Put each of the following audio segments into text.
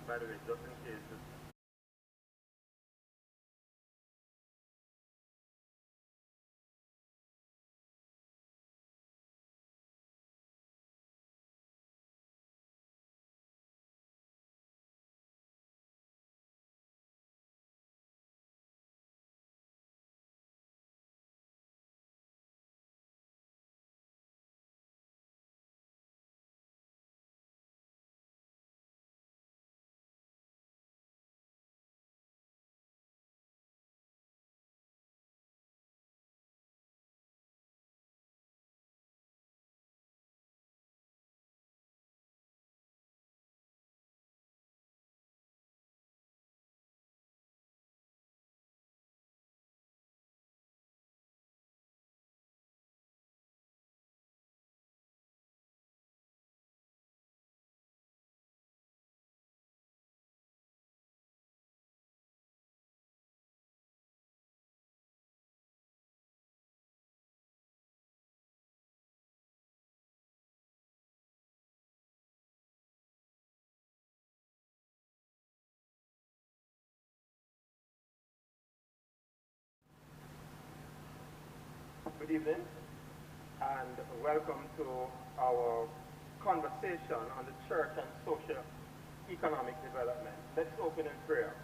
by the way, just in case. Good evening, and welcome to our conversation on the church and socio-economic development. Let's open in prayer.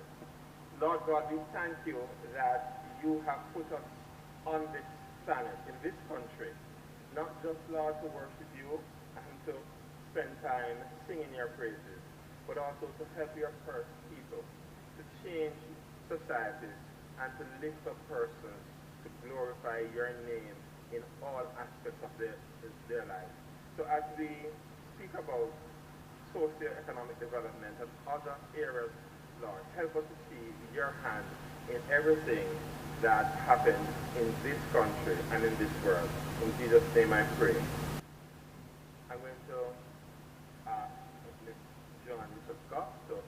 Lord God, we thank you that you have put us on this planet, in this country, not just, Lord, to worship you and to spend time singing your praises, but also to help your people to change societies and to lift up persons to glorify your name in all aspects of their lives. So as we speak about socio-economic development and other areas, Lord, help us to see your hand in everything that happens in this country and in this world. In Jesus' name I pray. I'm going to ask Ms. John, Mr. Scott, to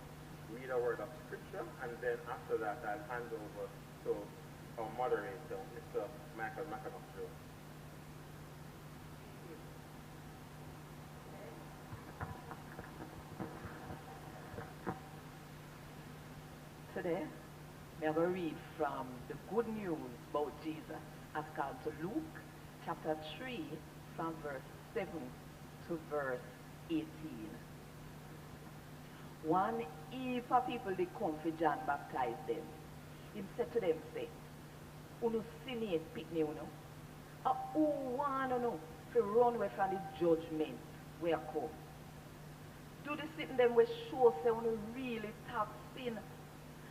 read a word of scripture, and then after that I'll hand over to our moderator, Mr. Michael McAdams. Today, we are going to read from the good news about Jesus as called to Luke chapter 3 from verse 7 to verse 18. One heap of people they come for John baptize them. He said to them, say, "Unu sin pick me, uno. Who want to to run away from the judgment where come? Do the sitting them where show say uno really tap sin?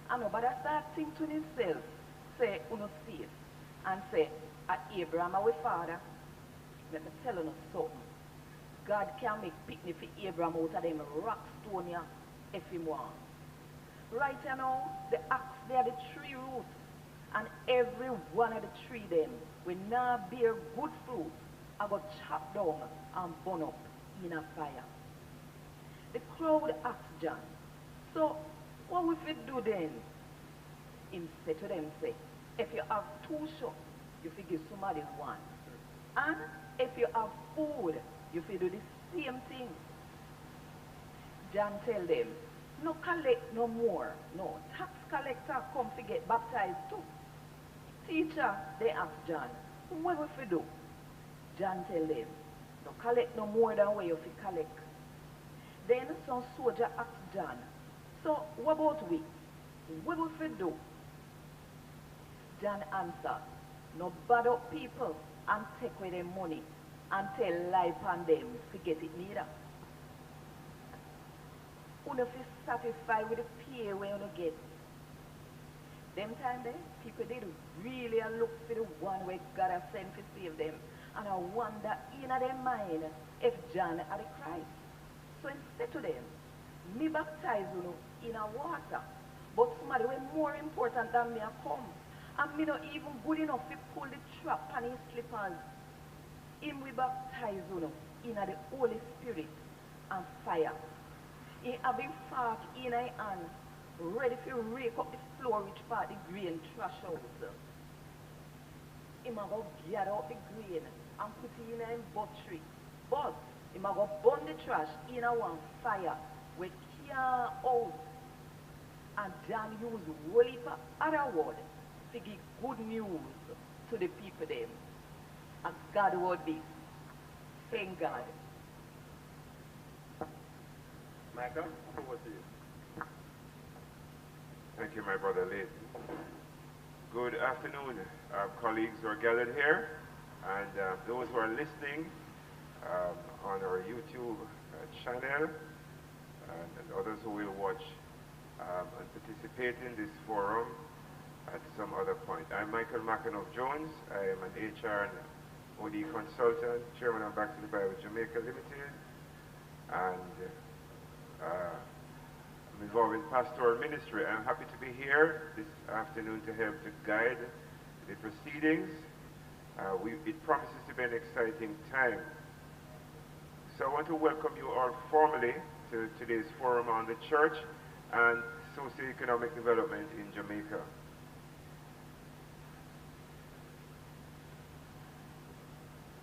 I know, but I start think to himself, say uno safe, and say, Abraham our father. Let me tell you something. God can make picnic for Abraham out of them rock stone here if he want. Right now, the axe they are the tree roots, and every one of the tree them will now bear good fruit. I got chopped down and burn up in a fire. The crowd asked John, so what will we do then? He said to them, say, if you have 2 shots, you will give somebody 1. And if you have food, you will do the same thing. John tell them, no collect no more. No, tax collector come to get baptized too. Teacher, they ask John, what will we do? John tell them, no collect no more than what you will collect. Then some soldier asked John, so what about we? What will we do? John answered, no bad up people and take away their money and tell lie upon them to get it neither. Uno feel satisfied with the pay where uno get. Them time there, people did really look for the one where God has sent to save them. And I wonder in their mind if John had the Christ. So he said to them, me baptize you in a water, but somebody way more important than me a come. And me not even good enough to pull the trap on his slippers. Him we baptize you in the Holy Spirit and fire. He have a fork in his hand, ready to rake up the floor which part the grain trash out. He might go gather up the grain and put it in a buttery. But he might go burn the trash in a one fire. We can't out And John used whole heap of other words to give good news to the people them. And God word this. Thank God. Michael, over to you. Thank you, my brother Lee. Good afternoon, colleagues who are gathered here, and those who are listening on our YouTube channel, and others who will watch and participate in this forum at some other point. I'm Michael McAnuff-Jones. I am an HR and OD consultant, chairman of Back to the Bible Jamaica Limited, and I'm involved in pastoral ministry. I'm happy to be here this afternoon to help to guide the proceedings. It promises to be an exciting time. So I want to welcome you all formally to today's forum on the church and socio-economic development in Jamaica.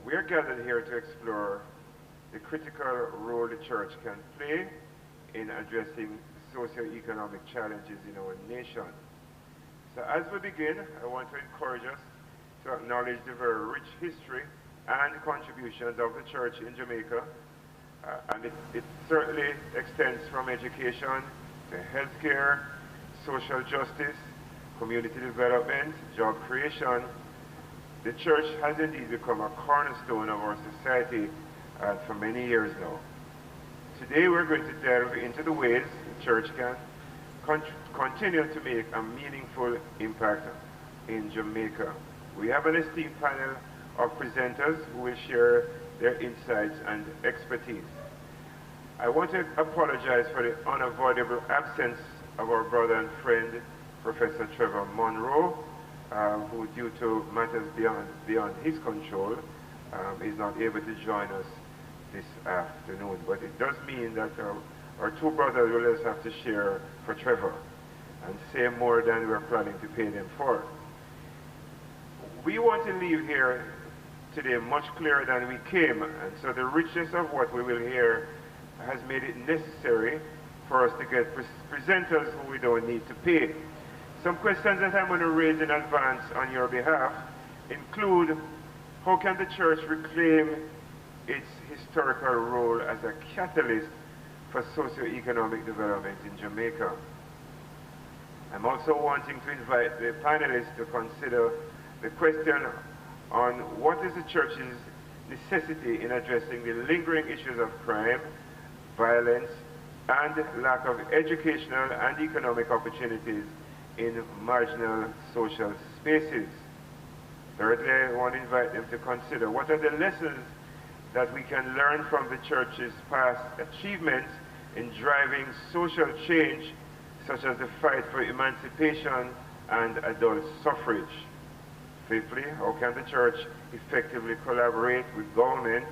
We are gathered here to explore the critical role the church can play in addressing socio-economic challenges in our nation. So as we begin, I want to encourage us to acknowledge the very rich history and contributions of the church in Jamaica. And it certainly extends from education to healthcare, social justice, community development, job creation. The church has indeed become a cornerstone of our society for many years now. Today we're going to delve into the ways the church can continue to make a meaningful impact in Jamaica. We have an esteemed panel of presenters who will share their insights and expertise. I want to apologize for the unavoidable absence of our brother and friend, Professor Trevor Monroe, who, due to matters beyond his control, is not able to join us this afternoon. But it does mean that our two brothers will just have to share for Trevor and say more than we're planning to pay them for. We want to leave here today much clearer than we came, and so the richness of what we will hear has made it necessary for us to get presenters who we don't need to pay. Some questions that I'm going to raise in advance on your behalf include: how can the church reclaim its historical role as a catalyst for socio-economic development in Jamaica? I'm also wanting to invite the panelists to consider the question on what is the church's necessity in addressing the lingering issues of crime, violence, and lack of educational and economic opportunities in marginal social spaces. Thirdly, I want to invite them to consider what are the lessons that we can learn from the church's past achievements in driving social change, such as the fight for emancipation and adult suffrage. Fifthly, how can the church effectively collaborate with government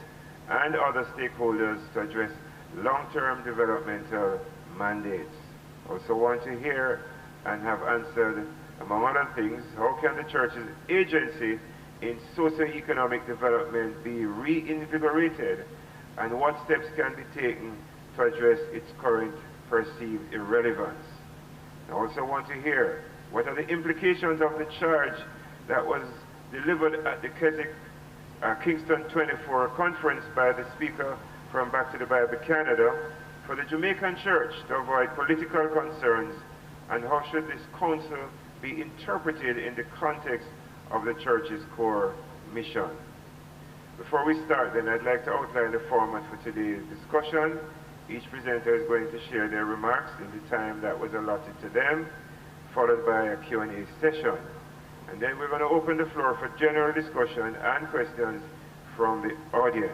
and other stakeholders to address long-term developmental mandates? Also want to hear and have answered, among other things, how can the church's agency in socio-economic development be reinvigorated, and what steps can be taken to address its current perceived irrelevance? I also want to hear what are the implications of the charge that was delivered at the Keswick Kingston 24 conference by the speaker from Back to the Bible Canada for the Jamaican church to avoid political concerns, and how should this counsel be interpreted in the context of the church's core mission? Before we start, then, I'd like to outline the format for today's discussion. Each presenter is going to share their remarks in the time that was allotted to them, followed by a Q&A session. And then we're going to open the floor for general discussion and questions from the audience.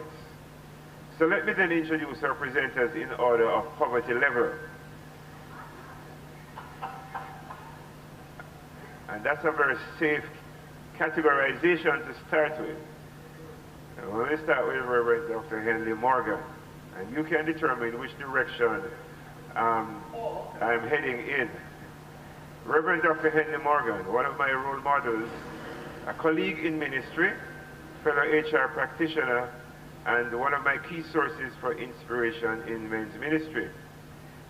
So let me then introduce our presenters in order of poverty level. And that's a very safe categorization to start with. And we're going to start with Reverend Dr. Henley Morgan. And you can determine which direction I'm heading in. Reverend Dr. Henley Morgan, one of my role models, a colleague in ministry, fellow HR practitioner, and one of my key sources for inspiration in men's ministry.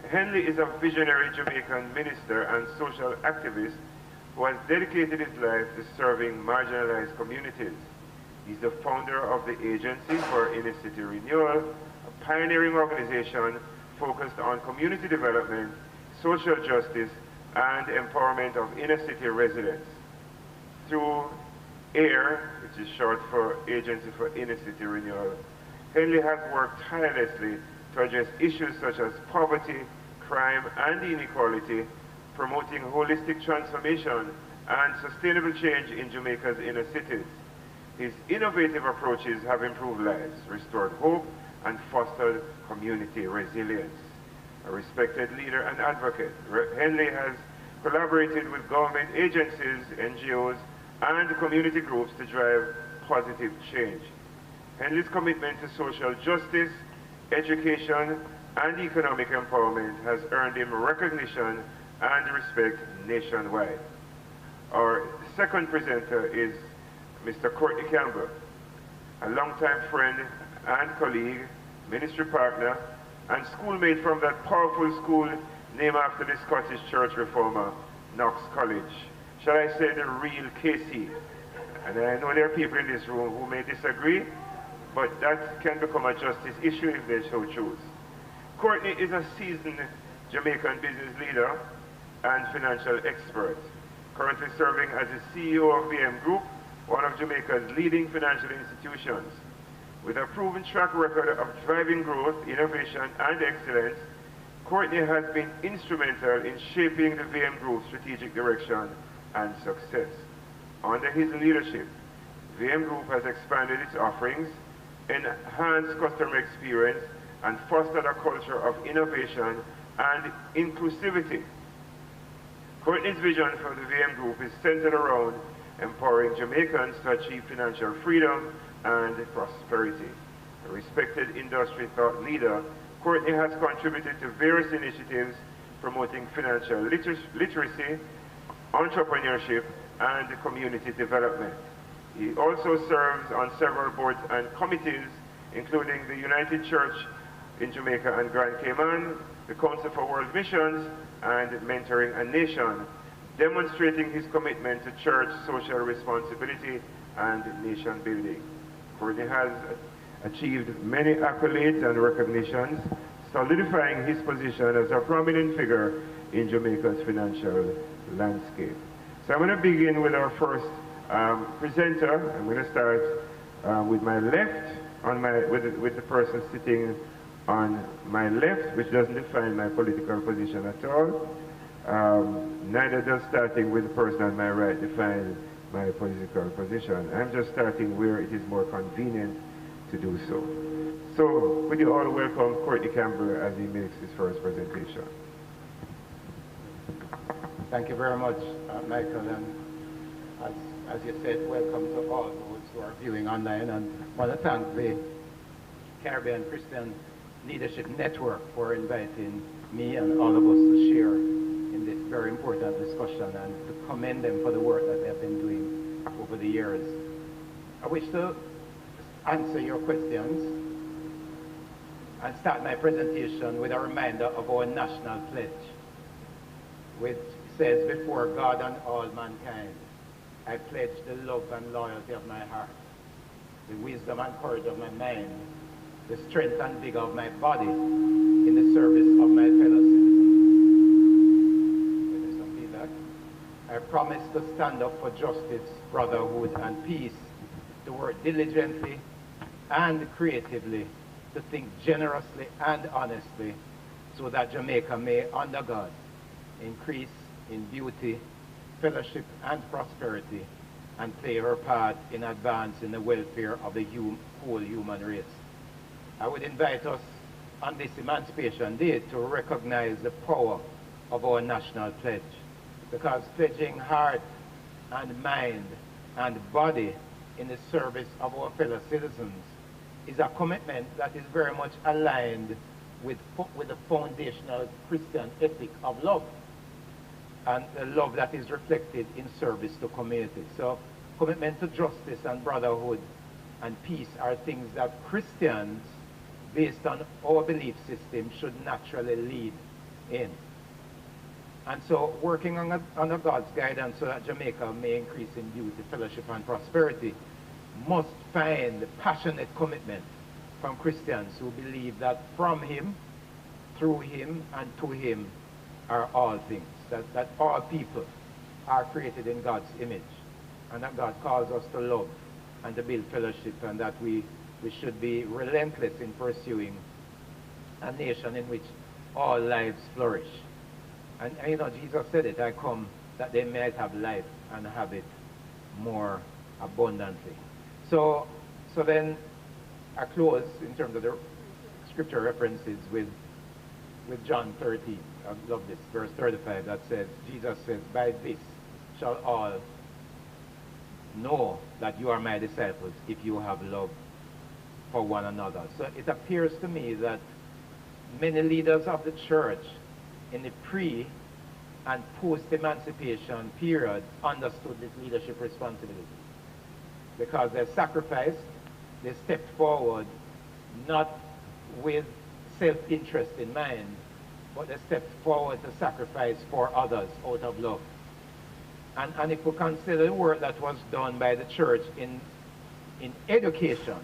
Henley is a visionary Jamaican minister and social activist who has dedicated his life to serving marginalized communities. He's the founder of the Agency for Inner City Renewal, a pioneering organization focused on community development, social justice, and empowerment of inner city residents. Through AIR, which is short for Agency for Inner City Renewal, Henley has worked tirelessly to address issues such as poverty, crime, and inequality, promoting holistic transformation and sustainable change in Jamaica's inner cities. His innovative approaches have improved lives, restored hope, and fostered community resilience. A respected leader and advocate, Henley has collaborated with government agencies, NGOs, and community groups to drive positive change. Henley's commitment to social justice, education, and economic empowerment has earned him recognition and respect nationwide. Our second presenter is Mr. Courtney Campbell, a longtime friend and colleague, ministry partner, and schoolmate from that powerful school named after the Scottish church reformer, Knox College. Shall I say the real KC? And I know there are people in this room who may disagree, but that can become a justice issue if they so choose. Courtney is a seasoned Jamaican business leader and financial expert, currently serving as the CEO of VM Group, one of Jamaica's leading financial institutions. With a proven track record of driving growth, innovation, and excellence, Courtney has been instrumental in shaping the VM Group's strategic direction and success. Under his leadership, VM Group has expanded its offerings, enhanced customer experience, and fostered a culture of innovation and inclusivity. Courtney's vision for the VM Group is centered around empowering Jamaicans to achieve financial freedom and prosperity. A respected industry thought leader, Courtney has contributed to various initiatives promoting financial literacy, entrepreneurship, and community development. He also serves on several boards and committees, including the United Church in Jamaica and Grand Cayman, the Council for World Missions, and Mentoring a Nation, demonstrating his commitment to church social responsibility and nation building. Courtney has achieved many accolades and recognitions, solidifying his position as a prominent figure in Jamaica's financial landscape. So I'm going to begin with our first presenter. I'm going to start with my left, with the person sitting on my left, which doesn't define my political position at all. Neither does starting with the person on my right define my political position. I'm just starting where it is more convenient to do so. So, would you all welcome Courtney Campbell as he makes his first presentation. Thank you very much, Michael, and as you said, welcome to all those who are viewing online, and I want to thank the Caribbean Christian Leadership Network for inviting me and all of us to share in this very important discussion and to commend them for the work that they have been doing over the years. I wish to answer your questions and start my presentation with a reminder of our national pledge, which says, "Before God and all mankind, I pledge the love and loyalty of my heart, the wisdom and courage of my mind, the strength and vigor of my body in the service of my fellow citizens." There's some feedback. "I promise to stand up for justice, brotherhood, and peace, to work diligently and creatively, to think generously and honestly, so that Jamaica may, under God, increase in beauty, fellowship, and prosperity, and play her part in advancing the welfare of the whole human race." I would invite us on this Emancipation Day to recognize the power of our national pledge, because pledging heart and mind and body in the service of our fellow citizens is a commitment that is very much aligned with the foundational Christian ethic of love, and the love that is reflected in service to community. So commitment to justice and brotherhood and peace are things that Christians, based on our belief system, should naturally lead in. And so working under God's guidance so that Jamaica may increase in beauty, fellowship, and prosperity must find passionate commitment from Christians who believe that from him, through him, and to him are all things. That all people are created in God's image, and that God calls us to love and to build fellowship, and that we should be relentless in pursuing a nation in which all lives flourish. And you know, Jesus said it, I come that they might have life and have it more abundantly. So then I close in terms of the scripture references with John 13. I love this, verse 35, that says, Jesus says, by this shall all know that you are my disciples if you have love for one another. So it appears to me that many leaders of the church in the pre- and post-emancipation period understood this leadership responsibility, because they sacrificed, they stepped forward, not with self-interest in mind, but they stepped forward to sacrifice for others out of love. And if we consider the work that was done by the church in education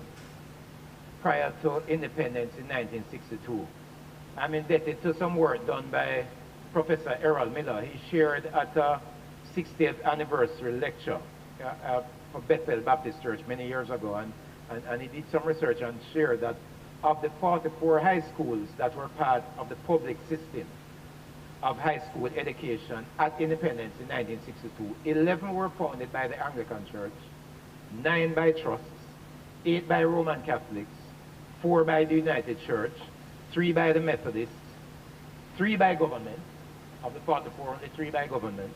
prior to independence in 1962, I'm indebted to some work done by Professor Errol Miller. He shared at a 60th anniversary lecture for Bethel Baptist Church many years ago, and he did some research and shared that of the 44 high schools that were part of the public system of high school education at independence in 1962, 11 were founded by the Anglican Church, 9 by trusts, 8 by Roman Catholics, 4 by the United Church, 3 by the Methodists, 3 by government. Of the 44, only 3 by government,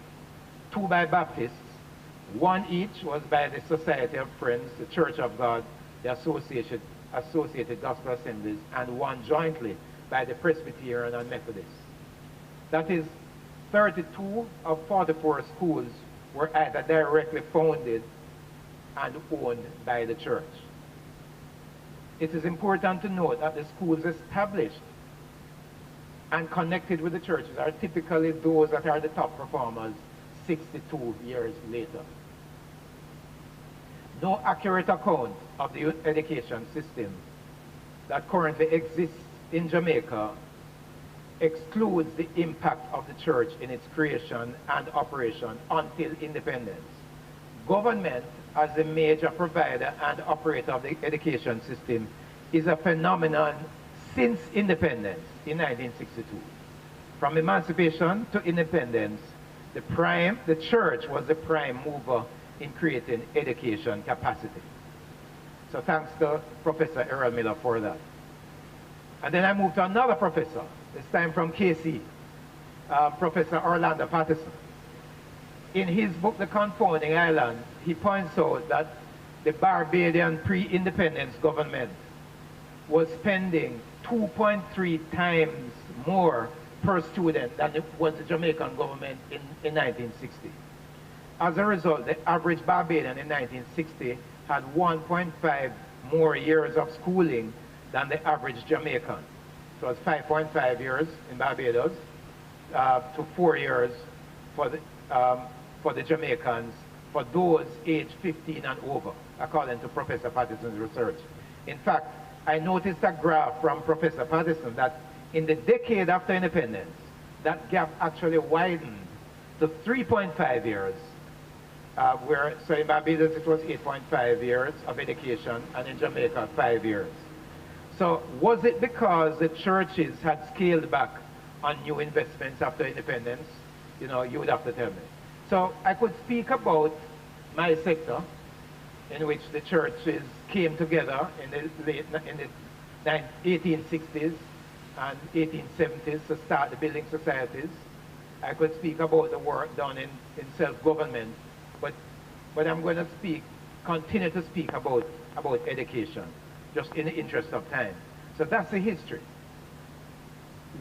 2 by Baptists, 1 each was by the Society of Friends, the Church of God, the Associated Gospel Assemblies, and 1 jointly by the Presbyterian and Methodists. That is, 32 of 44 schools were either directly founded and owned by the church. It is important to note that the schools established and connected with the churches are typically those that are the top performers 62 years later. No accurate account of the education system that currently exists in Jamaica excludes the impact of the church in its creation and operation until independence. Government, as a major provider and operator of the education system, is a phenomenon since independence in 1962. From emancipation to independence, the church was the prime mover in creating education capacity. So thanks to Professor Errol Miller for that. And then I moved to another professor, this time from KC, Professor Orlando Patterson. In his book, The Confounding Island, he points out that the Barbadian pre-independence government was spending 2.3 times more per student than was the Jamaican government in 1960. As a result, the average Barbadian in 1960 had 1.5 more years of schooling than the average Jamaican. So it's 5.5 years in Barbados to 4 years for the Jamaicans, for those aged 15 and over, according to Professor Patterson's research. In fact, I noticed a graph from Professor Patterson that in the decade after independence, that gap actually widened to 3.5 years, so in Barbados it was 8.5 years of education, and in Jamaica 5 years. So was it because the churches had scaled back on new investments after independence? You know, you would have to tell me. So I could speak about my sector, in which the churches came together in the 1860s and 1870s to start the building societies. I could speak about the work done in self-government, but I'm going to continue to speak about education, just in the interest of time. So that's the history.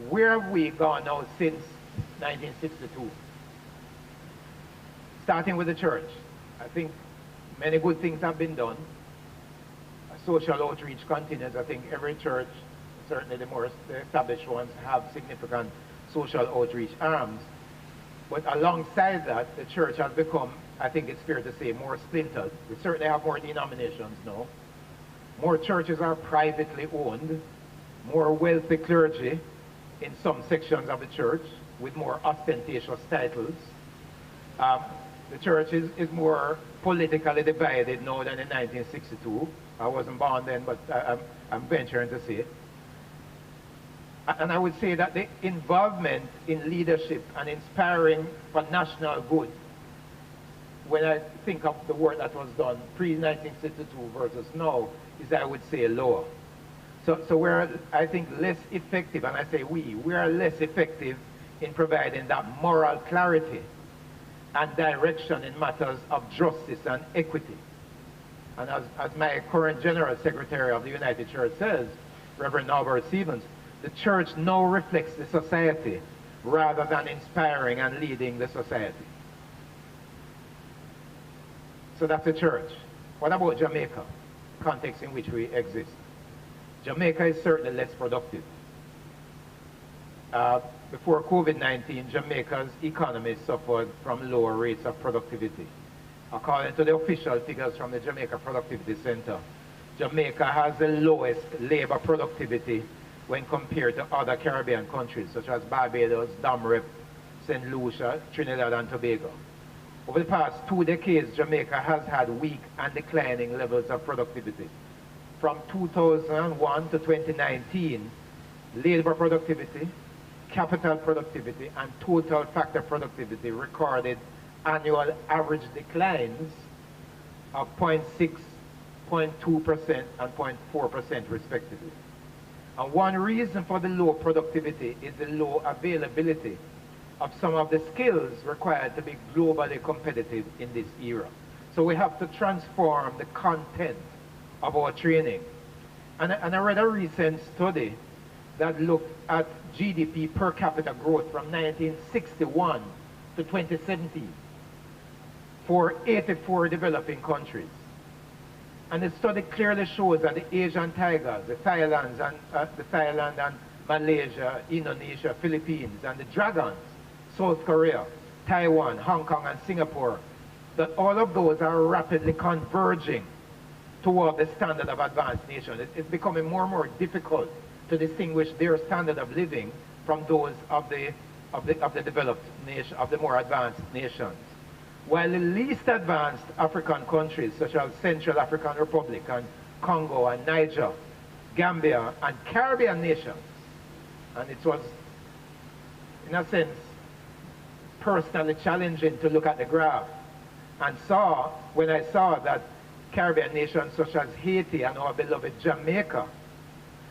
Where have we gone now since 1962? Starting with the church. I think many good things have been done. Social outreach continues. I think every church, certainly the more established ones, have significant social outreach arms. But alongside that, the church has become, I think it's fair to say, more splintered. We certainly have more denominations now. More churches are privately owned, more wealthy clergy in some sections of the church with more ostentatious titles. The church is more politically divided now than in 1962. I wasn't born then, but I'm venturing to say it. And I would say that the involvement in leadership and inspiring for national good, when I think of the work that was done pre-1962 versus now, is, I would say, lower. So we're, I think, less effective, and I say we are less effective in providing that moral clarity and direction in matters of justice and equity. And as my current General Secretary of the United Church says, Reverend Norbert Stevens, the church now reflects the society rather than inspiring and leading the society. So that's the church. What about Jamaica, context in which we exist? Jamaica is certainly less productive. Before COVID-19, Jamaica's economy suffered from lower rates of productivity. According to the official figures from the Jamaica Productivity Center, Jamaica has the lowest labor productivity when compared to other Caribbean countries such as Barbados, Domrep, St. Lucia, Trinidad and Tobago. Over the past 2 decades, Jamaica has had weak and declining levels of productivity. From 2001 to 2019, labor productivity, capital productivity, and total factor productivity recorded annual average declines of 0.6%, 0.2%, and 0.4% respectively. And one reason for the low productivity is the low availability of some of the skills required to be globally competitive in this era. So we have to transform the content of our training. And I read a recent study that looked at GDP per capita growth from 1961 to 2017 for 84 developing countries. And the study clearly shows that the Asian tigers, the Thailand and Malaysia, Indonesia, Philippines, and the dragons, South Korea, Taiwan, Hong Kong, and Singapore, that all of those are rapidly converging toward the standard of advanced nations. It's becoming more and more difficult to distinguish their standard of living from those of the developed nation, of the more advanced nations. While the least advanced African countries, such as Central African Republic and Congo and Niger, Gambia and Caribbean nations, and it was, in a sense, personally challenging to look at the graph and when I saw that Caribbean nations such as Haiti and our beloved Jamaica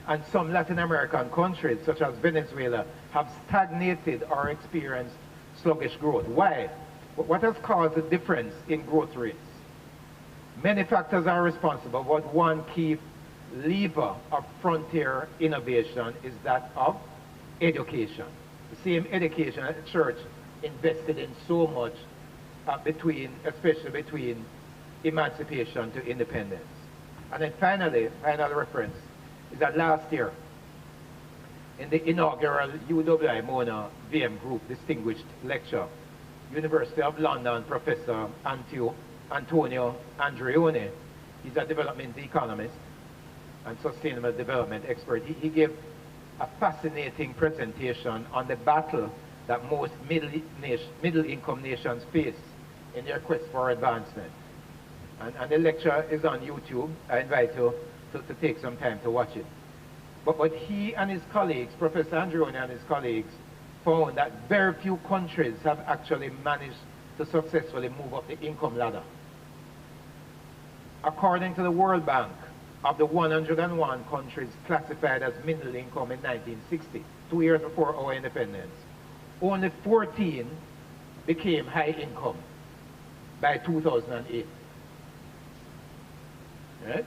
and some Latin American countries such as Venezuela have stagnated or experienced sluggish growth. Why? What has caused the difference in growth rates? Many factors are responsible, but one key lever of frontier innovation is that of education. The same education that the church invested in so much especially between emancipation to independence. And then finally, final reference is that last year, in the inaugural UWI Mona VM Group Distinguished Lecture, University of London Professor Antonio Andreoni, he's a development economist and sustainable development expert. He gave a fascinating presentation on the battle that most middle-income nations face in their quest for advancement. And the lecture is on YouTube. I invite you to take some time to watch it. But he and his colleagues, Professor Andreoni and his colleagues, found that very few countries have actually managed to successfully move up the income ladder. According to the World Bank, of the 101 countries classified as middle income in 1960, 2 years before our independence, only 14 became high income by 2008. Right?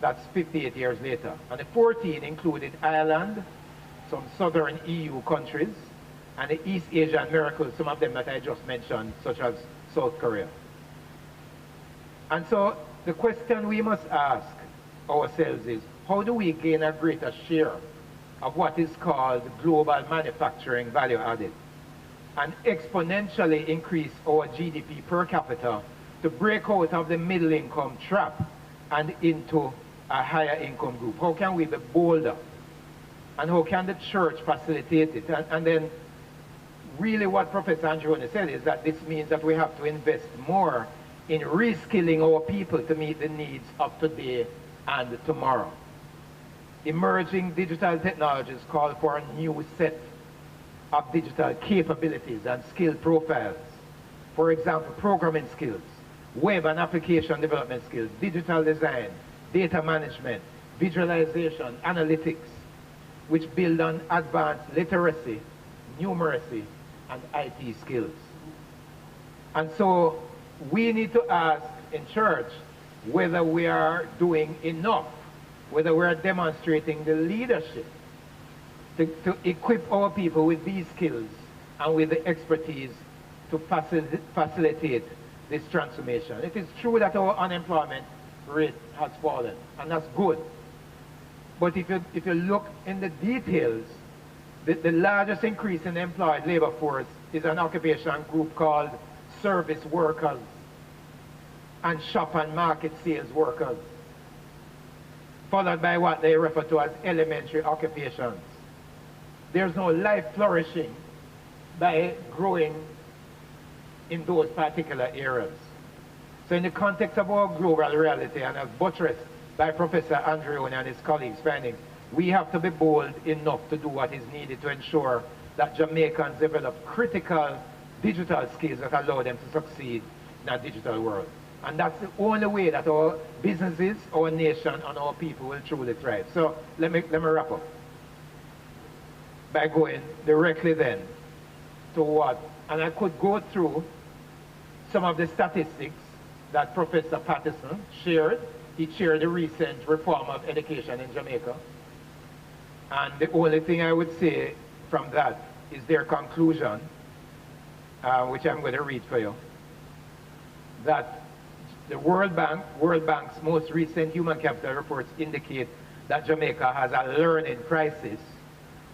That's 58 years later. And the 14 included Ireland, some southern EU countries, and the East Asian miracles, some of them that I just mentioned, such as South Korea. And so the question we must ask ourselves is, how do we gain a greater share of what is called global manufacturing value added, and exponentially increase our GDP per capita to break out of the middle income trap and into a higher income group? How can we be bolder? And how can the church facilitate it? And then really what Professor Andreoni said is that this means that we have to invest more in reskilling our people to meet the needs of today and tomorrow. Emerging digital technologies call for a new set of digital capabilities and skill profiles. For example, programming skills, web and application development skills, digital design, data management, visualization, analytics, which build on advanced literacy, numeracy, and IT skills. And so we need to ask in church whether we are doing enough, whether we are demonstrating the leadership to equip our people with these skills and with the expertise to facilitate this transformation. It is true that our unemployment rate has fallen, and that's good. But if you look in the details, the largest increase in the employed labor force is an occupation group called service workers and shop and market sales workers, followed by what they refer to as elementary occupations. There's no life flourishing by growing in those particular areas. So in the context of our global reality, and as buttressed by Professor Andreoni and his colleagues' findings, we have to be bold enough to do what is needed to ensure that Jamaicans develop critical digital skills that allow them to succeed in a digital world. And that's the only way that our businesses, our nation, and our people will truly thrive. So let me wrap up by going directly then to what, and I could go through some of the statistics that Professor Patterson shared. He shared the recent reform of education in Jamaica. And the only thing I would say from that is their conclusion, which I'm going to read for you, that the World Bank's most recent human capital reports indicate that Jamaica has a learning crisis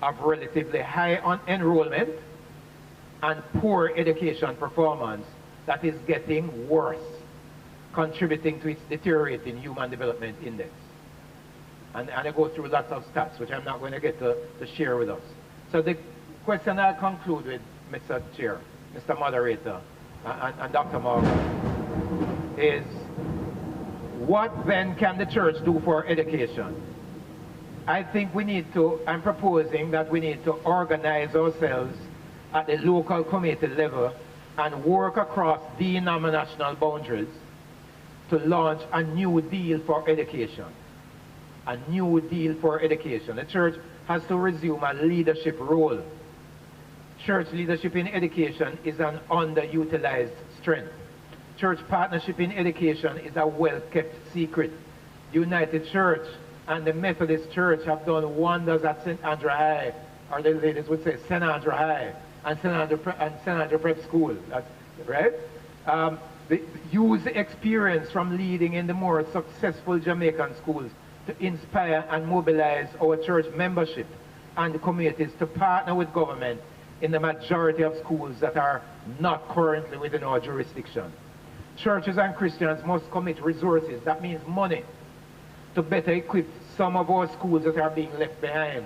of relatively high enrollment and poor education performance that is getting worse, contributing to its deteriorating human development index. And I go through lots of stats, which I'm not going to get to share with us. So the question I'll conclude with, Mr. Chair, Mr. Moderator, and Dr. Morgan, is what then can the church do for education? I think we need to, I'm proposing that we need to organize ourselves at the local committee level and work across denominational boundaries to launch a new deal for education. A new deal for education. The church has to resume a leadership role. Church leadership in education is an underutilized strength. Church partnership in education is a well-kept secret. The United Church and the Methodist Church have done wonders at St. Andrew High, or the ladies would say St. Andrew High, and St. Andrew Prep School, that's right? Use the experience from leading in the more successful Jamaican schools to inspire and mobilize our church membership and the communities to partner with government in the majority of schools that are not currently within our jurisdiction. Churches and Christians must commit resources, that means money, to better equip some of our schools that are being left behind,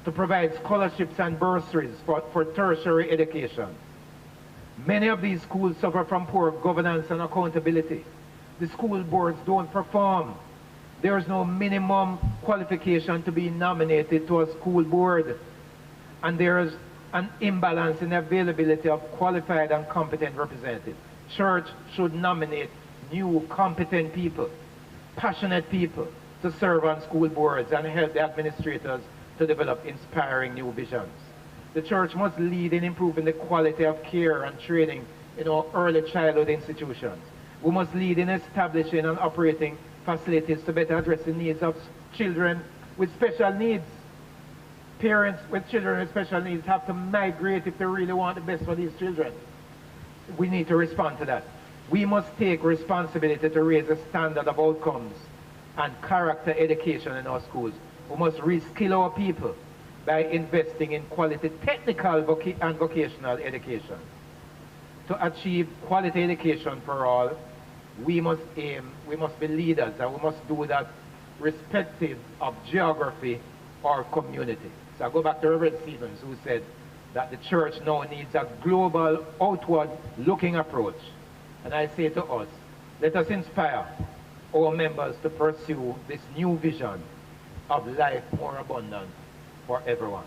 to provide scholarships and bursaries for tertiary education. Many of these schools suffer from poor governance and accountability. The school boards don't perform. There is no minimum qualification to be nominated to a school board. And there is an imbalance in the availability of qualified and competent representatives. Church should nominate new competent people, passionate people, to serve on school boards and help the administrators to develop inspiring new visions. The church must lead in improving the quality of care and training in our early childhood institutions. We must lead in establishing and operating facilities to better address the needs of children with special needs. Parents with children with special needs have to migrate if they really want the best for these children. We need to respond to that. We must take responsibility to raise the standard of outcomes and character education in our schools. We must reskill our people by investing in quality technical and vocational education. To achieve quality education for all, we must be leaders, and we must do that respective of geography or community. So I go back to Reverend Stevens, who said that the church now needs a global, outward-looking approach. And I say to us, let us inspire our members to pursue this new vision of life more abundant for everyone.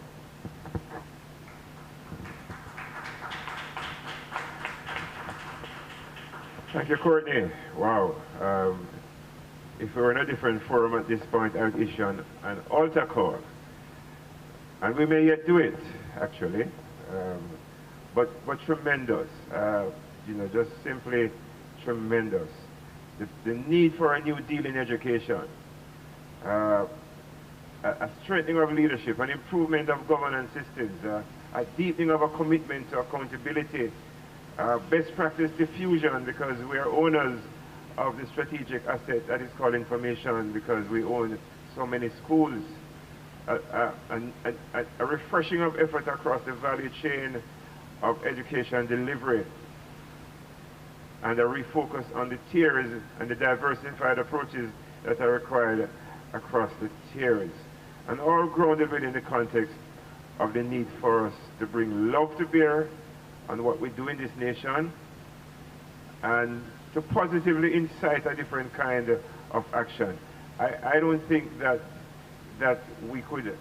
Thank you, Courtney. Wow. If we were in a different forum at this point, I would issue an altar call. And we may yet do it, actually. But tremendous. You know, just simply tremendous. The need for a new deal in education. A strengthening of leadership, an improvement of governance systems, a deepening of a commitment to accountability, best practice diffusion, because we are owners of the strategic asset that is called information, because we own so many schools, a refreshing of effort across the value chain of education delivery, and a refocus on the tiers and the diversified approaches that are required across the tiers, and all grounded within the context of the need for us to bring love to bear on what we do in this nation, and to positively incite a different kind of action. I don't think that we could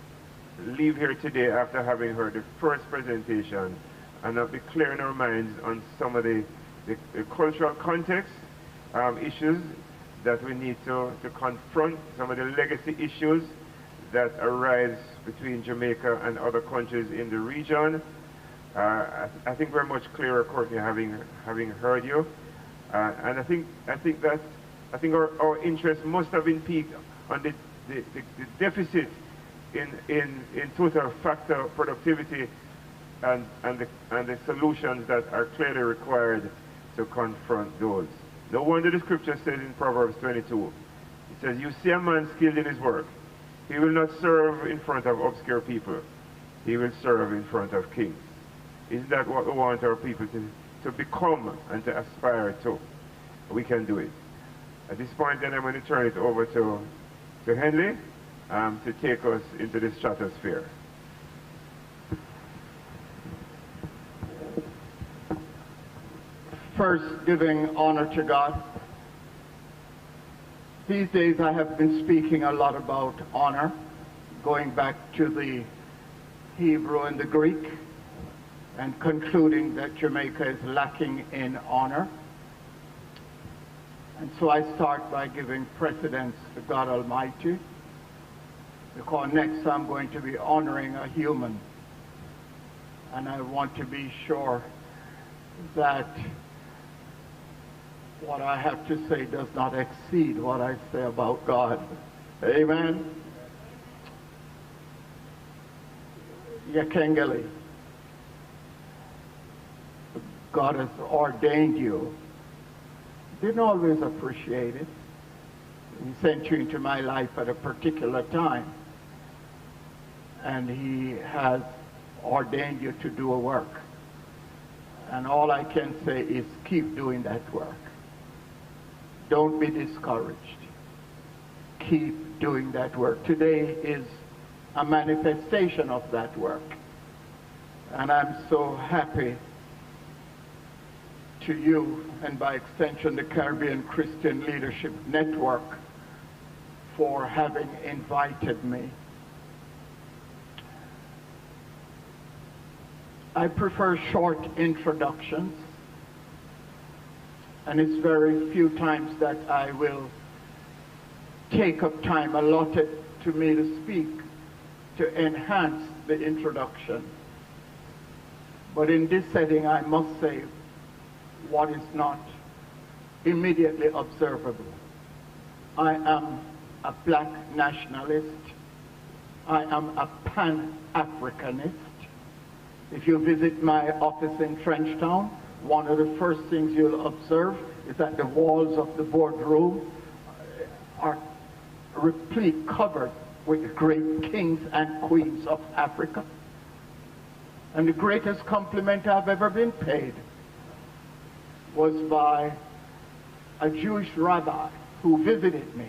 leave here today after having heard the first presentation and not be clear in our minds on some of the cultural context issues that we need to confront, some of the legacy issues that arise between Jamaica and other countries in the region. I think we're much clearer, Courtney, having heard you, and I think our interest must have been piqued on the deficit in total factor productivity and the solutions that are clearly required to confront those. No wonder the scripture says in Proverbs 22, it says, "You see a man skilled in his work. He will not serve in front of obscure people. He will serve in front of kings." Isn't that what we want our people to become and to aspire to? We can do it. At this point, then, I'm going to turn it over to Henley to take us into the stratosphere. First, giving honor to God. These days I have been speaking a lot about honor, going back to the Hebrew and the Greek, and concluding that Jamaica is lacking in honor. And so I start by giving precedence to God Almighty, because next I'm going to be honoring a human. And I want to be sure that what I have to say does not exceed what I say about God. Amen. Yakengeli, God has ordained you. Didn't always appreciate it. He sent you into my life at a particular time, and He has ordained you to do a work. And all I can say is keep doing that work. Don't be discouraged. Keep doing that work. Today is a manifestation of that work. And I'm so happy to you, and by extension the Caribbean Christian Leadership Network, for having invited me. I prefer short introductions, and it's very few times that I will take up time allotted to me to speak to enhance the introduction. But in this setting, I must say what is not immediately observable. I am a black nationalist. I am a Pan-Africanist. If you visit my office in Trenchtown, one of the first things you'll observe is that the walls of the boardroom are replete, covered with the great kings and queens of Africa. And the greatest compliment I've ever been paid was by a Jewish rabbi who visited me.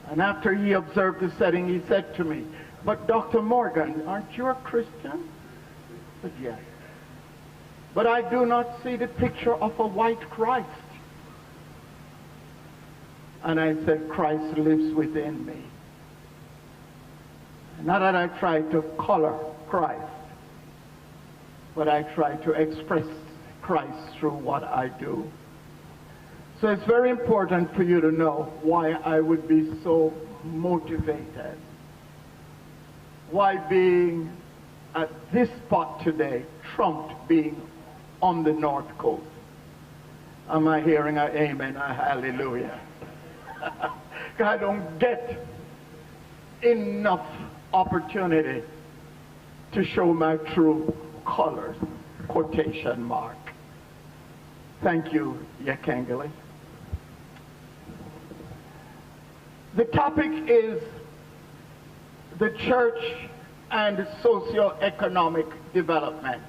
And after he observed the setting, he said to me, "But Dr. Morgan, aren't you a Christian?" I said, "Yes. But I do not see the picture of a white Christ." And I said, "Christ lives within me." Not that I try to color Christ, but I try to express Christ through what I do. So it's very important for you to know why I would be so motivated. Why being at this spot today trumped being on the North Coast. Am I hearing an amen, a hallelujah? I don't get enough opportunity to show my true colors, quotation mark. Thank you, Yakengele. The topic is the church and socio-economic development.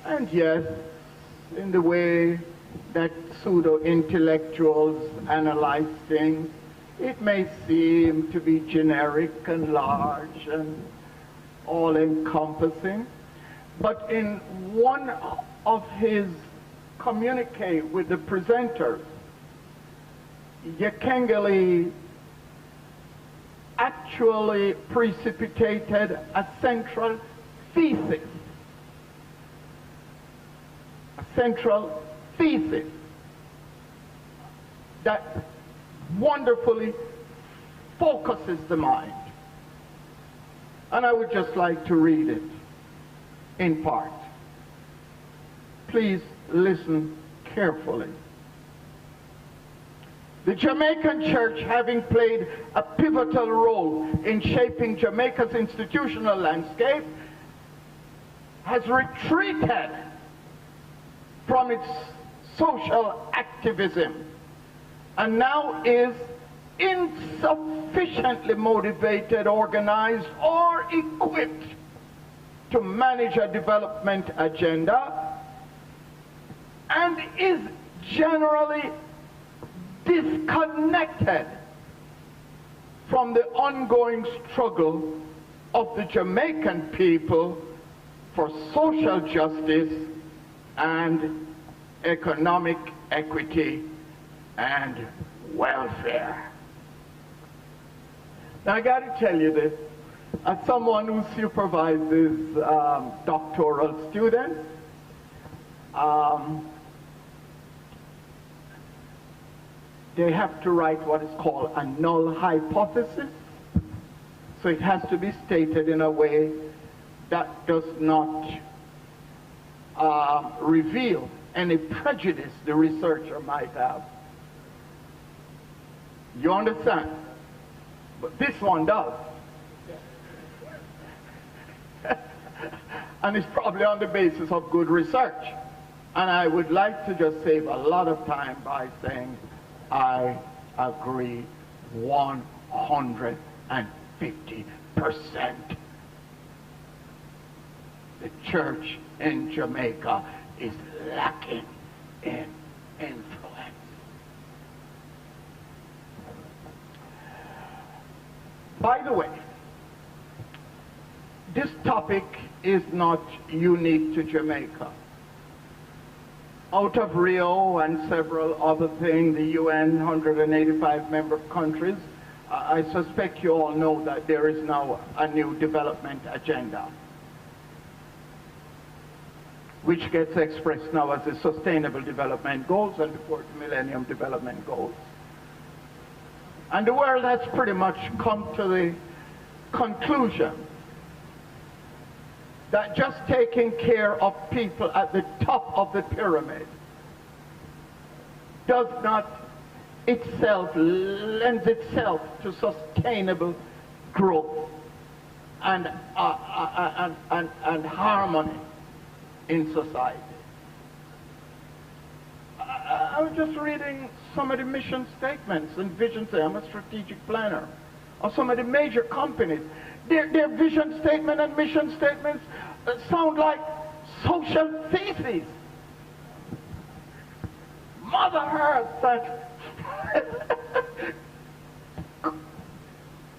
And yes, in the way that pseudo-intellectuals analyze things, it may seem to be generic and large and all-encompassing. But in one of his communique with the presenters, Yakengele actually precipitated a central thesis. A central thesis that wonderfully focuses the mind. And I would just like to read it in part. Please listen carefully. The Jamaican church, having played a pivotal role in shaping Jamaica's institutional landscape, has retreated from its social activism and now is insufficiently motivated, organized, or equipped to manage a development agenda, and is generally disconnected from the ongoing struggle of the Jamaican people for social justice and economic equity and welfare. Now I got to tell you this, as someone who supervises doctoral students, they have to write what is called a null hypothesis. So it has to be stated in a way that does not reveal any prejudice the researcher might have. You understand? But this one does. And it's probably on the basis of good research. And I would like to just save a lot of time by saying I agree 150%. The church in Jamaica is lacking in influence. By the way, this topic is not unique to Jamaica. Out of Rio and several other things, the UN 185 member countries, I suspect you all know that there is now a new development agenda, which gets expressed now as the Sustainable Development Goals and the Fourth Millennium Development Goals. And the world has pretty much come to the conclusion that just taking care of people at the top of the pyramid does not lends itself to sustainable growth and harmony in society. I was just reading some of the mission statements and vision statements. I'm a strategic planner of some of the major companies. Their vision statement and mission statements sound like social theses. Mother Earth that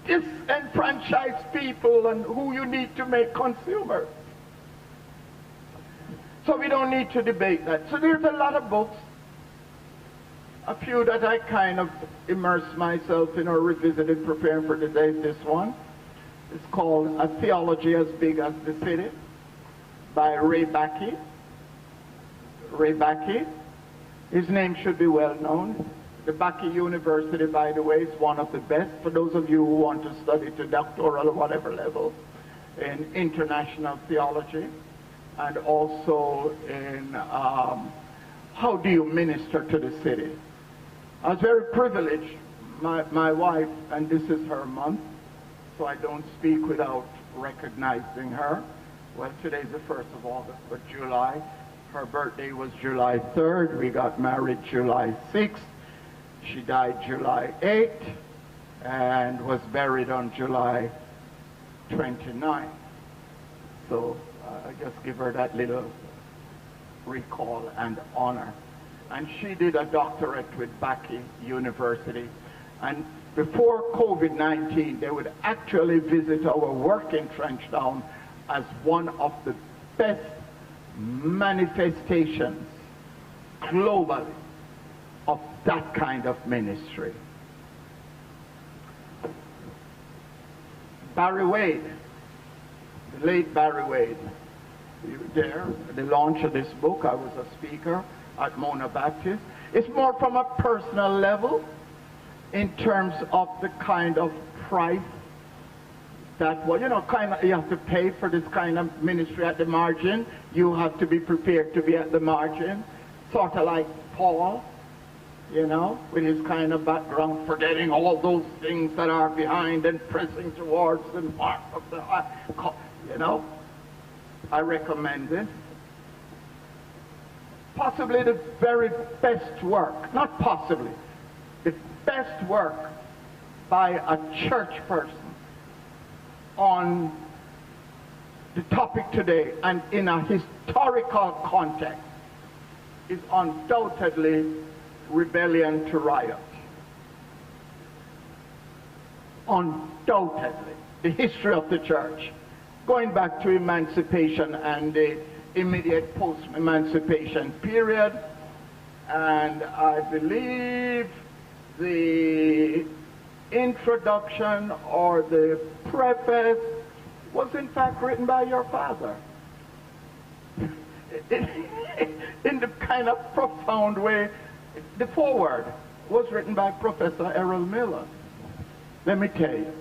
disenfranchised people and who you need to make consumers. So we don't need to debate that. So there's a lot of books, a few that I kind of immersed myself in or revisited preparing for today. This one is called A Theology as Big as the City by Ray Bakke. Ray Bakke. His name should be well known. The Bakke University, by the way, is one of the best for those of you who want to study to doctoral or whatever level in international theology, and also in how do you minister to the city. I was very privileged. My wife, and this is her month, so I don't speak without recognizing her. Well, today's the 1st of August, but July. Her birthday was July 3rd. We got married July 6th. She died July 8th and was buried on July 29th. So I just give her that little recall and honor. And she did a doctorate with Bakke University. And before COVID-19, they would actually visit our work in Trenchtown as one of the best manifestations globally of that kind of ministry. Barry Wade, the late Barry Wade, you were there at the launch of this book. I was a speaker at Mona Baptist. It's more from a personal level in terms of the kind of price that, well, you know, kind of you have to pay for this kind of ministry at the margin. You have to be prepared to be at the margin, sort of like Paul, you know, with his kind of background, forgetting all those things that are behind and pressing towards the mark of the high, you know. I recommend it. Possibly the very best work, not possibly, the best work by a church person on the topic today and in a historical context is undoubtedly Rebellion to Riot. Undoubtedly. The history of the church, going back to Emancipation and the immediate post-emancipation period, and I believe the introduction or the preface was in fact written by your father. In the kind of profound way. The foreword was written by Professor Errol Miller. Let me tell you,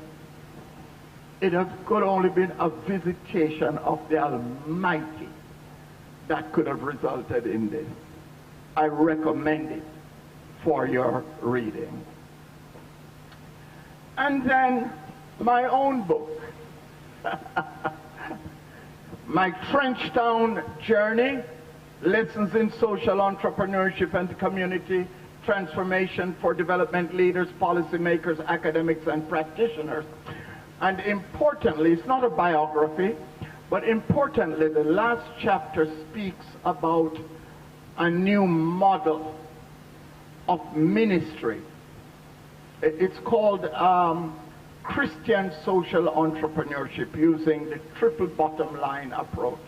it has could only been a visitation of the Almighty that could have resulted in this. I recommend it for your reading. And then my own book, My Trenchtown Journey, Lessons in Social Entrepreneurship and Community Transformation for Development Leaders, Policymakers, Academics, and Practitioners. And importantly, it's not a biography, but importantly, the last chapter speaks about a new model of ministry. It's called Christian Social Entrepreneurship, using the triple bottom line approach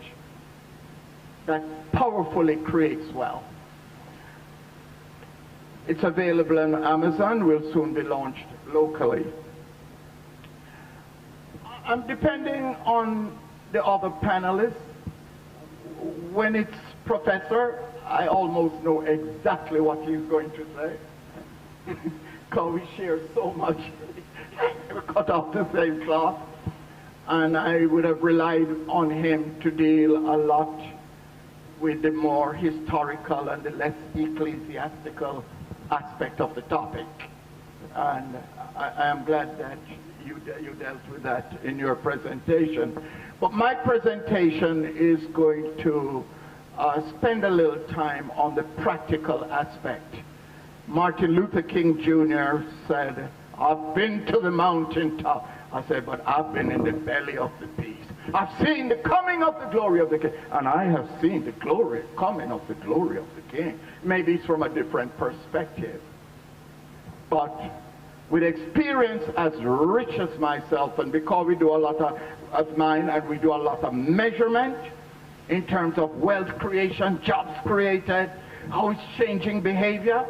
that powerfully creates wealth. It's available on Amazon, will soon be launched locally. I'm depending on the other panelists. When it's professor, I almost know exactly what he's going to say. Because we share so much. We're cut off the same cloth. And I would have relied on him to deal a lot with the more historical and the less ecclesiastical aspect of the topic. And I am glad that you dealt with that in your presentation. But my presentation is going to spend a little time on the practical aspect. Martin Luther King Jr. said, I've been to the mountaintop. I said, but I've been in the belly of the beast. I've seen the coming of the glory of the King. And I have seen the glory, coming of the glory of the King. Maybe it's from a different perspective. But with experience as rich as myself, and because we do a lot of mine, and we do a lot of measurement in terms of wealth creation, jobs created, how it's changing behavior,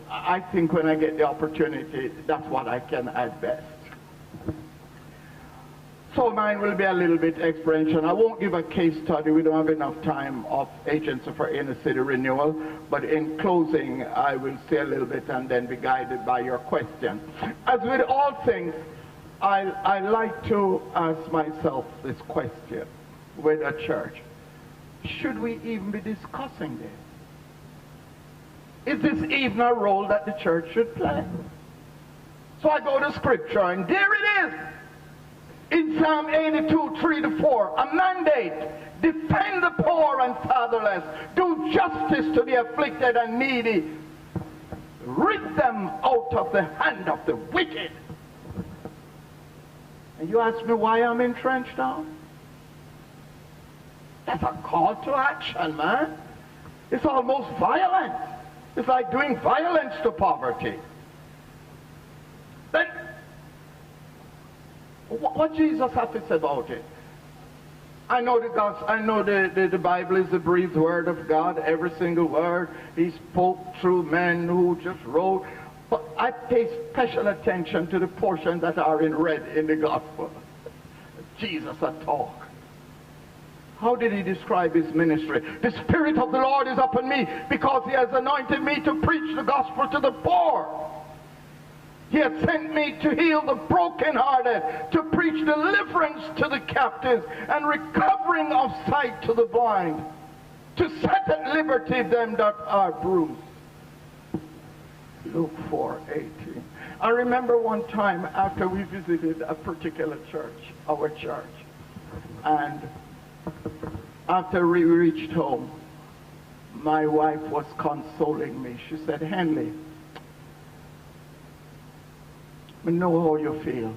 I think when I get the opportunity, that's what I can add best. So mine will be a little bit experiential. I won't give a case study. We don't have enough time of Agency for Inner City Renewal. But in closing, I will say a little bit and then be guided by your question. As with all things, I like to ask myself this question with a church. Should we even be discussing this? Is this even a role that the church should play? So I go to Scripture, and there it is. In Psalm 82, 3-4, a mandate: defend the poor and fatherless, do justice to the afflicted and needy, rid them out of the hand of the wicked. And you ask me why I'm entrenched now? That's a call to action, man. It's almost violent. It's like doing violence to poverty. Then, what Jesus has to say about it? I know the Bible is the breathed word of God, every single word. He spoke through men who just wrote. But I pay special attention to the portions that are in red in the gospel. Jesus a talk. How did he describe his ministry? The Spirit of the Lord is upon me because he has anointed me to preach the gospel to the poor. He has sent me to heal the brokenhearted, to preach deliverance to the captives, and recovering of sight to the blind, to set at liberty them that are bruised. Luke 4:18. I remember one time after we visited a particular church, our church, and after we reached home, my wife was consoling me. She said, Henley, I know how you feel.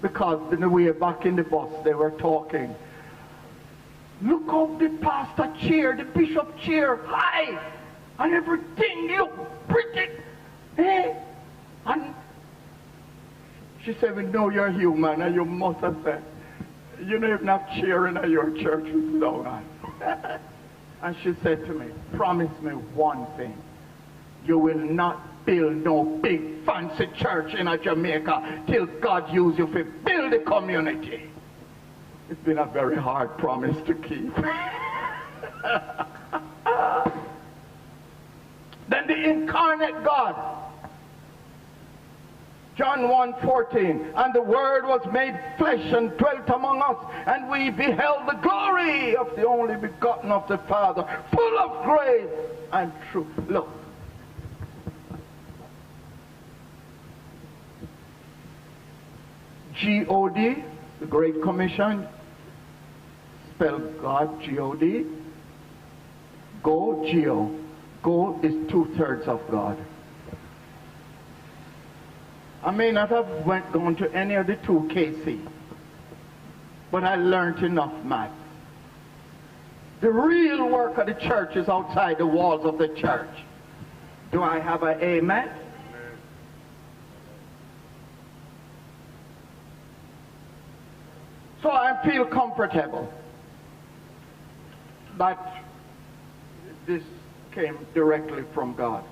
Because on the way back in the bus, they were talking. Look how the pastor cheered, the bishop cheered, high, and everything looked pretty. Eh? And she said, we know you're human, and you must have said, you know, you're not cheering at your church with down. And she said to me, promise me one thing. You will not build no big fancy church in a Jamaica till God use you to build a community. It's been a very hard promise to keep. Then the incarnate God. John 1:14, and the Word was made flesh and dwelt among us, and we beheld the glory of the only begotten of the Father, full of grace and truth. Look. G-O-D, the Great Commission, spelled God, G-O-D. Go, G-O. Go is 2/3 of God. I may not have gone to any of the 2 KC, but I learned enough math. The real work of the church is outside the walls of the church. Do I have an amen? So I feel comfortable that this came directly from God.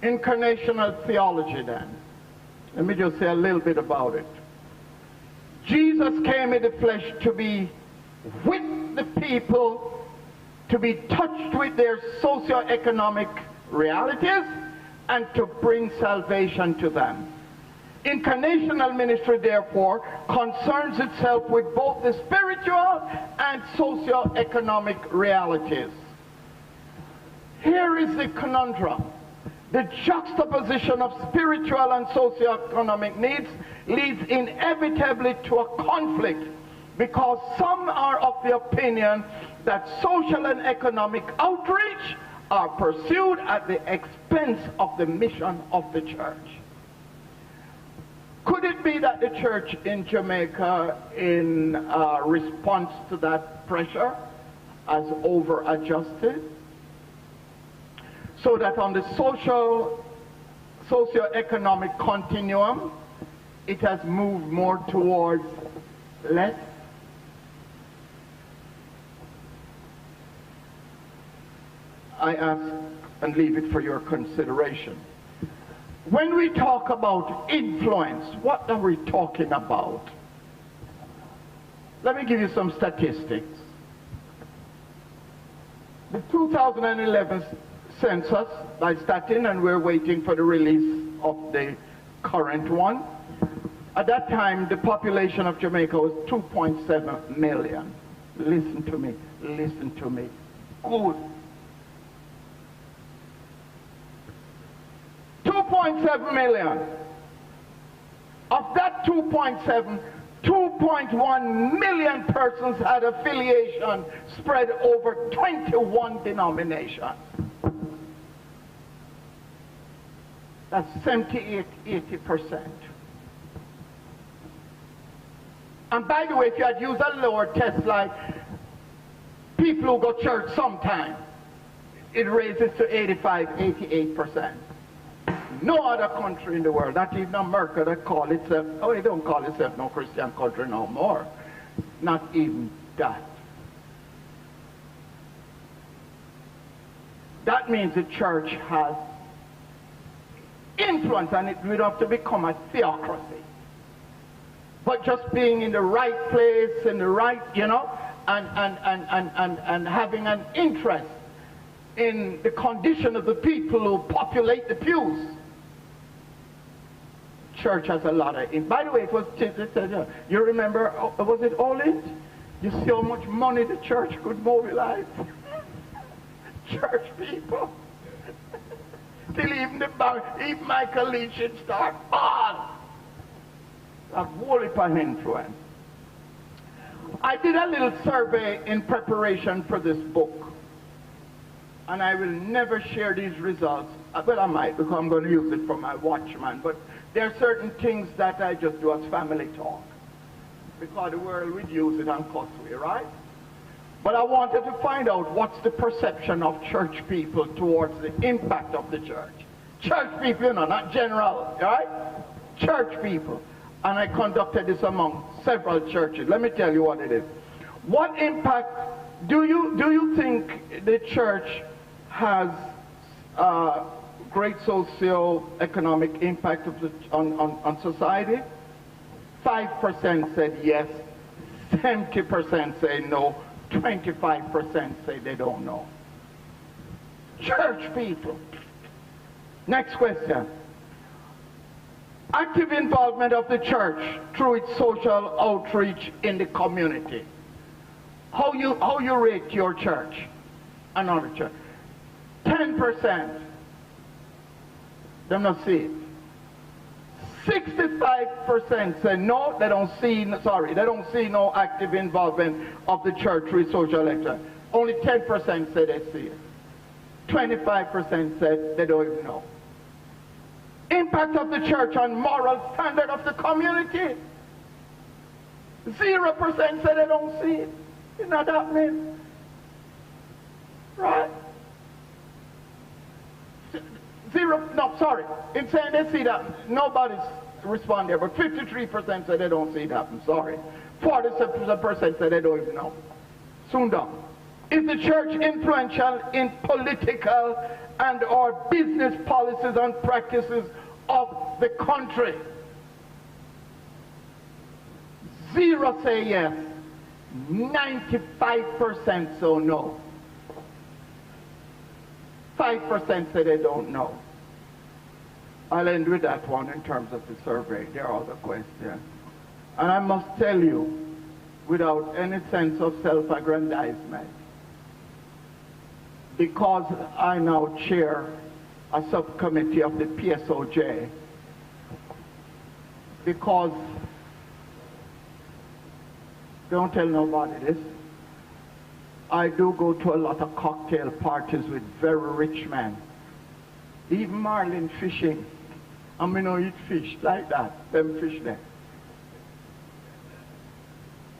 Incarnational theology then. Let me just say a little bit about it. Jesus came in the flesh to be with the people, to be touched with their socio-economic realities, and to bring salvation to them. Incarnational ministry, therefore, concerns itself with both the spiritual and socio-economic realities. Here is the conundrum. The juxtaposition of spiritual and socio-economic needs leads inevitably to a conflict because some are of the opinion that social and economic outreach are pursued at the expense of the mission of the church. Could it be that the church in Jamaica, in response to that pressure, has over-adjusted? So that on the socio-economic continuum, it has moved more towards less? I ask and leave it for your consideration. When we talk about influence, what are we talking about? Let me give you some statistics. The 2011 census by Statin, and we're waiting for the release of the current one. At that time, the population of Jamaica was 2.7 million. Listen to me, listen to me. Good. 2.7 million. Of that 2.7, 2.1 million persons had affiliation spread over 21 denominations. That's 78–80%. And by the way, if you had used a lower test like people who go to church sometime, it raises to 85–88%. No other country in the world, not even America, that call itself, oh, it don't call itself no Christian country no more. Not even that. That means the church has influence, and it would have to become a theocracy. But just being in the right place, in the right, you know, and having an interest in the condition of the people who populate the pews. Church has a lot of, by the way, it was, you remember, was it all in? You see how much money the church could mobilize? Church people. Till even the bank, even Michael Lee should start on. A whole heap of influence. I did a little survey in preparation for this book. And I will never share these results. Well, I might, because I'm going to use it for my watchman. But there are certain things that I just do as family talk. Because the world would use it on Cosway, right? But I wanted to find out what's the perception of church people towards the impact of the church. Church people, you know, not general, right? Church people. And I conducted this among several churches. Let me tell you what it is. What impact do you think the church has great socio-economic impact on society? 5% said yes, 70% say no, 25% say they don't know. Church people. Next question. Active involvement of the church through its social outreach in the community. How you rate your church? Another church. 10%. They don't see it. 65% say no, they don't see, they don't see no active involvement of the church through social lecture. Only 10% say they see it. 25% said they don't even know. Impact of the church on moral standard of the community. 0% say they don't see it. It's not happening. Right? In saying they see that, nobody's responding, but 53% say they don't see it happen. Sorry. 47% say they don't even know. Soon done. Is the church influential in political and or business policies and practices of the country? 0 say yes. 95% so no. 5% say they don't know. I'll end with that one in terms of the survey. There are other questions. And I must tell you, without any sense of self-aggrandizement, because I now chair a subcommittee of the PSOJ, because Don't tell nobody this. I do go to a lot of cocktail parties with very rich men. Even marlin fishing. And we don't eat fish like that, them fish there.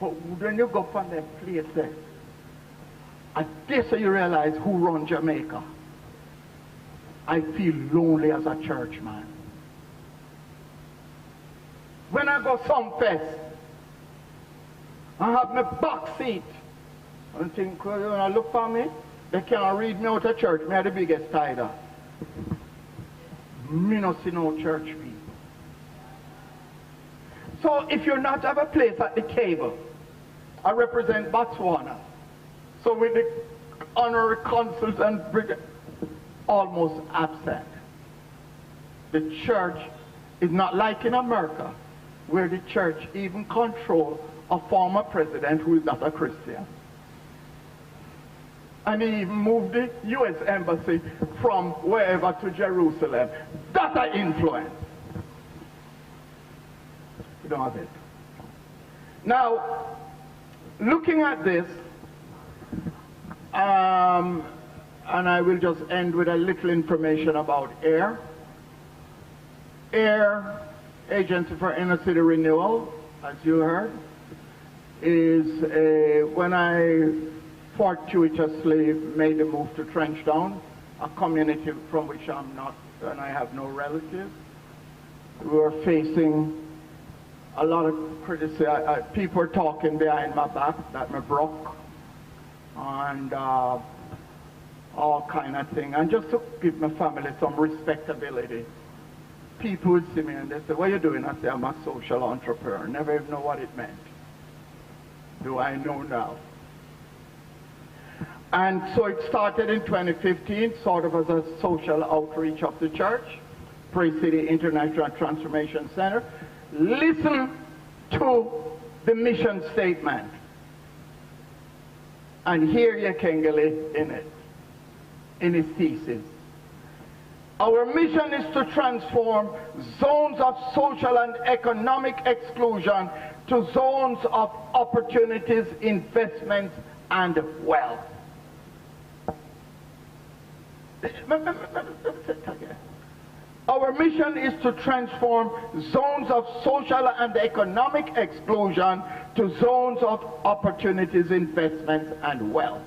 But when you go from them places, I guess you realize who runs Jamaica. I feel lonely as a church man. When I go some fest, I have my back seat. And think, when I look for me, they can't read me out of church. Me are the biggest tiger. Me no see no church people. So if you're not have a place at the table, I represent Botswana. So with the honorary consuls and brigade almost absent. The church is not like in America, where the church even controls a former president who is not a Christian. And he even moved the U.S. embassy from wherever to Jerusalem. That's an influence. We don't have it. Now, looking at this, and I will just end with a little information about AIR. AIR, Agency for Inner City Renewal, as you heard, is when I fortuitously made the move to Trenchtown, a community from which I'm not, and I have no relatives. We were facing a lot of criticism. People were talking behind my back that me broke, and all kind of thing. And just to give my family some respectability, people would see me and they say, "What are you doing?" I say, "I'm a social entrepreneur." Never even know what it meant. Do I know now? And so it started in 2015, sort of as a social outreach of the church, Praise City International Transformation Center. Listen to the mission statement. And here you can get it in it, in his thesis. Our mission is to transform zones of social and economic exclusion to zones of opportunities, investments, and wealth. Our mission is to transform zones of social and economic exclusion to zones of opportunities, investments, and wealth.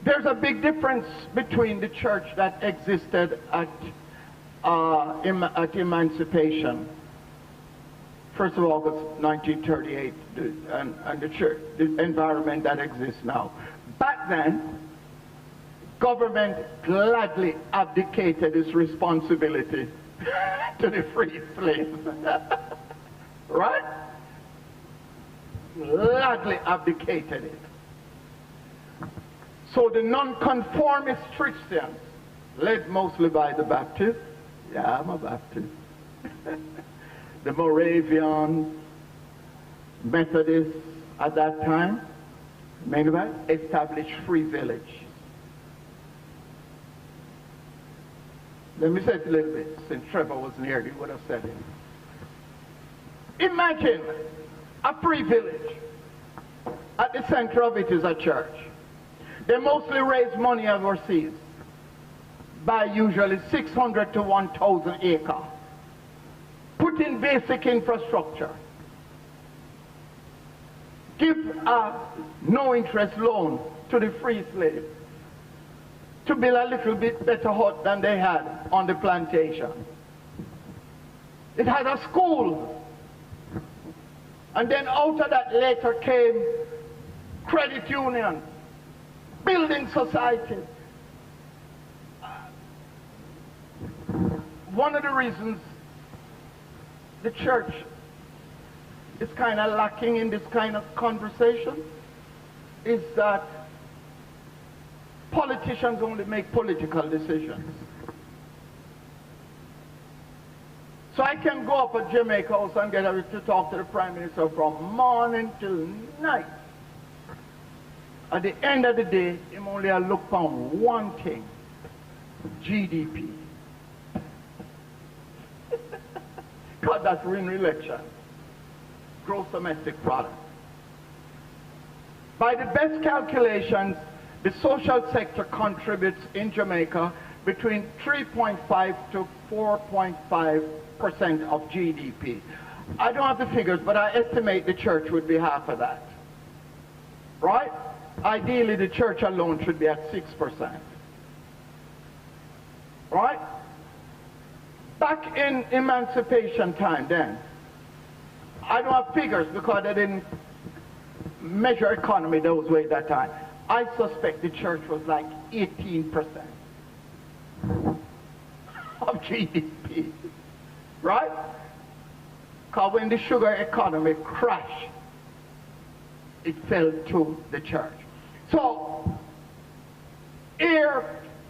There's a big difference between the church that existed at Emancipation, 1st of August 1938, and the church, the environment that exists now. Back then, government gladly abdicated its responsibility to the free slaves. Right? Gladly abdicated it. So the nonconformist Christians, led mostly by the Baptists, yeah, I'm a Baptist, the Moravian, Methodists at that time, many of them established free village. Let me say it a little bit, since Trevor wasn't here, he would have said it. Imagine a free village. At the center of it is a church. They mostly raise money overseas, buy usually 600 to 1,000 acres, put in basic infrastructure, give a no-interest loan to the free slaves to build a little bit better hut than they had on the plantation. It had a school. And then out of that later came credit union, building society. One of the reasons the church is kind of lacking in this kind of conversation is that politicians only make political decisions. So I can go up at Jamaica House and get to talk to the Prime Minister from morning till night. At the end of the day, him only look on one thing: GDP. Because that's win election. gross domestic product. By the best calculations, the social sector contributes in Jamaica between 3.5 to 4.5% of GDP. I don't have the figures, but I estimate the church would be half of that. Right? Ideally, the church alone should be at 6%. Right? Back in Emancipation time then, I don't have figures because they didn't measure economy those way at that time. I suspect the church was like 18% of GDP. Right? Because when the sugar economy crashed, it fell to the church. So, here,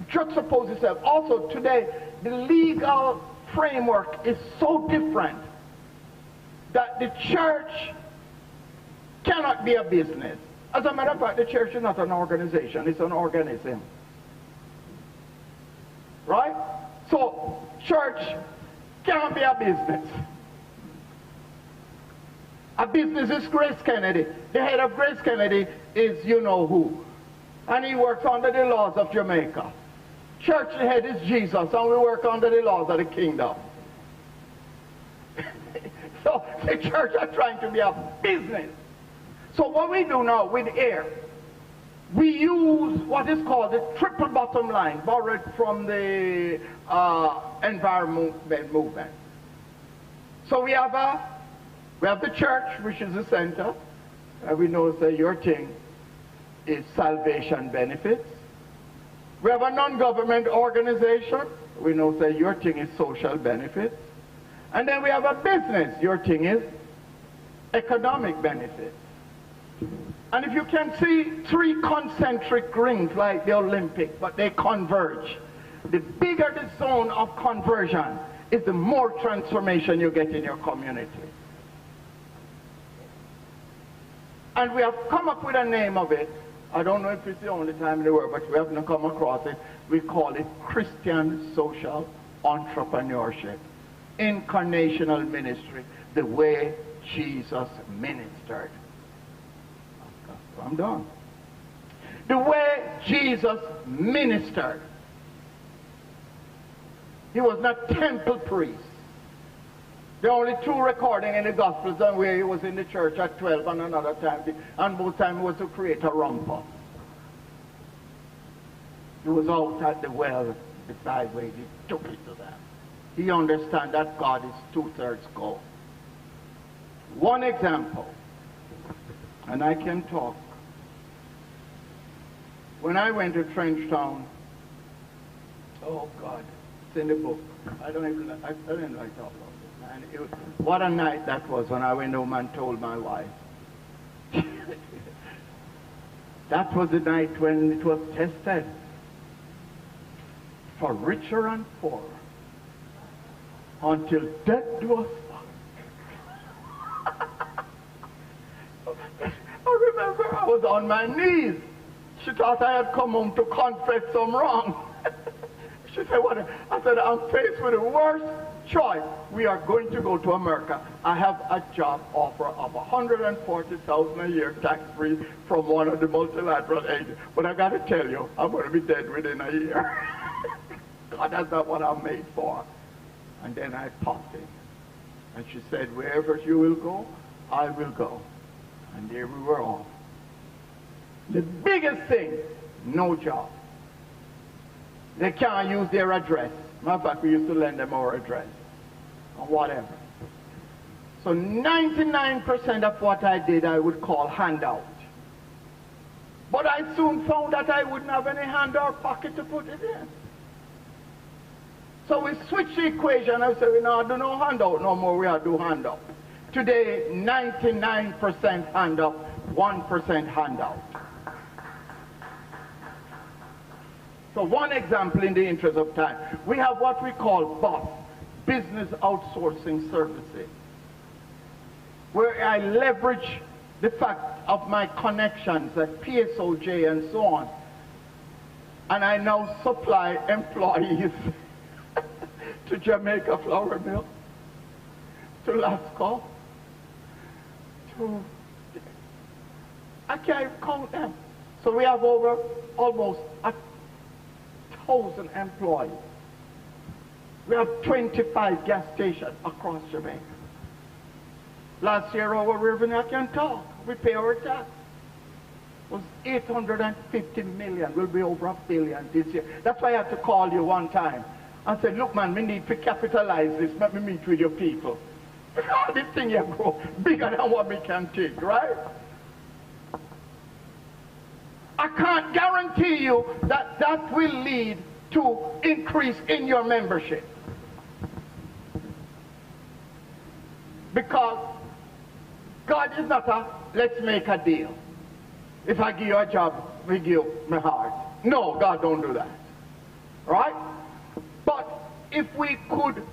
juxtapose yourself. Also today, the legal framework is so different that the church cannot be a business. As a matter of fact, the church is not an organization, it's an organism. Right? So, church cannot be a business. A business is Grace Kennedy. The head of Grace Kennedy is you know who. And he works under the laws of Jamaica. Church head is Jesus, and we work under the laws of the kingdom. So the church are trying to be a business. So what we do now with air, we use what is called the triple bottom line, borrowed from the environment movement. So we have the church, which is the center, and we know that your thing is salvation benefits. We have a non-government organization. We know that your thing is social benefits. And then we have a business. Your thing is economic benefits. And if you can see three concentric rings like the Olympic, but they converge. The bigger the zone of conversion is the more transformation you get in your community. And we have come up with a name of it. I don't know if it's the only time in the world, but we haven't come across it. We call it Christian Social Entrepreneurship. Incarnational ministry, the way Jesus ministered. I'm done. The way Jesus ministered. He was not temple priest. There are only two recordings in the Gospels and where he was in the church at 12 and another time. And both times he was to create a rumpus. He was out at the well beside where he took it to them. He understands that God is 2/3 God. One example, and I can talk. When I went to Trenchtown, oh God, it's in the book. I don't even like talking about it. And what a night that was when I went home and told my wife. That was the night when it was tested for richer and poorer until death do us part. I remember I was on my knees. She thought I had come home to confess some wrong. She said, what? I said, I'm faced with the worst choice. We are going to go to America. I have a job offer of $140,000 a year tax-free from one of the multilateral agents. But I got to tell you, I'm going to be dead within a year. God, that's not what I'm made for. And then I popped in. And she said, wherever you will go, I will go. And there we were all. The biggest thing, no job. They can't use their address. Matter of fact, we used to lend them our address or whatever. So 99% of what I did I would call handout. But I soon found that I wouldn't have any hand or pocket to put it in. So we switched the equation. I said, we don't do no handout no more, we are do handout. Today, 99% handout, 1% handout. So one example in the interest of time. We have what we call BOS, Business Outsourcing Services, where I leverage the fact of my connections at PSOJ and so on. And I now supply employees to Jamaica Flour Mill, to Lasco, approved. I can't count them. So we have over almost 1,000 employees. We have 25 gas stations across Jamaica. Last year our revenue, I can talk. We pay our tax. Was 850 million. Will be over $1 billion this year. That's why I had to call you one time and say, look man, we need to capitalize this. Let me meet with your people. Because this thing here grow bigger than what we can take, right? I can't guarantee you that that will lead to increase in your membership. Because God is not a let's make a deal. If I give you a job, we give you my heart. No, God don't do that. Right? But if we could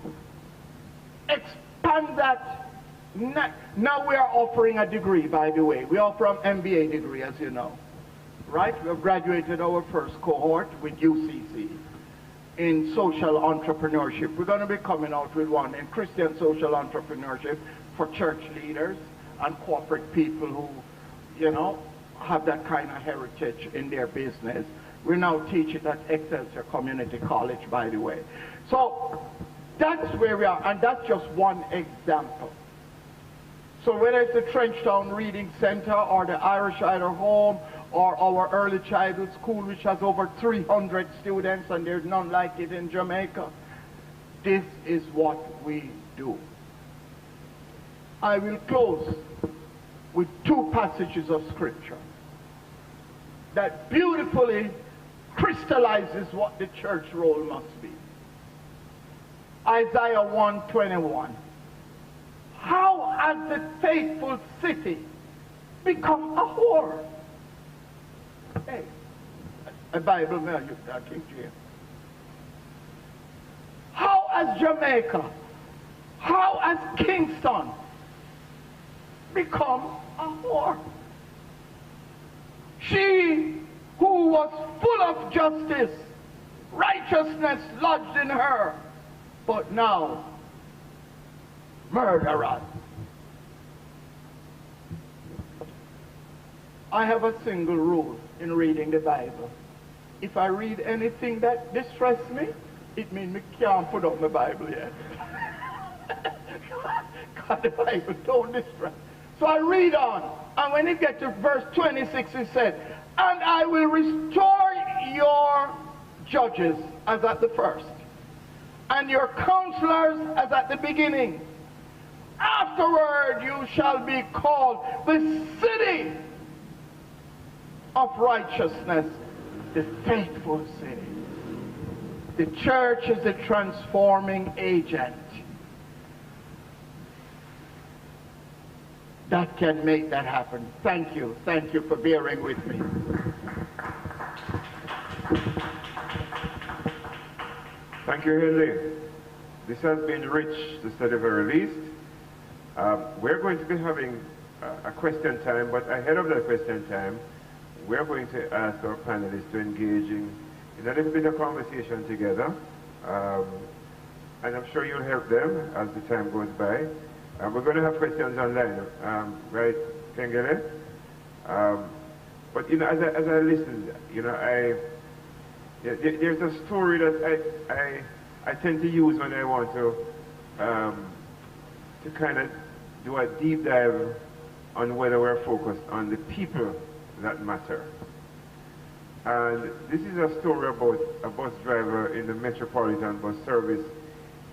expand that, now we are offering a degree, by the way. We offer an MBA degree, as you know. Right? We have graduated our first cohort with UCC in social entrepreneurship. We're going to be coming out with one in Christian social entrepreneurship for church leaders and corporate people who, you know, have that kind of heritage in their business. We now teach it at Excelsior Community College, by the way. So that's where we are, and that's just one example. So whether it's the Trenchtown Reading Center or the Irish Idle Home or our early childhood school, which has over 300 students, and there's none like it in Jamaica, this is what we do. I will close with two passages of scripture that beautifully crystallizes what the church role must be. Isaiah 1:21. How has the faithful city become a whore? Hey, a Bible may use that, King James. How has Jamaica, how has Kingston become a whore? She who was full of justice, righteousness lodged in her, but now murderers. I have a single rule in reading the Bible. If I read anything that distresses me, it means me can't put up my Bible yet. God, the Bible don't distress. So I read on, and when it gets to verse 26, it said, and I will restore your judges as at the first, and your counselors as at the beginning. Afterward you shall be called the city of righteousness, the faithful city. The church is a transforming agent that can make that happen. Thank you. Thank you for bearing with me. Thank you, Henley. This has been rich, to say the very least. We're going to be having a question time, but ahead of that question time, we're going to ask our panelists to engage in a little bit of conversation together. And I'm sure you'll help them as the time goes by. We're going to have questions online, right, Kengele? But, you know, as I listened, you know, there's a story that I tend to use when I want to kind of do a deep dive on whether we're focused on the people that matter. And this is a story about a bus driver in the Metropolitan Bus Service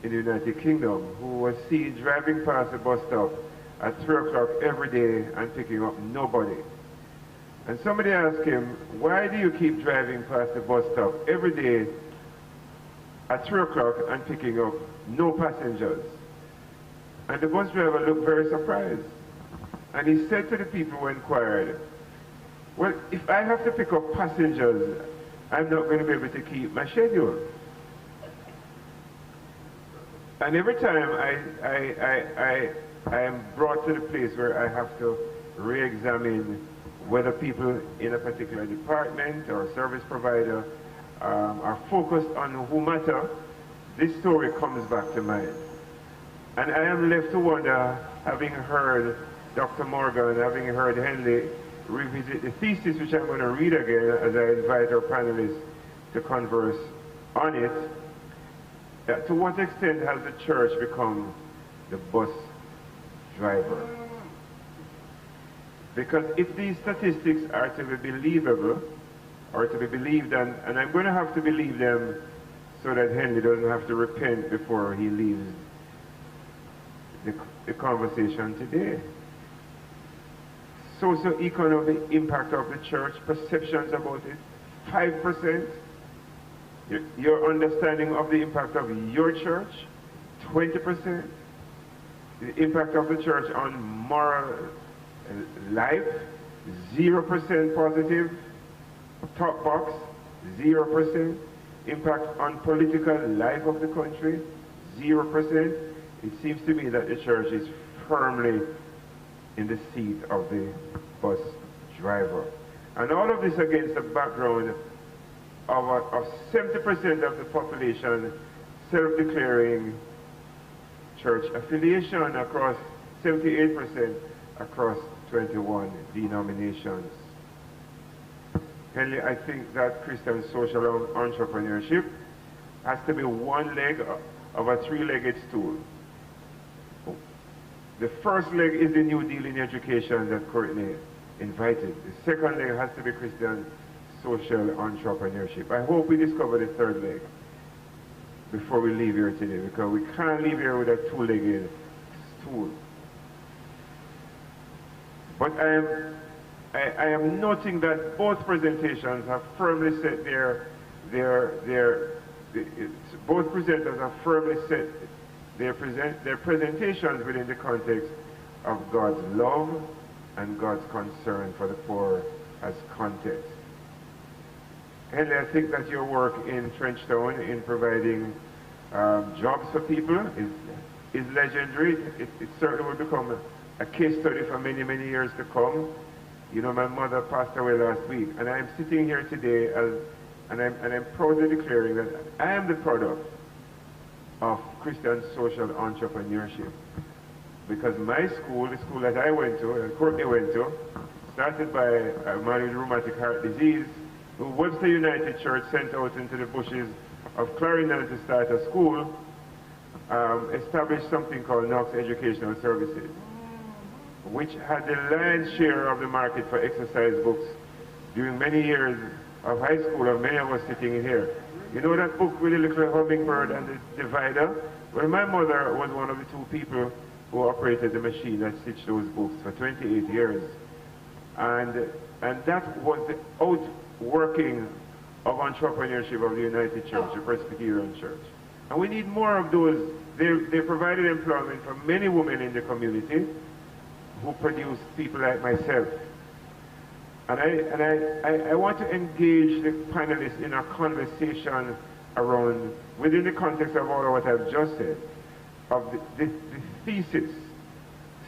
in the United Kingdom who was seen driving past the bus stop at 3 o'clock every day and picking up nobody. And somebody asked him, why do you keep driving past the bus stop every day at 3 o'clock and picking up no passengers? And the bus driver looked very surprised. And he said to the people who inquired, well, if I have to pick up passengers, I'm not going to be able to keep my schedule. And every time I am brought to the place where I have to re-examine whether people in a particular department or service provider are focused on who matter, this story comes back to mind. And I am left to wonder, having heard Dr. Morgan, having heard Henley revisit the thesis, which I'm going to read again as I invite our panelists to converse on it, to what extent has the church become the bus driver? Because if these statistics are to be believable, or to be believed, and I'm going to have to believe them so that Henley doesn't have to repent before he leaves the conversation today. Socio-economic impact of the church, perceptions about it, 5%. Your understanding of the impact of your church, 20%. The impact of the church on moral life, 0% positive. Top box, 0%. Impact on political life of the country, 0%. It seems to me that the church is firmly in the seat of the bus driver. And all of this against the background of 70% of the population self-declaring church affiliation across 78% across 21 denominations. Henley, I think that Christian social entrepreneurship has to be one leg of a three-legged stool. The first leg is the New Deal in education that Courtney invited. The second leg has to be Christian social entrepreneurship. I hope we discover the third leg before we leave here today, because we can't leave here with a two-legged stool. But I am noting that both presentations have firmly set both presenters have firmly set their presentations within the context of God's love and God's concern for the poor as context. Henley, I think that your work in Trenchtown in providing jobs for people is legendary. It certainly will become a case study for many, many years to come. You know, my mother passed away last week, and I'm sitting here today and I'm proudly declaring that I am the product of Christian social entrepreneurship. Because my school, the school that I went to, and Courtney went to, started by a man with rheumatic heart disease, who Webster United Church sent out into the bushes of Clarendon to start a school, established something called Knox Educational Services, which had the lion's share of the market for exercise books during many years of high school, of many of us sitting in here. You know that book with the little hummingbird and the divider? Well, my mother was one of the two people who operated the machine that stitched those books for 28 years. And that was the outworking of entrepreneurship of the United Church, the Presbyterian Church. And we need more of those. They provided employment for many women in the community who produce people like myself. And I want to engage the panelists in a conversation around, within the context of all of what I've just said, of the thesis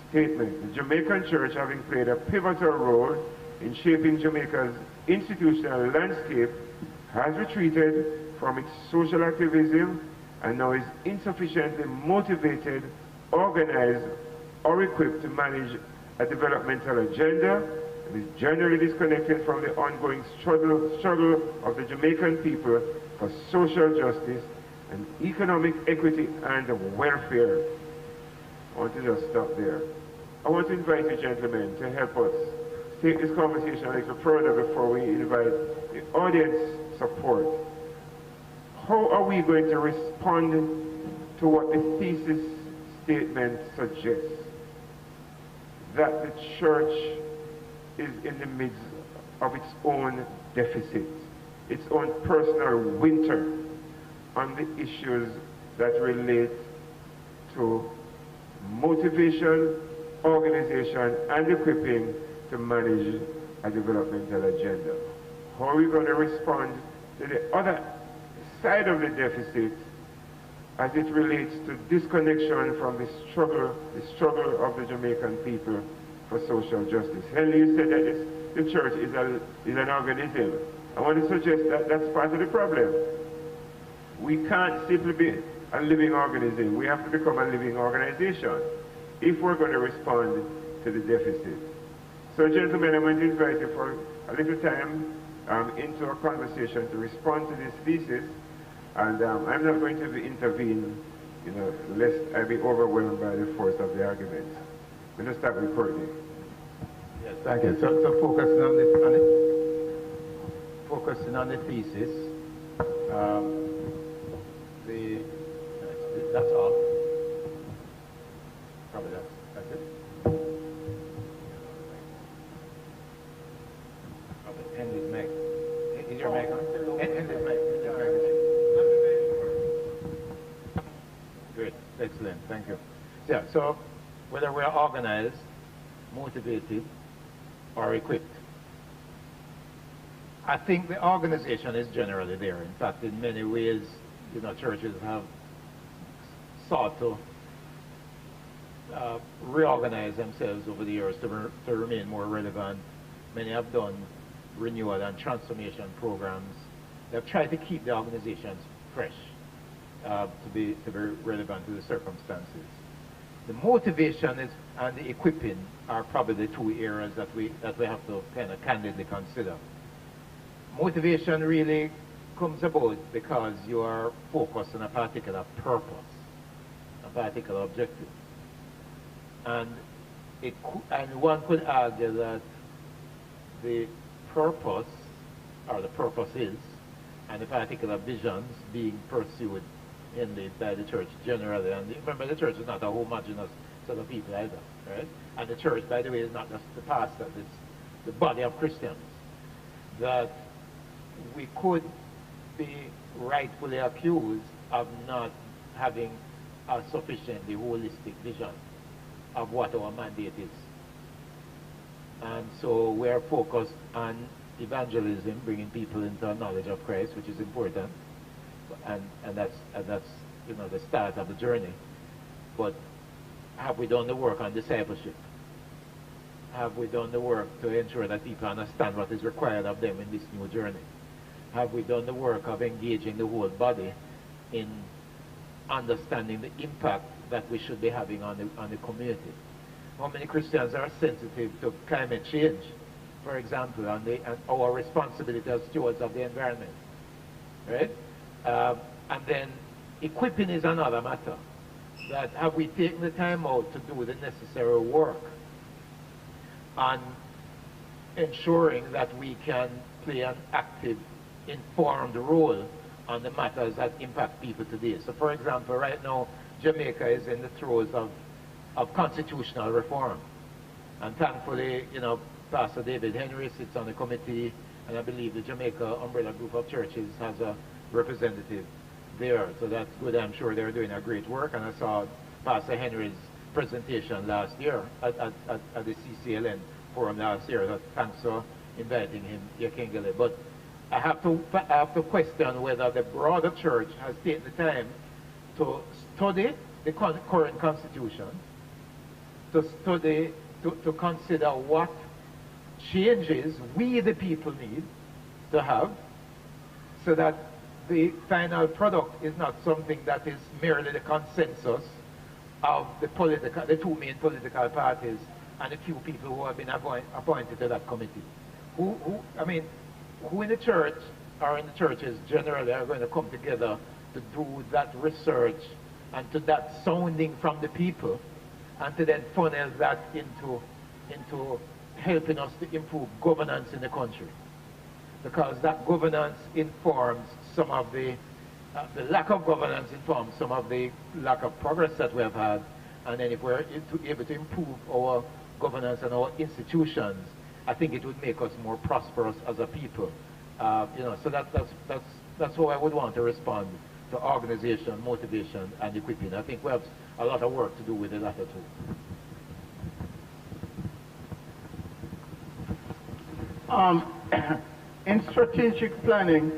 statement. The Jamaican church, having played a pivotal role in shaping Jamaica's institutional landscape, has retreated from its social activism and now is insufficiently motivated, organized, or equipped to manage a developmental agenda, and is generally disconnected from the ongoing struggle of the Jamaican people for social justice and economic equity and welfare. I want to just stop there. I want to invite you gentlemen to help us take this conversation a little further before we invite the audience support. How are we going to respond to what the thesis statement suggests? That the church is in the midst of its own deficit, its own personal winter on the issues that relate to motivation, organization, and equipping to manage a developmental agenda. How are we going to respond to the other side of the deficit as it relates to disconnection from the struggle of the Jamaican people for social justice? Henley, you said that the church is an organism. I want to suggest that that's part of the problem. We can't simply be a living organism. We have to become a living organization if we're going to respond to the deficit. So gentlemen, I'm going to invite you for a little time into a conversation to respond to this thesis, and I'm not going to intervene, lest I be overwhelmed by the force of the argument. We're going to start with Courtney. Yes, thank you. So focusing on the thesis, that's all. Probably that's it. Henley's mic. Is your mic on? Henley's mic. Great, excellent, thank you. Yeah, so whether we're organized, motivated, or equipped, I think the organization is generally there. In fact, in many ways, churches have sought to reorganize themselves over the years to remain more relevant. Many have done renewal and transformation programs. They've tried to keep the organizations fresh, to be relevant to the circumstances. The motivation and the equipping are probably the two areas that we have to kind of candidly consider. Motivation really comes about because you are focused on a particular purpose, a particular objective. And one could argue that the purpose, or the purposes, and the particular visions being pursued by the church generally. And remember, the church is not a homogeneous set of people either, right? And the church, by the way, is not just the pastor, it's the body of Christians. That we could be rightfully accused of not having a sufficiently holistic vision of what our mandate is. And so we're focused on evangelism, bringing people into a knowledge of Christ, which is important, and that's the start of the journey. But have we done the work on discipleship? Have we done the work to ensure that people understand what is required of them in this new journey? Have we done the work of engaging the whole body in understanding the impact that we should be having on the community? How many Christians are sensitive to climate change, for example, and our responsibility as stewards of the environment, right? And then equipping is another matter. That have we taken the time out to do the necessary work on ensuring that we can play an active, informed role on the matters that impact people today? So, for example, right now, Jamaica is in the throes of constitutional reform. And thankfully, Pastor David Henry sits on the committee, and I believe the Jamaica Umbrella Group of Churches has a representative there. So that's good. I'm sure they're doing a great work. And I saw Pastor Henry's presentation last year at the CCLN forum last year. So thanks for inviting him, Yakengele. But I have to question whether the broader church has taken the time to study the current constitution, to consider what changes we the people need to have, so that the final product is not something that is merely the consensus of the two main political parties and a few people who have been appointed to that committee. Who in the church or in the churches generally are going to come together to do that research and to that sounding from the people, and to then funnel that into helping us to improve governance in the country? Because that governance informs some of the lack of governance informs some of the lack of progress that we have had. And then if we're able to improve our governance and our institutions, I think it would make us more prosperous as a people. So that's how I would want to respond to organization, motivation, and equipping. I think we have a lot of work to do with the latter two. In strategic planning,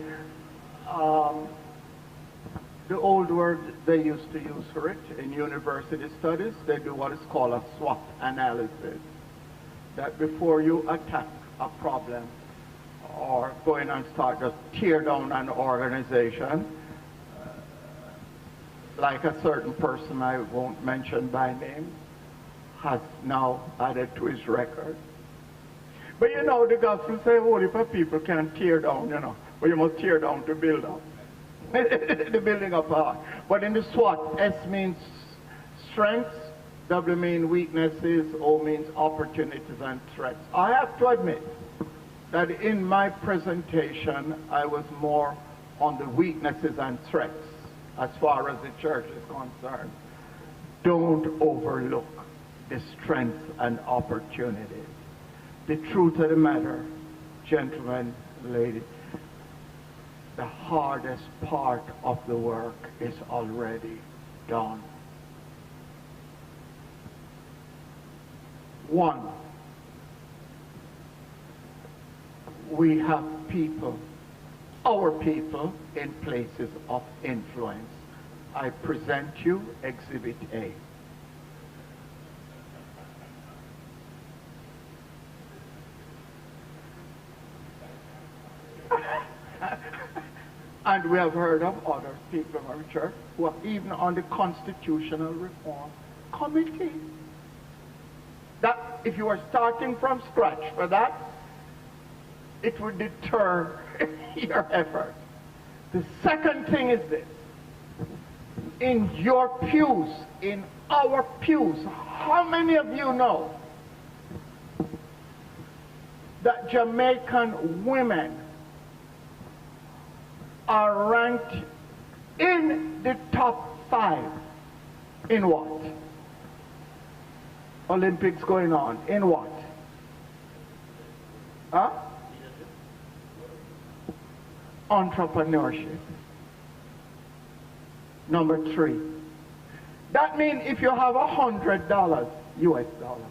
the old word they used to use for it in university studies, they do what is called a SWOT analysis. That before you attack a problem or go in and start to tear down an organization, like a certain person I won't mention by name, has now added to his record. But you know, the gospel says, well, if people can tear down, you know, but you must tear down to build up. The building up hard. But in the SWOT, S means strengths, W means weaknesses, O means opportunities and threats. I have to admit that in my presentation, I was more on the weaknesses and threats as far as the church is concerned. Don't overlook the strengths and opportunities. The truth of the matter, gentlemen, ladies, the hardest part of the work is already done. One, we have people, our people, in places of influence. I present you Exhibit A. And we have heard of other people of our church who are even on the Constitutional Reform Committee. That, if you are starting from scratch for that, it would deter your effort. The second thing is this. In your pews, in our pews, how many of you know that Jamaican women are ranked in the top 5 in what? Olympics going on. In what? Huh? Entrepreneurship. Number 3. That means if you have $100 US dollars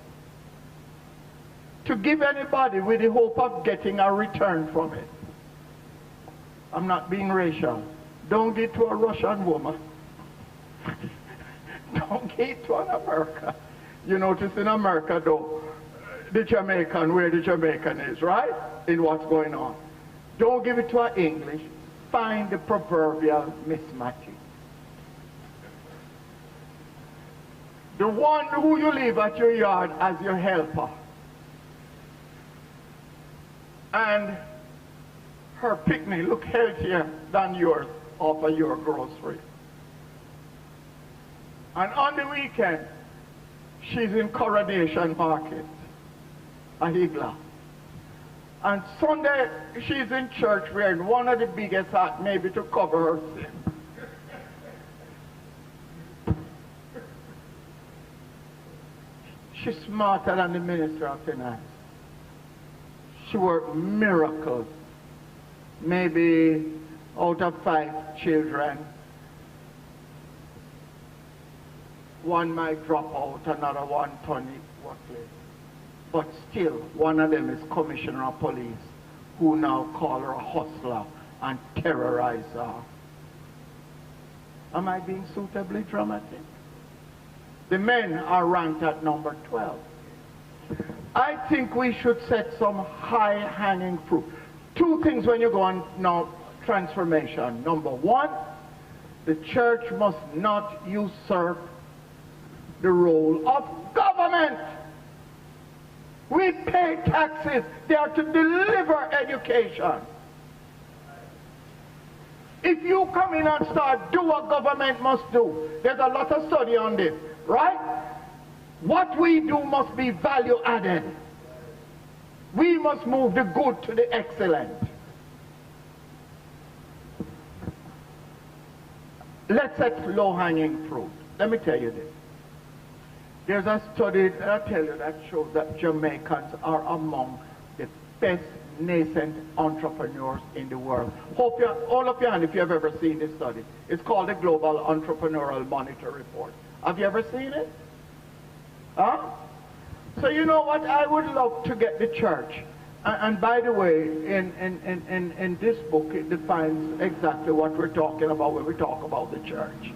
to give anybody with the hope of getting a return from it, I'm not being racial. Don't give to a Russian woman. Don't give to an American. You notice in America, though, the Jamaican, where the Jamaican is, right? In what's going on. Don't give it to an English. Find the proverbial Miss Matthew. The one who you leave at your yard as your helper. And her picnic look healthier than yours offer your grocery. And on the weekend, she's in Coronation Market, a Higla. And Sunday, she's in church wearing one of the biggest hats, maybe to cover her sin. She's smarter than the minister of finance. She worked miracles. Maybe out of 5 children, one might drop out, another one turn worthless. But still, one of them is Commissioner of Police, who now call her a hustler and terrorize her. Am I being suitably dramatic? The men are ranked at number 12. I think we should set some high-hanging fruit. 2 things when you go on now transformation. Number 1, the church must not usurp the role of government. We pay taxes. They are to deliver education. If you come in and start do what government must do, there's a lot of study on this, right? What we do must be value added. We must move the good to the excellent. Let's set low-hanging fruit. Let me tell you this. There's a study that I tell you that shows that Jamaicans are among the best nascent entrepreneurs in the world. Hope you, all of your hand if you have ever seen this study. It's called the Global Entrepreneurial Monitor Report. Have you ever seen it? Huh? So you know what? I would love to get the church. And by the way, in this book, it defines exactly what we're talking about when we talk about the church.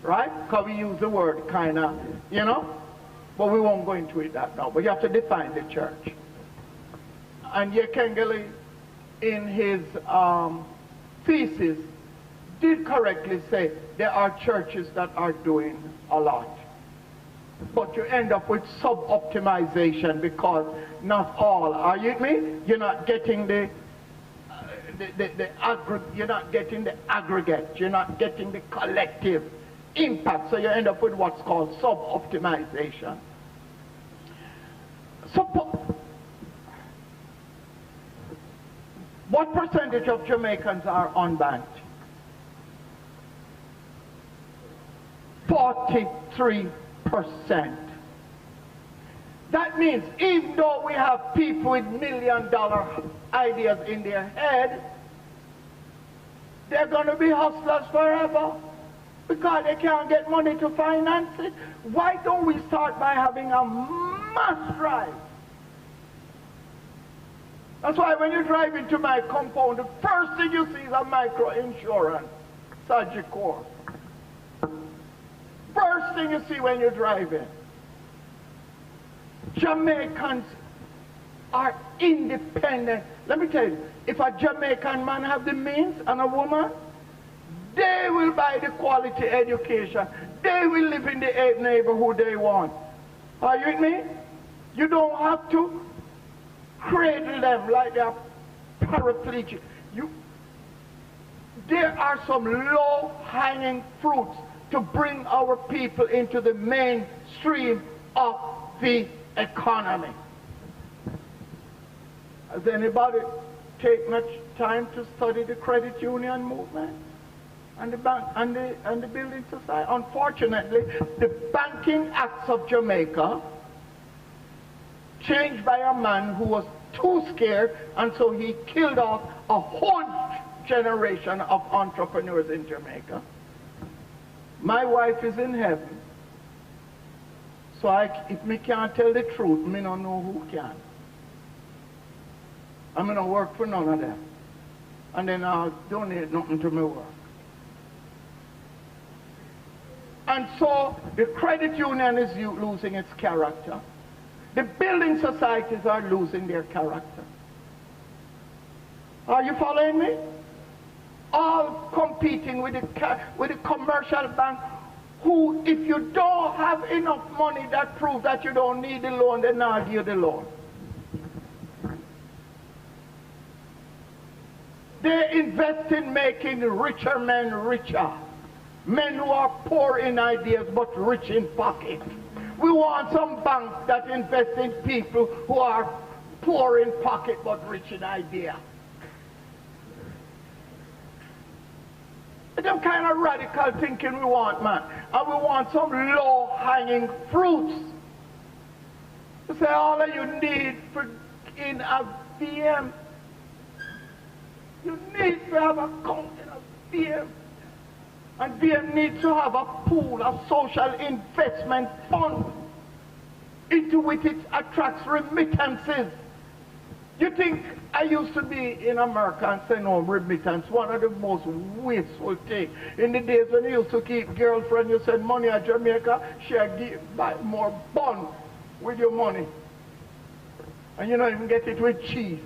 Right? Because we use the word kind of, you know, but we won't go into it that now. But you have to define the church. And Yekengele, in his thesis, did correctly say there are churches that are doing a lot. but you end up with sub-optimization because not all, are you with me? You're not getting you're not getting the aggregate, you're not getting the collective impact, so you end up with what's called sub-optimization. What percentage of Jamaicans are unbanked? 43%. That means even though we have people with million-dollar ideas in their head, they're going to be hustlers forever because they can't get money to finance it. Why don't we start by having a mass drive? That's why when you drive into my compound, the first thing you see is a micro insurance, SOCIO. First thing you see when you drive in. Jamaicans are independent. Let me tell you, if a Jamaican man have the means and a woman, they will buy the quality education. They will live in the neighborhood they want. Are you with me? You don't have to cradle them like they're paraplegic. There are some low-hanging fruits to bring our people into the mainstream of the economy. Has anybody take much time to study the credit union movement and the bank and the building society? Unfortunately, the Banking Acts of Jamaica changed by a man who was too scared, and so he killed off a whole generation of entrepreneurs in Jamaica. My wife is in heaven, so if me can't tell the truth, me don't know who can. I'm going to work for none of them, and then I'll donate nothing to my work. And so the credit union is losing its character. The building societies are losing their character. Are you following me? All competing with the commercial bank, who, if you don't have enough money that proves that you don't need the loan, they're not give you the loan. They invest in making richer men richer. Men who are poor in ideas but rich in pocket. We want some banks that invest in people who are poor in pocket but rich in idea. It's the kind of radical thinking we want, man. And we want some low-hanging fruits. You say all that you need in a VM, you need to have a account in a VM. And VM needs to have a pool of social investment fund into which it attracts remittances. You think I used to be in America and send home remittance, one of the most wasteful things. In the days when you used to keep girlfriend, you send money to Jamaica, she'll buy more bun with your money. And you don't even get it with cheese.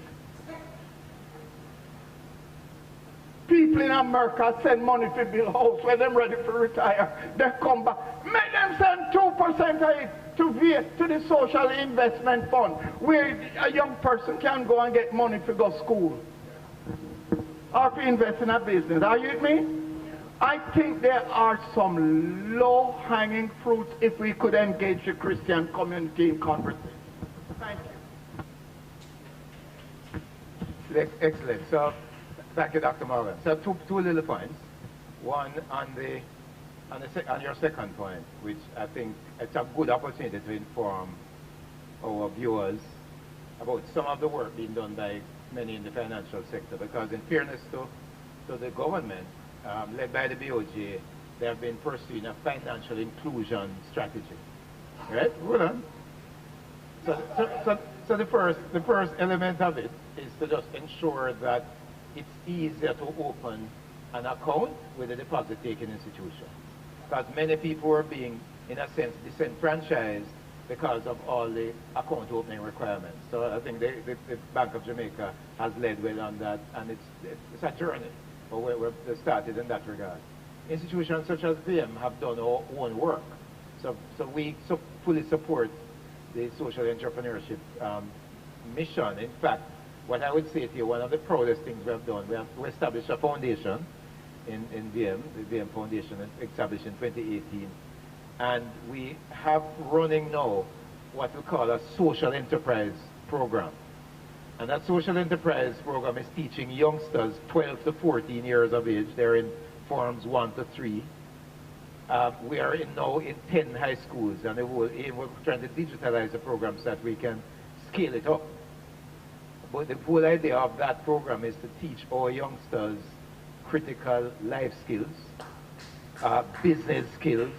People in America send money to build house when they're ready to retire. They come back. Make them send 2% of it to the social investment fund, where a young person can go and get money to go to school or to invest in a business. Are you with me? I think there are some low-hanging fruits if we could engage the Christian community in conversation. Thank you. Excellent. So, thank you, Dr. Morgan. So two little points. One on your second point, which I think it's a good opportunity to inform our viewers about some of the work being done by many in the financial sector. Because in fairness to the government, led by the BOJ, they have been pursuing a financial inclusion strategy. Right? Hold on. So the first element of it is to just ensure that it's easier to open an account with a deposit-taking institution. Because many people are being, in a sense, disenfranchised because of all the account opening requirements. So I think the Bank of Jamaica has led well on that, and it's a journey, but we're started in that regard. Institutions such as VM have done our own work. So we fully support the social entrepreneurship mission. In fact, what I would say to you, one of the proudest things we have done, we established a foundation in VM, the VM Foundation, established in 2018. And we have running now what we call a social enterprise program. And that social enterprise program is teaching youngsters 12 to 14 years of age. They're in forms 1 to 3. We are now in 10 high schools, and we're trying to digitalize the program so that we can scale it up. But the whole idea of that program is to teach our youngsters critical life skills, business skills,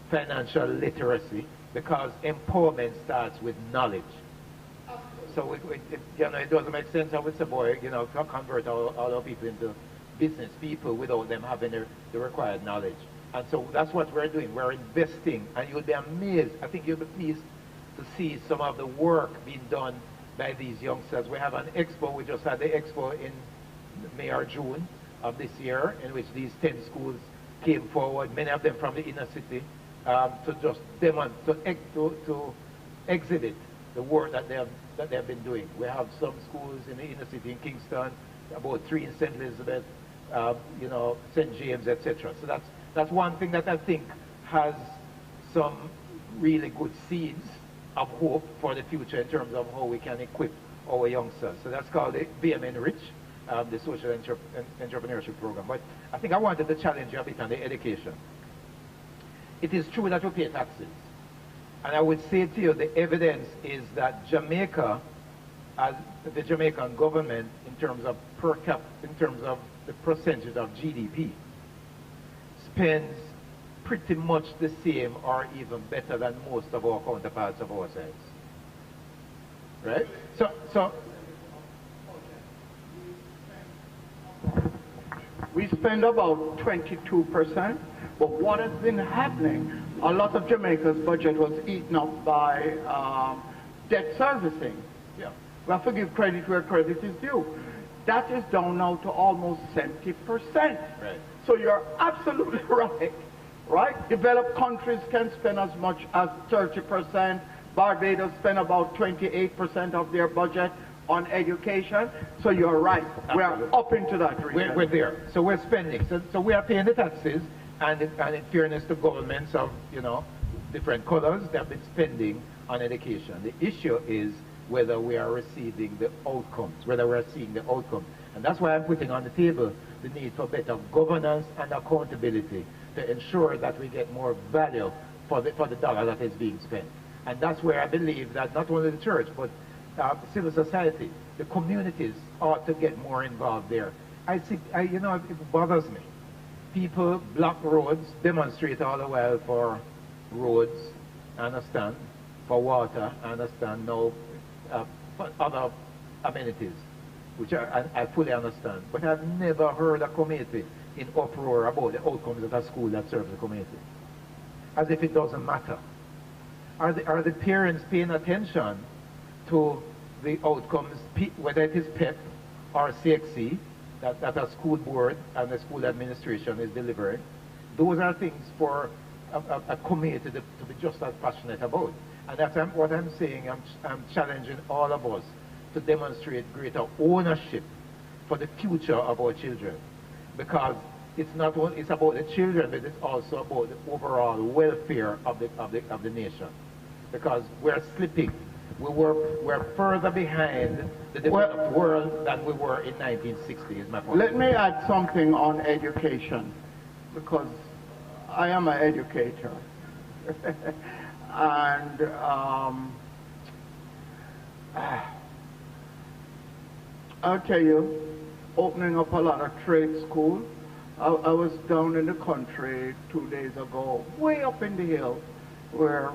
financial literacy, because empowerment starts with knowledge. So it doesn't make sense how it's a boy, convert all our people into business people without them having the required knowledge. And so that's what we're doing. We're investing, and you'll be amazed. I think you'll be pleased to see some of the work being done by these youngsters. We have an expo. We just had the expo in May or June of this year, in which these 10 schools came forward, many of them from the inner city, to just to exhibit the work that they have been doing. We have some schools in the inner city in Kingston, about 3 in St. Elizabeth, St. James, etc. So that's one thing that I think has some really good seeds of hope for the future in terms of how we can equip our youngsters. So that's called the VM Enrich, the social entrepreneurship program. But I think I wanted to challenge you a bit on the education. It is true that we pay taxes. And I would say to you, the evidence is that Jamaica, as the Jamaican government, in terms of per cap, in terms of the percentage of GDP, spends pretty much the same or even better than most of our counterparts of our size. Right? So we spend about 22%, but what has been happening, a lot of Jamaica's budget was eaten up by debt servicing. yeah. We have to give credit where credit is due. That is down now to almost 70%. Right. So you're absolutely right? Developed countries can spend as much as 30%. Barbados spend about 28% of their budget on education. So you're right. We are up into that region. We're there. So we're spending. So we are paying the taxes, and in fairness to governments of different colors, they have been spending on education. The issue is whether we are receiving the outcomes, whether we are seeing the outcomes. And that's why I'm putting on the table the need for better governance and accountability to ensure that we get more value for the dollar that is being spent. And that's where I believe that not only the church, but civil society, the communities ought to get more involved there. I see, it bothers me. People block roads, demonstrate all the while for roads, I understand, for water, I understand, no, for other amenities, which I fully understand. But I've never heard a committee in uproar about the outcomes of a school that serves the community, as if it doesn't matter. Are the parents paying attention to the outcomes, whether it is PEP or CXC, that a school board and the school administration is delivering? Those are things for a community to be just as passionate about. And that's what I'm saying. I'm challenging all of us to demonstrate greater ownership for the future of our children, because it's not only about the children, but it's also about the overall welfare of the nation. Because we're slipping. We're further behind the developed world than we were in 1960, is my point. Let me add something on education, because I am an educator. And I'll tell you, opening up a lot of trade schools. I was down in the country 2 days ago, way up in the hill, where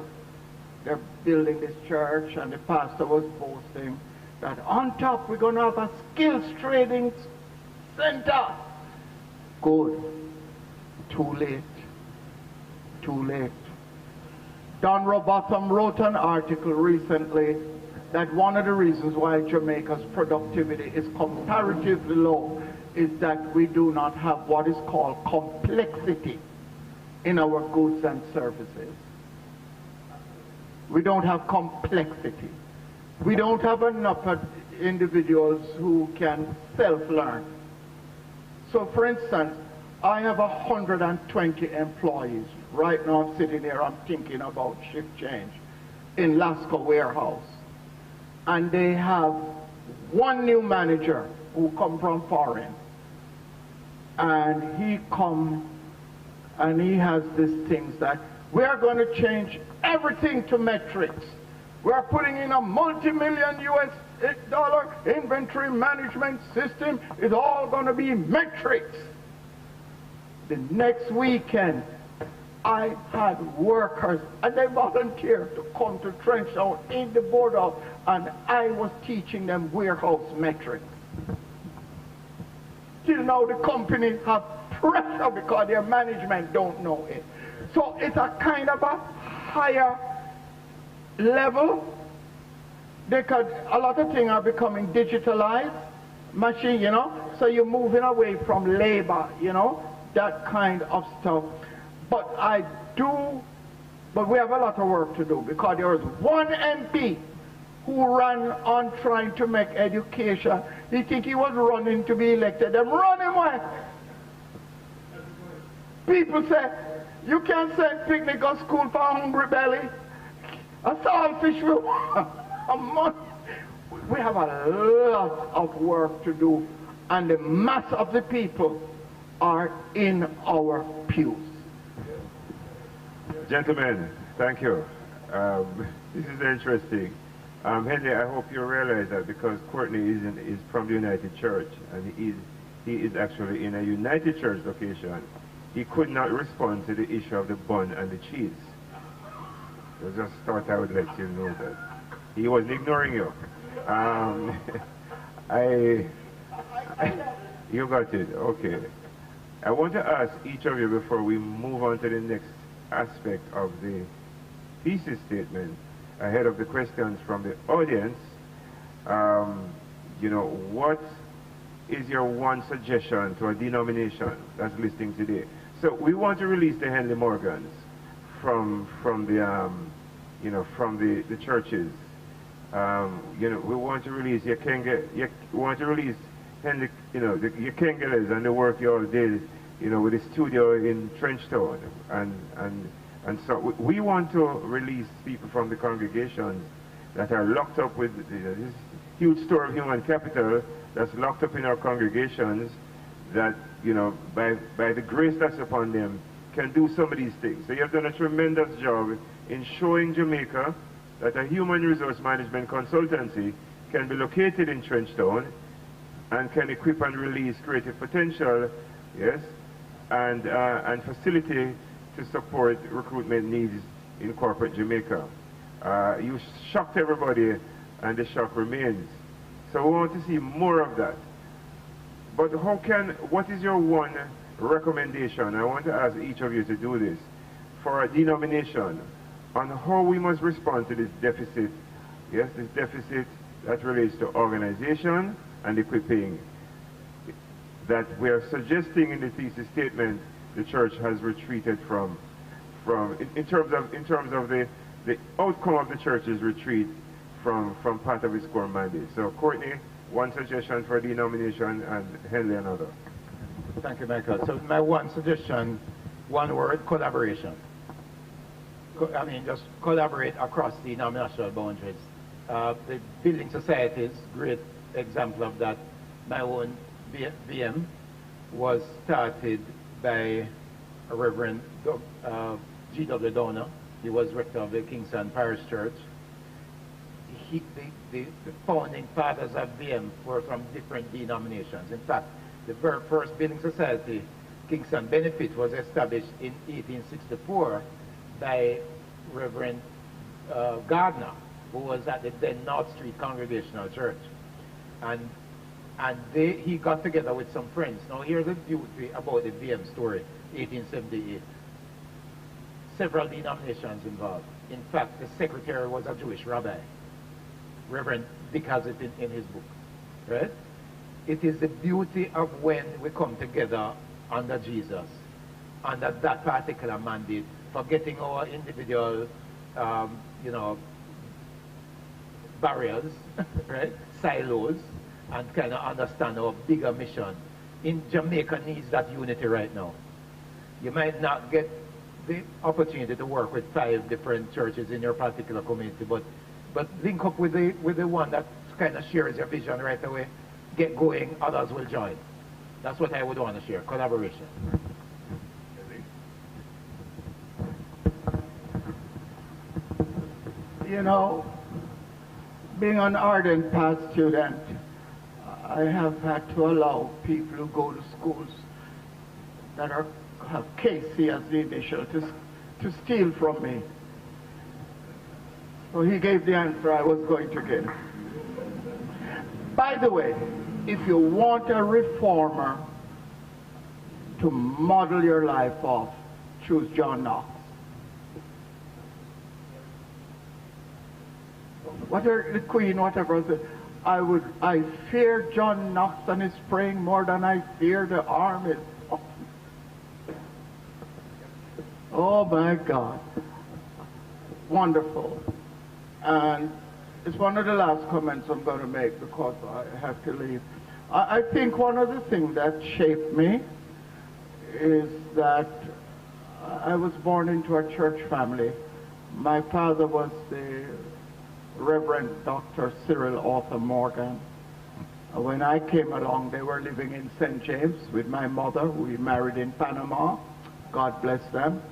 they're building this church, and the pastor was boasting that on top we're going to have a skills trading center. Good. Too late. Too late. Don Robotham wrote an article recently that one of the reasons why Jamaica's productivity is comparatively low is that we do not have what is called complexity in our goods and services. We don't have complexity. We don't have enough individuals who can self-learn. So for instance, I have 120 employees. Right now I'm sitting here, I'm thinking about shift change in Lasco warehouse. And they have one new manager who come from foreign. And he come and he has these things that we are going to change everything to metrics. We are putting in a multi-million US dollar inventory management system. It's all going to be metrics. The next weekend, I had workers, and they volunteered to come to Trenchtown in the boardhouse, and I was teaching them warehouse metrics. Till now, the company have pressure because their management don't know it. So it's a kind of a higher level. Because a lot of things are becoming digitalized, machine, you know, so you're moving away from labor, you know, that kind of stuff. But we have a lot of work to do, because there was one MP who ran on trying to make education. He think he was running to be elected. Them run him away. People say, you can't send picnic or school for a hungry belly. A saltfish will a month. We have a lot of work to do, and the mass of the people are in our pews. Gentlemen, thank you. This is interesting. Henley, I hope you realize that because Courtney is from the United Church, and he is actually in a United Church location, he could not respond to the issue of the bun and the cheese. So just thought I would let you know that. He was ignoring you. You got it, okay. I want to ask each of you before we move on to the next aspect of the thesis statement, ahead of the questions from the audience, you know, what is your one suggestion to a denomination that's listening today? So we want to release the Henley Morgans from the, you know, from the churches. You know, we want to release we want to release Henley, you know, the Kengeles and the work you all did, you know, with the studio in Trenchtown, and so we want to release people from the congregations that are locked up with this huge store of human capital that's locked up in our congregations, that, you know, by the grace that's upon them, can do some of these things. So you have done a tremendous job in showing Jamaica that a human resource management consultancy can be located in Trenchtown and can equip and release creative potential, yes, and facility to support recruitment needs in corporate Jamaica. You shocked everybody, and the shock remains. So we want to see more of that. But what is your one recommendation? I want to ask each of you to do this for a denomination on how we must respond to this deficit, yes, this deficit that relates to organization and equipping, that we are suggesting in the thesis statement the church has retreated from in terms of the outcome of the church's retreat from part of its core mandate. So Courtney, one suggestion for denomination, and Henley another. Thank you, Michael. So my one suggestion, one word, collaboration. I mean, just collaborate across the denominational boundaries. The building societies, great example of that. My own VM was started by a Reverend G.W. Donner. He was rector of the Kingston Parish Church. The founding fathers of VM were from different denominations. In fact, the very first building society, Kingston Benefit, was established in 1864 by Reverend Gardner, who was at the then North Street Congregational Church. And he got together with some friends. Now here's the beauty about the VM story, 1878. Several denominations involved. In fact, the secretary was a Jewish rabbi, Reverend Dick has it in his book, right? It is the beauty of when we come together under Jesus, under that particular mandate, forgetting our individual you know, barriers, right, silos, and kind of understand our bigger mission. In Jamaica needs that unity right now. You might not get the opportunity to work with 5 different churches in your particular community, but link up with the one that kind of shares your vision right away. Get going, others will join. That's what I would want to share, collaboration. You know, being an ardent past student, I have had to allow people who go to schools that have KC as the initial to steal from me. So he gave the answer I was going to give. By the way, if you want a reformer to model your life off, choose John Knox. Whatever the Queen, whatever said, I fear John Knox and his praying more than I fear the army. Oh my God. Wonderful. And it's one of the last comments I'm going to make because I have to leave. I think one of the things that shaped me is that I was born into a church family. My father was the Reverend Dr. Cyril Arthur Morgan. When I came along, they were living in St. James with my mother. We married in Panama. God bless them.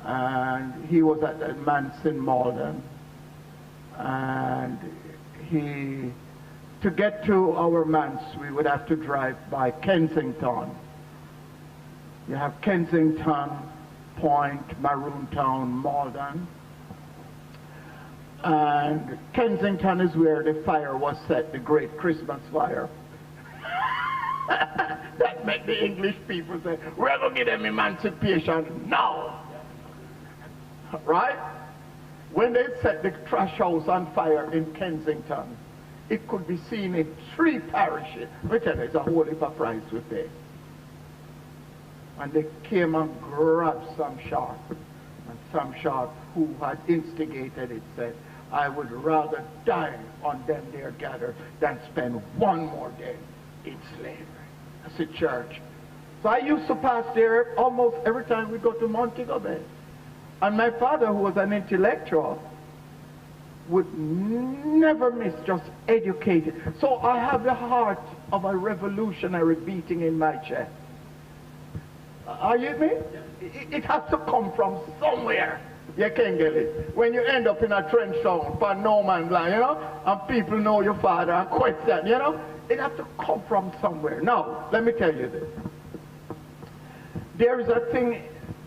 And he was at the Manson Malden. And to get to our manse, we would have to drive by Kensington. You have Kensington, Point, Maroontown, Malden. And Kensington is where the fire was set, the great Christmas fire. That made the English people say, we're going to give them emancipation now. Right? When they set the trash house on fire in Kensington, it could be seen in 3 parishes. Which is a whole heap of price we pay. And they came and grabbed Sam Sharp. And Sam Sharp, who had instigated it, said, I would rather die on them there gathered than spend one more day in slavery. That's a church. So I used to pass there almost every time we go to Montego Bay. And my father, who was an intellectual, would never miss just educated. So I have the heart of a revolutionary beating in my chest. Are you with me? It has to come from somewhere. You can't get it. When you end up in a trench zone for no man's land, you know, and people know your father and question, you know, it has to come from somewhere. Now, let me tell you this. There is a thing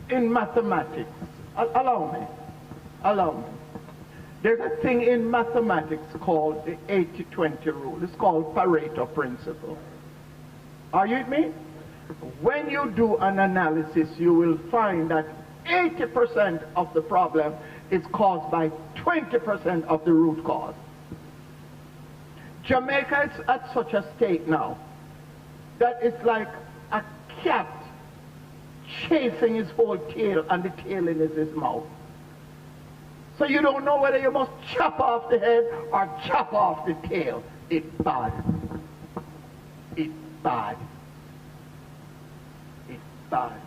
in mathematics. Allow me. There's a thing in mathematics called the 80-20 rule. It's called Pareto principle. Are you with me? When you do an analysis, you will find that 80% of the problem is caused by 20% of the root cause. Jamaica is at such a state now that it's like a cat chasing his whole tail and the tail in his mouth. So you don't know whether you must chop off the head or chop off the tail. It's bad. It's bad. It's bad.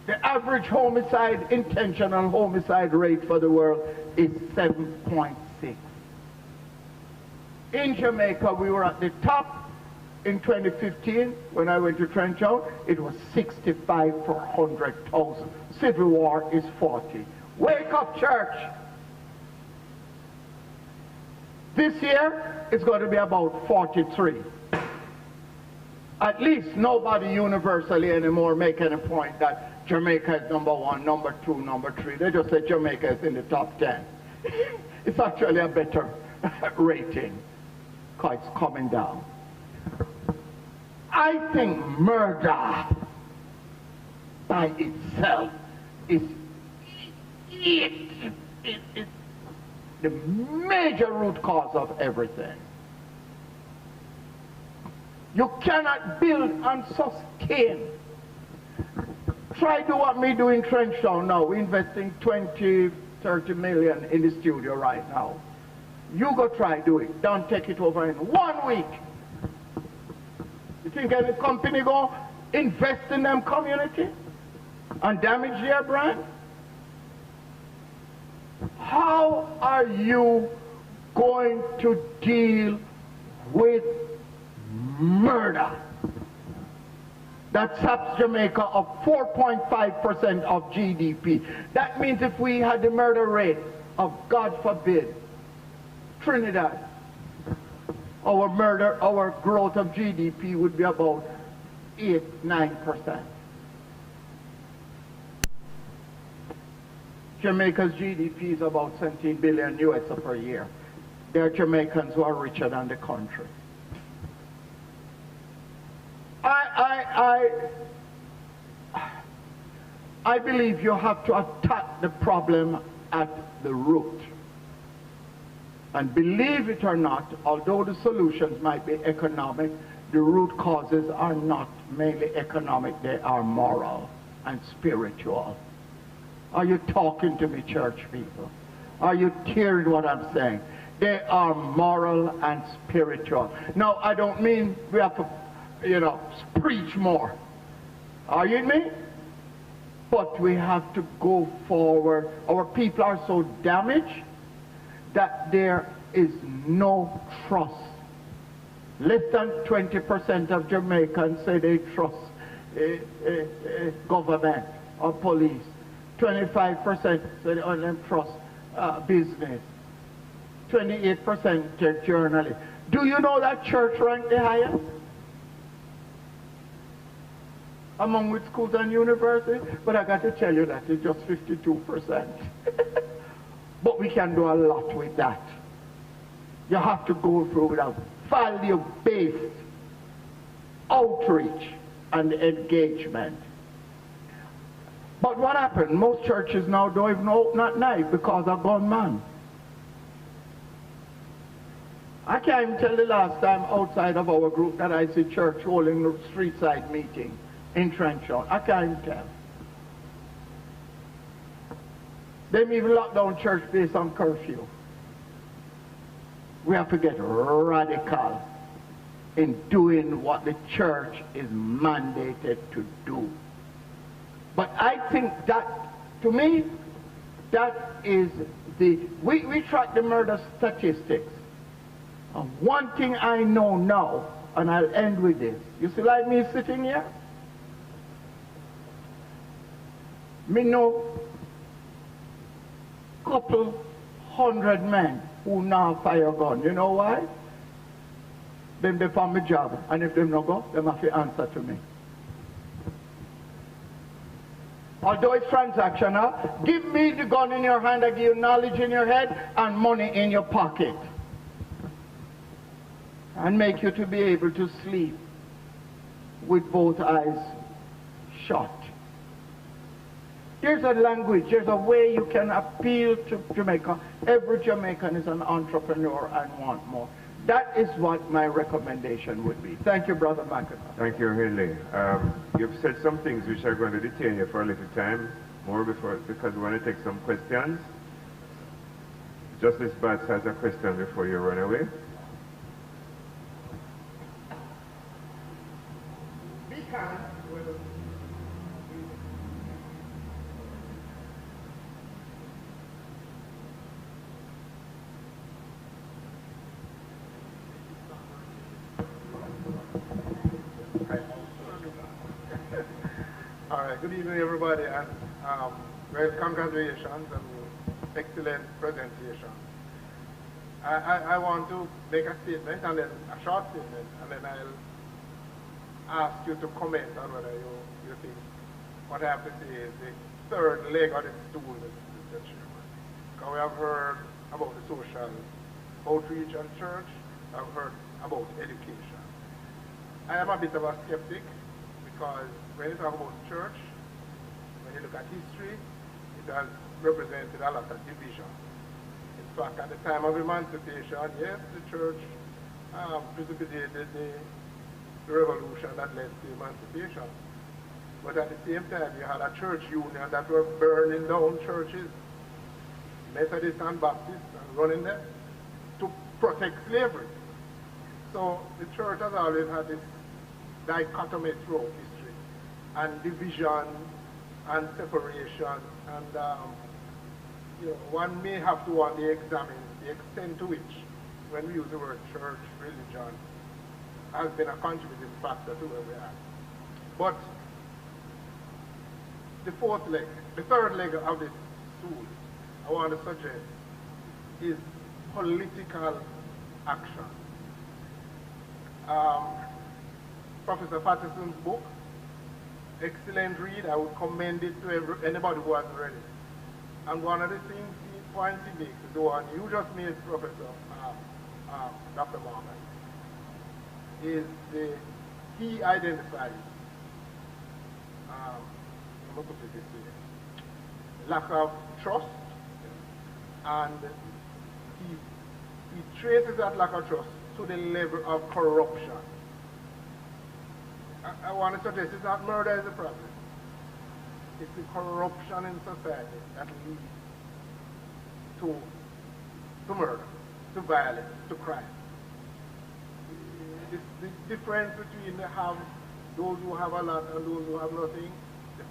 The average homicide, intentional homicide rate for the world is 7.6. In Jamaica, we were at the top in 2015. When I went to Trenchtown, it was 65 per 100,000. Civil war is 40. Wake up, church. This year, it's going to be about 43. At least nobody universally anymore making a point that Jamaica is number 1, number 2, number 3. They just say Jamaica is in the top 10. It's actually a better rating because it's coming down. I think murder by itself is the major root cause of everything. You cannot build and sustain. Try to what me do in Trenchtown now. We're investing 20 30 million in the studio right now. You go try do it. Don't take it over in 1 week. You think any company go invest in them community and damage their brand? How are you going to deal with murder that saps Jamaica of 4.5% of GDP? That means if we had the murder rate of, God forbid, Trinidad, our growth of GDP would be about 8-9%. Jamaica's GDP is about 17 billion US per year. There are Jamaicans who are richer than the country. I believe you have to attack the problem at the root. And believe it or not, although the solutions might be economic, the root causes are not mainly economic, they are moral and spiritual. Are you talking to me, church people? Are you hearing what I'm saying? They are moral and spiritual. Now, I don't mean we have to, preach more. Are you with me? But we have to go forward. Our people are so damaged that there is no trust. Less than 20% of Jamaicans say they trust government or police. 25% say they only trust business. 28% journalists. Do you know that church ranked the highest among with schools and universities? But I got to tell you that it's just 52%. But we can do a lot with that. You have to go through with a value-based outreach and engagement. But what happened? Most churches now don't even open at night because of gunmen. I can't even tell the last time outside of our group that I see church holding a street side meeting in Trenchard. I can't even tell. They even lock down church based on curfew. We have to get radical in doing what the church is mandated to do. But I think that, to me, that is we track the murder statistics. And one thing I know now, and I'll end with this. You see like me sitting here? Me know couple 100 men who now fire gun. You know why? Them they found my job, and if them no go, them have to answer to me. Although it's transactional, give me the gun in your hand, I give you knowledge in your head and money in your pocket. And make you to be able to sleep with both eyes shut. There's a language, there's a way you can appeal to Jamaica. Every Jamaican is an entrepreneur and want more. That is what my recommendation would be. Thank you, Brother McIntyre. Thank you, Henley. You've said some things which are going to detain you for a little time, because we want to take some questions. Justice Batts has a question before you run away. Good evening, everybody, and well, congratulations and excellent presentation. I want to make a statement, and then a short statement, and then I'll ask you to comment on whether you think what I have to say is the third leg of the stool, Mr. Chairman. Because we have heard about the social outreach and church, I've heard about education. I am a bit of a skeptic, because when you talk about church, when you look at history, it has represented a lot of division. In fact, at the time of Emancipation, yes, the church precipitated the revolution that led to emancipation. But at the same time, you had a church union that were burning down churches. Methodists and Baptists and running them to protect slavery. So the church has always had this dichotomy throughout history, and division and separation, and one may have to one day examine the extent to which, when we use the word church, religion, has been a contributing factor to where we are. But the third leg of this stool, I want to suggest, is political action. Professor Patterson's book, excellent read. I would commend it to anybody who hasn't read it. And one of the points he makes is the one you just made, Professor Dr. Morgan, is he identifies, I'm going to put it this way, lack of trust, and he traces that lack of trust to the level of corruption. I want to suggest it's not murder is the problem. It's the corruption in society that leads to murder, to violence, to crime. It's the difference between those who have a lot and those who have nothing, the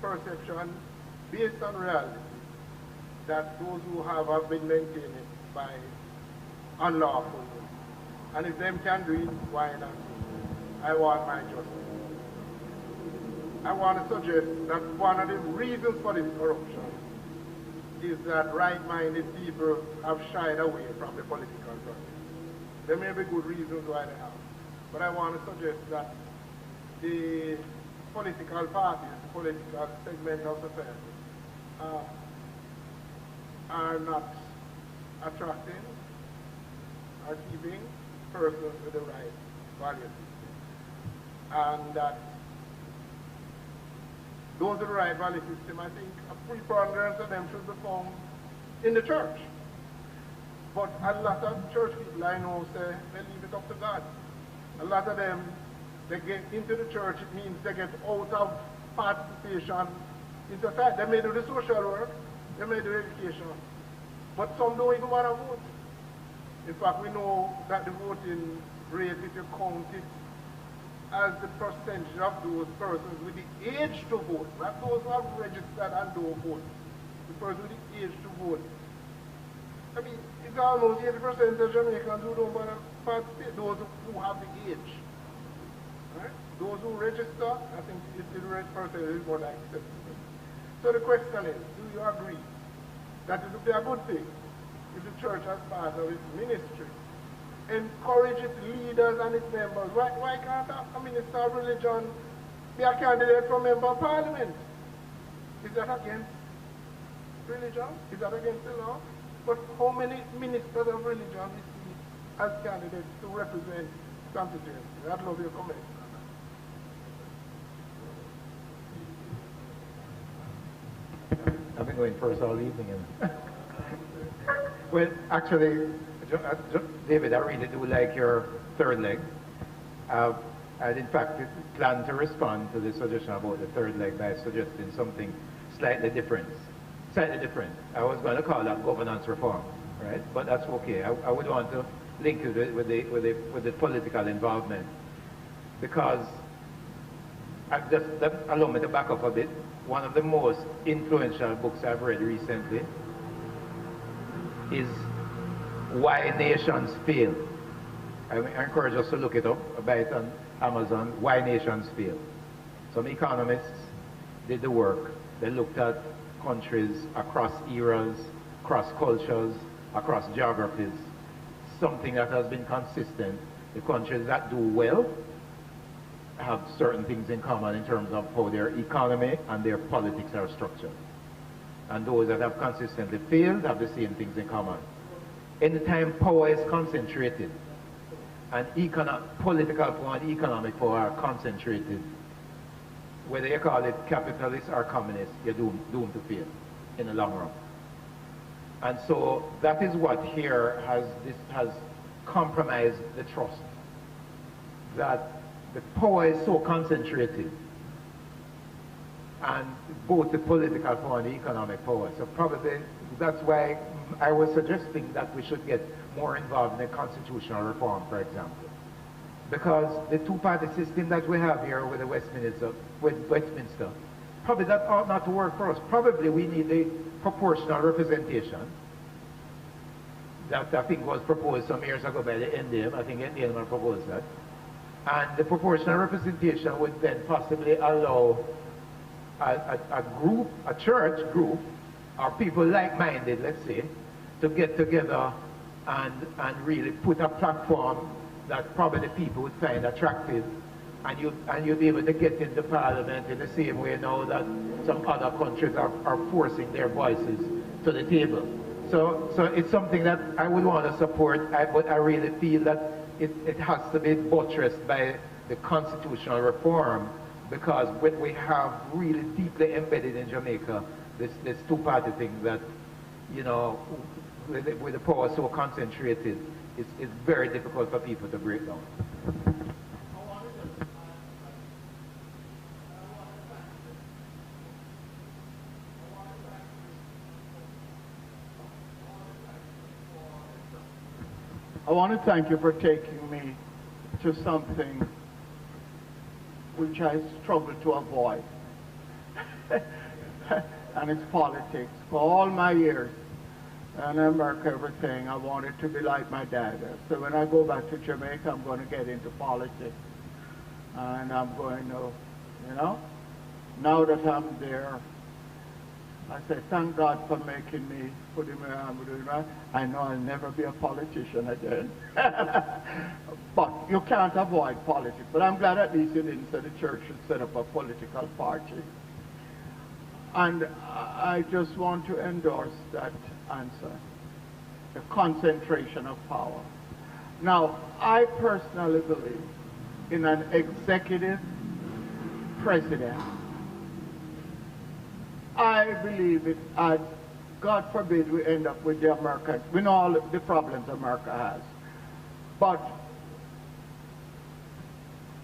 perception based on reality that those who have been maintained by unlawful means. And if them can do it, why not? I want my justice. I want to suggest that one of the reasons for this corruption is that right-minded people have shied away from the political process. There may be good reasons why they have. But I want to suggest that the political parties, the political segment of society, are not attracting or keeping persons with the right value system. And that those with the right value system, I think a preponderance of them should be found in the church. But a lot of church people I know say they leave it up to God. A lot of them, they get into the church, it means they get out of participation in society. They may do the social work, they may do education, but some don't even want to vote. In fact, we know that the voting rate, if you count it as the percentage of those persons with the age to vote, not those who have registered and don't vote, the person with the age to vote. I mean, it's almost 80% of Jamaicans who don't want to participate, those who have the age. Right? Those who register, I think the rate percentage is more like 70%. So the question is, do you agree that it would be a good thing if the church, as part of its ministry, encourage its leaders and its members? Why can't a minister of religion be a candidate for member of parliament? Is that against religion? Is that against the law? But how many ministers of religion we see as candidates to represent constituencies? I'd love your comments. I've been going first all evening. Well, actually, David, I really do like your third leg. I'd in fact planned to respond to the suggestion about the third leg by suggesting something slightly different. I was going to call that governance reform, right? But that's okay. I would want to link it with the political involvement, because allow me to back up a bit. One of the most influential books I've read recently is Why Nations Fail. I encourage us to look it up, buy it on Amazon, Why Nations Fail. Some economists did the work. They looked at countries across eras, across cultures, across geographies. Something that has been consistent. The countries that do well have certain things in common in terms of how their economy and their politics are structured. And those that have consistently failed have the same things in common. Anytime power is concentrated, and political power and economic power are concentrated, whether you call it capitalist or communist, you're doomed to fail in the long run. And so that is what here has compromised the trust. That the power is so concentrated and both the political power and the economic power. So probably that's why I was suggesting that we should get more involved in the constitutional reform, for example. Because the two-party system that we have here with Westminster, probably that ought not to work for us. Probably we need a proportional representation that I think was proposed some years ago by the NDM. I think NDM proposed that. And the proportional representation would then possibly allow a group, a church group, or people like-minded, let's say, to get together and really put a platform that probably the people would find attractive, and you'd be able to get into Parliament in the same way now that some other countries are forcing their voices to the table. So it's something that I would want to support, but I really feel that it has to be buttressed by the constitutional reform, because when we have really deeply embedded in Jamaica this two-party thing that, you know, with the power so concentrated, it's very difficult for people to break down. I want to thank you for taking me to something which I struggle to avoid. And it's politics. For all my years, and America, everything, I wanted to be like my dad. So when I go back to Jamaica, I'm going to get into politics. And I'm going to, you know, now that I'm there, I say, thank God for making me, putting me on, doing that. I know I'll never be a politician again. But you can't avoid politics. But I'm glad at least you didn't say the church should set up a political party. And I just want to endorse that answer, the concentration of power. Now, I personally believe in an executive president. I believe it, God forbid we end up with the Americans. We know all the problems America has. But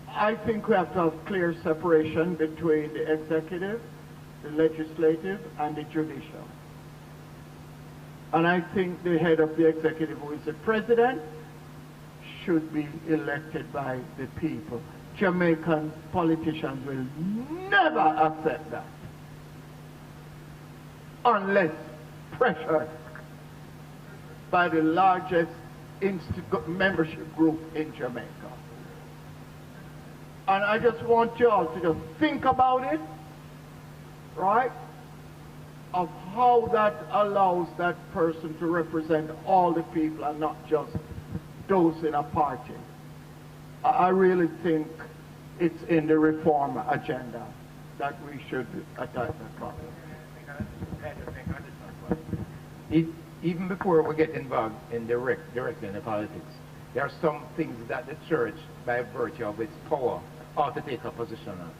I think we have to have clear separation between the executive, the legislative, and the judicial. And I think the head of the executive, who is the president, should be elected by the people. Jamaican politicians will never accept that, unless pressured by the largest membership group in Jamaica. And I just want you all to just think about it, right, of how that allows that person to represent all the people and not just those in a party. I really think it's in the reform agenda that we should attack that problem. Even before we get involved in directly in the politics, there are some things that the church, by virtue of its power, ought to take a position on.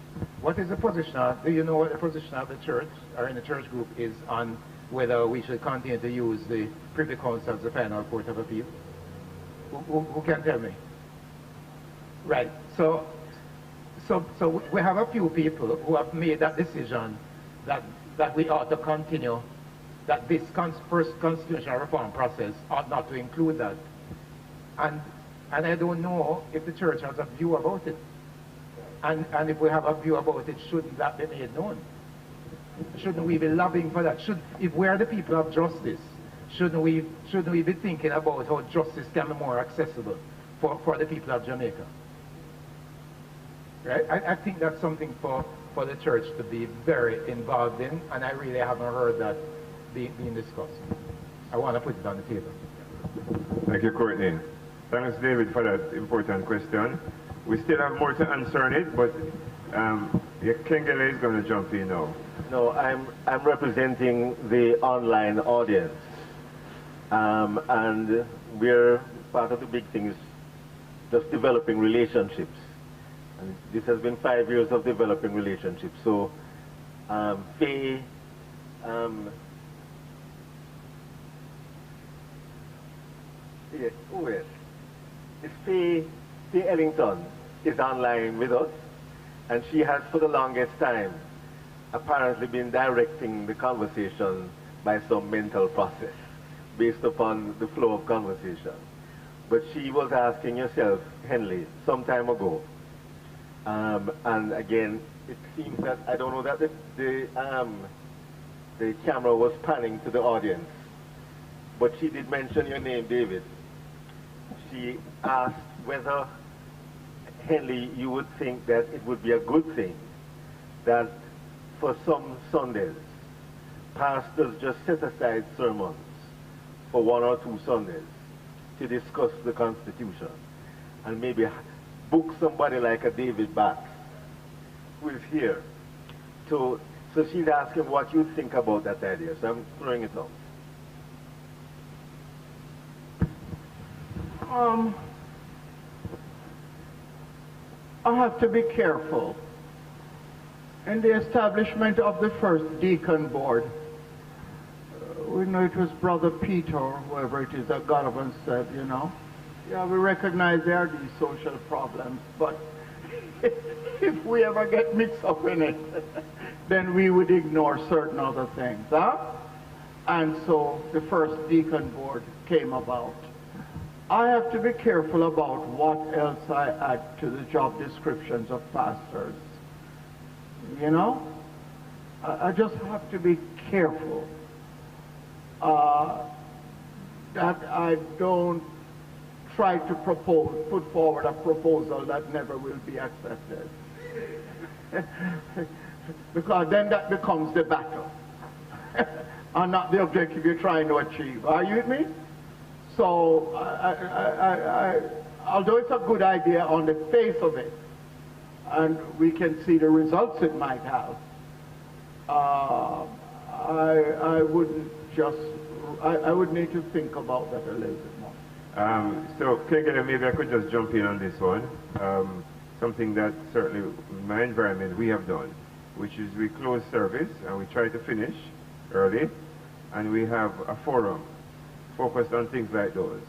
What is the position of, do you know what the position of the church, or in the church group, is on whether we should continue to use the Privy Council as the final court of appeal? Who can tell me? Right, so we have a few people who have made that decision that we ought to continue, that this first constitutional reform process ought not to include that. And I don't know if the church has a view about it. And if we have a view about it, shouldn't that be made known? Shouldn't we be lobbying for that? If we are the people of justice, shouldn't we be thinking about how justice can be more accessible for the people of Jamaica? Right? I think that's something for the church to be very involved in, and I really haven't heard that being discussed. I want to put it on the table. Thank you, Courtney. Thanks, David, for that important question. We still have more to answer on it, but Kengele is going to jump in now. No, I'm representing the online audience, and we're part of the big things, just developing relationships. And this has been 5 years of developing relationships. So, Faye, yes, oh yes, it's Faye Ellington is online with us, and she has for the longest time apparently been directing the conversation by some mental process based upon the flow of conversation. But she was asking herself, Henley, some time ago, and again, it seems that, I don't know that the camera was panning to the audience, but she did mention your name, David. She asked whether, Henley, you would think that it would be a good thing that for some Sundays, pastors just set aside sermons for 1 or 2 Sundays to discuss the Constitution, and maybe book somebody like a David Batts, who is here. So she's asking what you think about that idea, so I'm throwing it out. I have to be careful. In the establishment of the first deacon board, we know it was Brother Peter, or whoever it is, that got up and said, you know, yeah, we recognize there are these social problems, but if we ever get mixed up in it, then we would ignore certain other things, huh? And so the first deacon board came about. I have to be careful about what else I add to the job descriptions of pastors. You know? I just have to be careful that I don't try to put forward a proposal that never will be accepted. Because then that becomes the battle and not the objective you're trying to achieve. Are you with me? So, although it's a good idea on the face of it, and we can see the results it might have, I would need to think about that a little bit more. So, Clegg, maybe I could just jump in on this one. Something that certainly in my environment we have done, which is we close service and we try to finish early, and we have a forum focused on things like those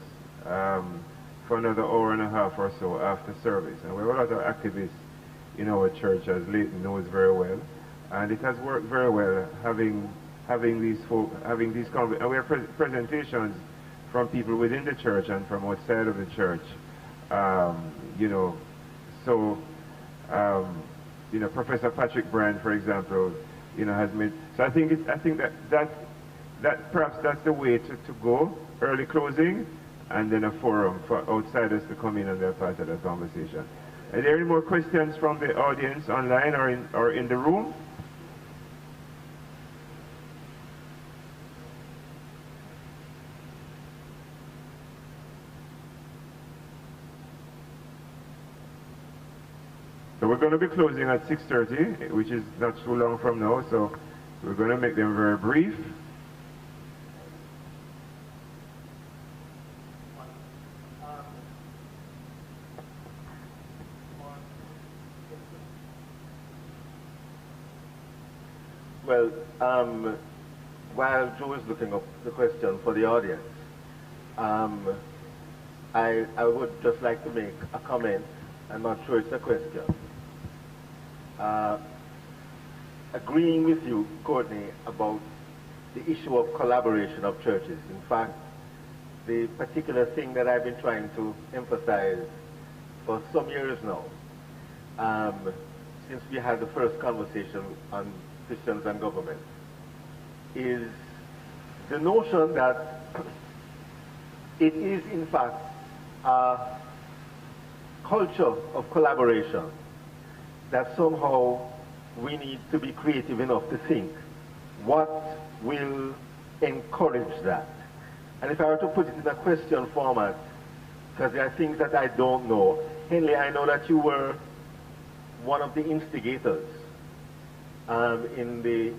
for another hour and a half or so after service. And we have a lot of activists in our church, as Leighton knows very well, and it has worked very well having these folk, and we have presentations from people within the church and from outside of the church. You know, so Professor Patrick Brand, for example, has made. So I think that perhaps that's the way to go, early closing, and then a forum for outsiders to come in and be a part of the conversation. Are there any more questions from the audience online or in the room? So we're going to be closing at 6:30, which is not too long from now, so we're going to make them very brief. Well, while Joe is looking up the question for the audience, I would just like to make a comment. I'm not sure it's a question. Agreeing with you, Courtney, about the issue of collaboration of churches. In fact, the particular thing that I've been trying to emphasize for some years now, since we had the first conversation on Christians and government, is the notion that it is in fact a culture of collaboration, that somehow we need to be creative enough to think what will encourage that. And if I were to put it in a question format, because there are things that I don't know. Henley, I know that you were one of the instigators in the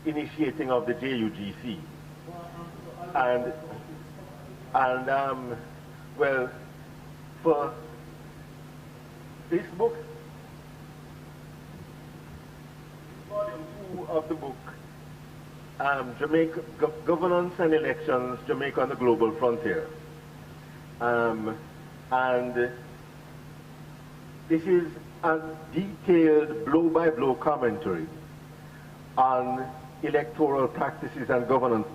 initiating of the JUGC. Well, for this book, volume 2 of the book, Jamaica, Governance and Elections, Jamaica on the Global Frontier. And this is a detailed blow-by-blow commentary on electoral practices and governance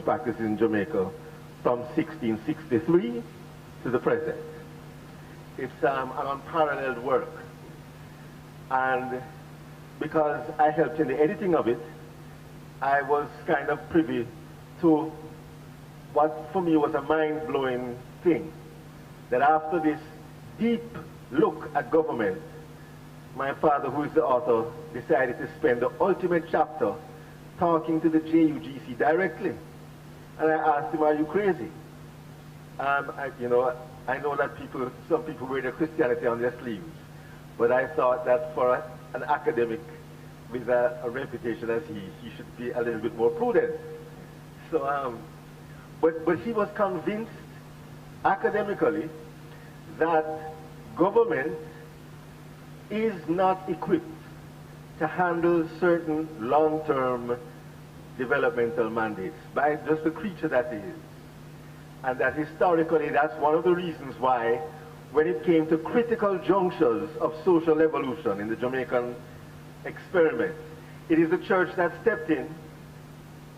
practices in Jamaica from 1663 to the present. It's an unparalleled work. And because I helped in the editing of it, I was kind of privy to what for me was a mind-blowing thing. That after this deep look at government, my father, who is the author, decided to spend the ultimate chapter talking to the JUGC directly. And I asked him, are you crazy? I know that some people wear their Christianity on their sleeves, but I thought that for an academic with a reputation as he should be a little bit more prudent. So, but he was convinced academically that government is not equipped to handle certain long-term developmental mandates by just the creature that it is. And that historically, that's one of the reasons why, when it came to critical junctures of social evolution in the Jamaican experiment, it is the church that stepped in,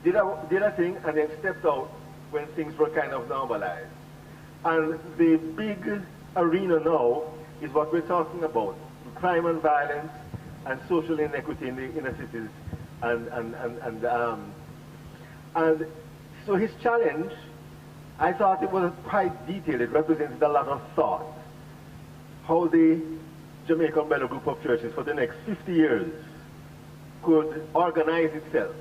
did a thing, and then stepped out when things were kind of normalized. And the big arena now is what we're talking about: crime and violence and social inequity in the inner cities. And so his challenge, I thought it was quite detailed. It represented a lot of thought. How the Jamaican Bello Group of Churches for the next 50 years could organize itself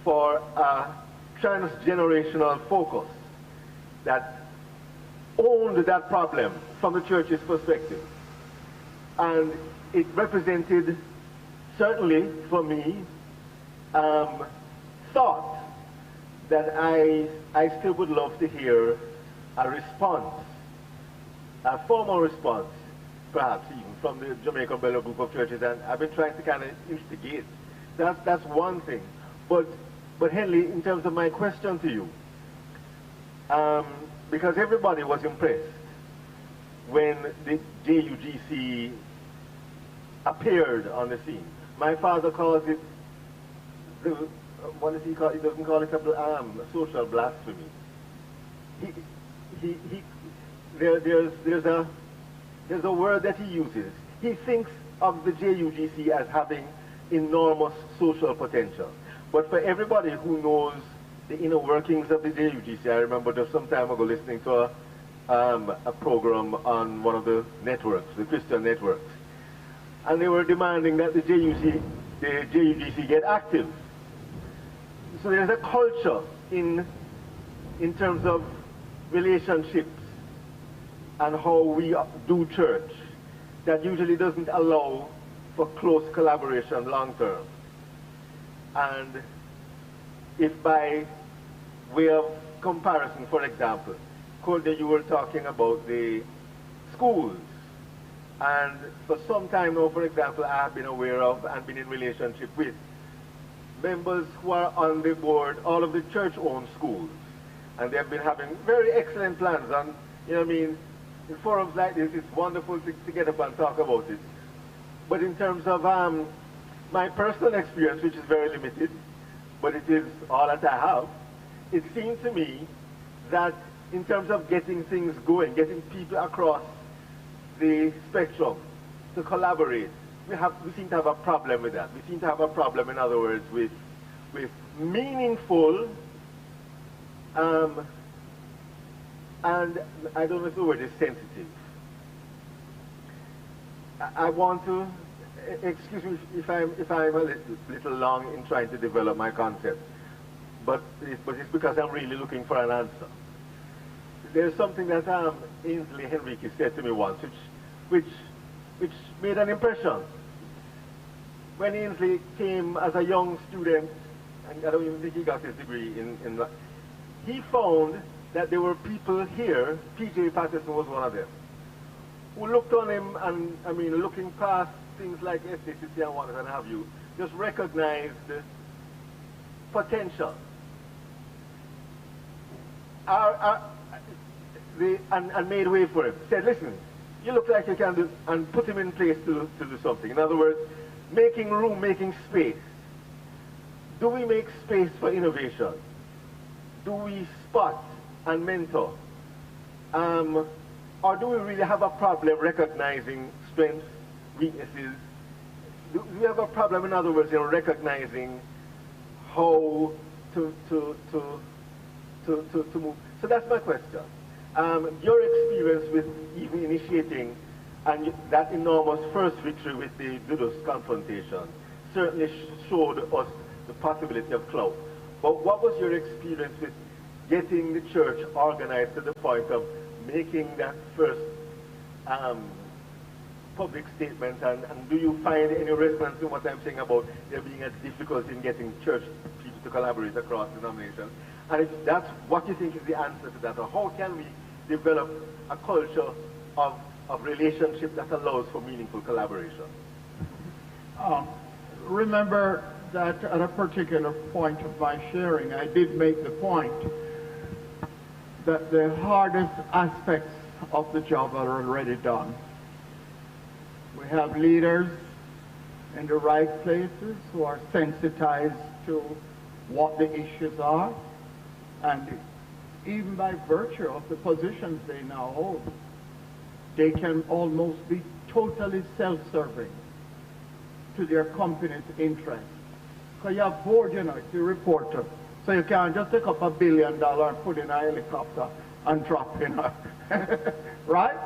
for a transgenerational focus that owned that problem from the church's perspective. And it represented, certainly for me, thought that I still would love to hear a response, a formal response, perhaps even from the Jamaican Bello Group of Churches, and I've been trying to kind of instigate. That's one thing. But Henley, in terms of my question to you, because everybody was impressed when the JUGC appeared on the scene. My father calls it, what does he call it? He doesn't call it a social blasphemy. There's a word that he uses. He thinks of the JUGC as having enormous social potential. But for everybody who knows the inner workings of the JUGC, I remember just some time ago listening to a program on one of the networks, the Christian networks, and they were demanding that the JUGC get active. So there's a culture in terms of relationships and how we do church that usually doesn't allow for close collaboration long term. And if by way of comparison, for example, Courtney, you were talking about the schools. And for some time now, for example, I have been aware of and been in relationship with members who are on the board, all of the church-owned schools. And they've been having very excellent plans. And, you know what I mean, in forums like this, it's wonderful to get up and talk about it. But in terms of my personal experience, which is very limited, but it is all that I have, it seemed to me that in terms of getting things going, getting people across the spectrum to collaborate, we seem to have a problem with that. We seem to have a problem, in other words, with meaningful, and I don't know if the word is sensitive. I want to, excuse me if I'm a little long in trying to develop my concept, but it's because I'm really looking for an answer. There's something that Ainsley Henrique said to me once, which made an impression. When Ainsley came as a young student, and I don't even think he got his degree in he found that there were people here, P.J. Patterson was one of them, who looked on him and, I mean, looking past things like ethnicity and what have you, just recognized the potential. And made way for him. Said, listen, you look like you can do, and put him in place to do something. In other words, making room, making space do we make space for innovation? Do we spot and mentor? Or do we really have a problem recognizing strengths, weaknesses? Do we have a problem, in other words, in recognizing how to move? So that's my question. Your experience with even initiating and that enormous first victory with the Dudus confrontation certainly showed us the possibility of clout. But what was your experience with getting the church organized to the point of making that first public statement, and do you find any response to what I'm saying about there being a difficulty in getting church people to collaborate across denominations? And if that's what you think is the answer to that, or how can we develop a culture of relationship that allows for meaningful collaboration? Remember that at a particular point of my sharing, I did make the point that the hardest aspects of the job are already done. We have leaders in the right places who are sensitized to what the issues are, and even by virtue of the positions they now hold, they can almost be totally self-serving to their company's interests. Because you have board, you know, it's a reporter. So you can't just take up $1 billion and put in a helicopter and drop in, right?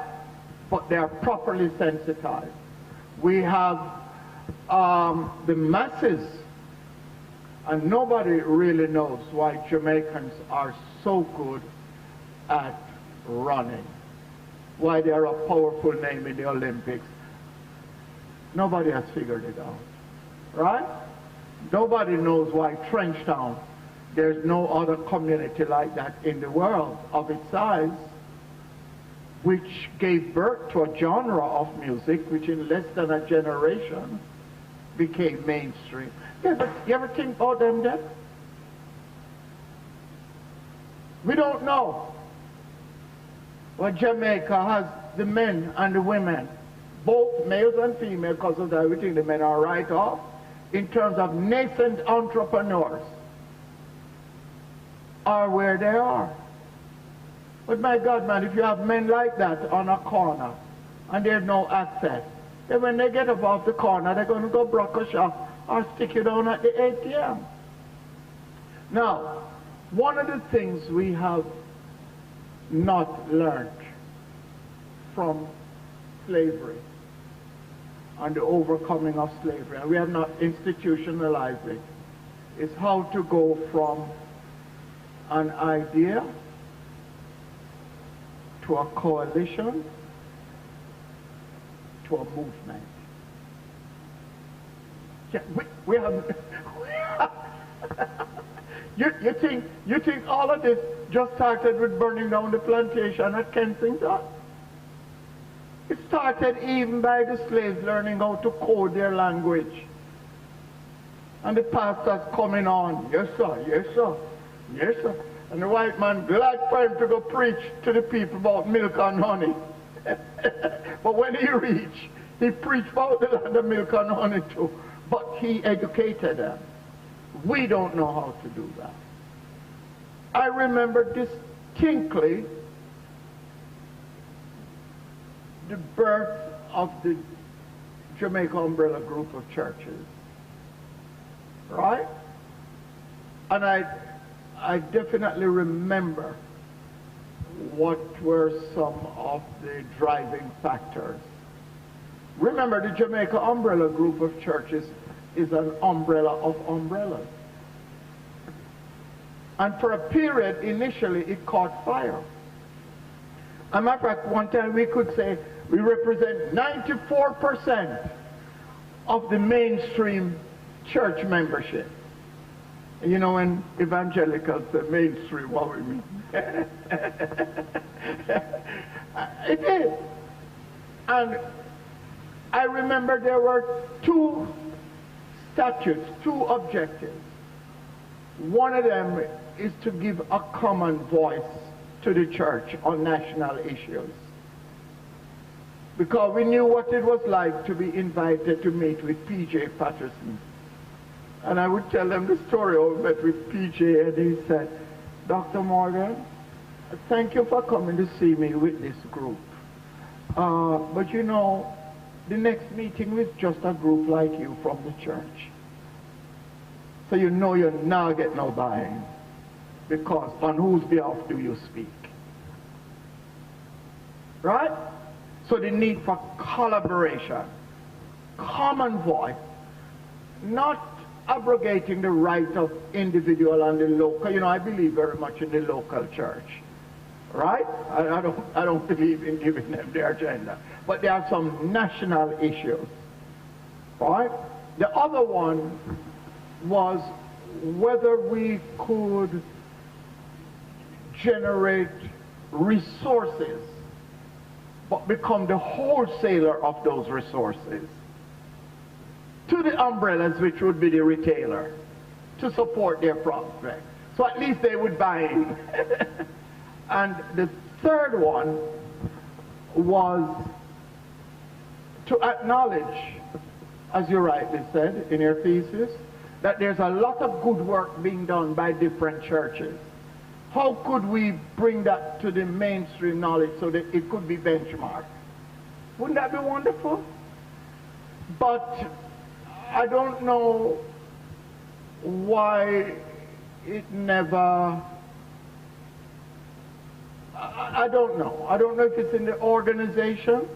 But they are properly sensitized. We have the masses, and nobody really knows why Jamaicans are so good at running, why they are a powerful name in the Olympics. Nobody has figured it out, right? Nobody knows why Trenchtown, there's no other community like that in the world of its size, which gave birth to a genre of music which in less than a generation became mainstream. You ever think about them then? We don't know. Well, Jamaica has the men and the women, both males and females, because of that we think the men are right off, in terms of nascent entrepreneurs, are where they are. But my God, man, if you have men like that on a corner and there's no access, then when they get up off the corner, they're going to go block a shop or stick it down at the ATM. Now, one of the things we have not learned from slavery and the overcoming of slavery, and we have not institutionalized it, is how to go from an idea to a coalition to a movement. Yeah, we have you think all of this just started with burning down the plantation at Kensington? It started even by the slaves learning how to code their language. And the pastors coming on, yes sir, yes sir, yes sir. And the white man glad for him to go preach to the people about milk and honey. But when he reached, he preached about the land of milk and honey too. But he educated them. We don't know how to do that. I remember distinctly the birth of the Jamaica Umbrella Group of Churches, right? And I definitely remember what were some of the driving factors. Remember, the Jamaica Umbrella Group of Churches is an umbrella of umbrellas. And for a period, initially, it caught fire. As a matter of fact, one time we could say we represent 94% of the mainstream church membership. You know, when evangelicals say mainstream, what we mean? It is. And I remember there were two statutes, two objectives. One of them is to give a common voice to the church on national issues. Because we knew what it was like to be invited to meet with P.J. Patterson And I would tell them the story I met with PJ, and he said, Dr. Morgan, thank you for coming to see me with this group. But you know, the next meeting was just a group like you from the church. So you know you're not getting no buying, because on whose behalf do you speak? Right? So the need for collaboration, common voice, not abrogating the right of individual and the local. You know, I believe very much in the local church. Right? I don't believe in giving them their agenda. But there are some national issues. Right? The other one was whether we could generate resources but become the wholesaler of those resources to the umbrellas, which would be the retailer, to support their prospect. So at least they would buy in. And the third one was to acknowledge, as you rightly said in your thesis, that there's a lot of good work being done by different churches. How could we bring that to the mainstream knowledge so that it could be benchmarked? Wouldn't that be wonderful? But I don't know why it never... I don't know. I don't know if it's in the organization.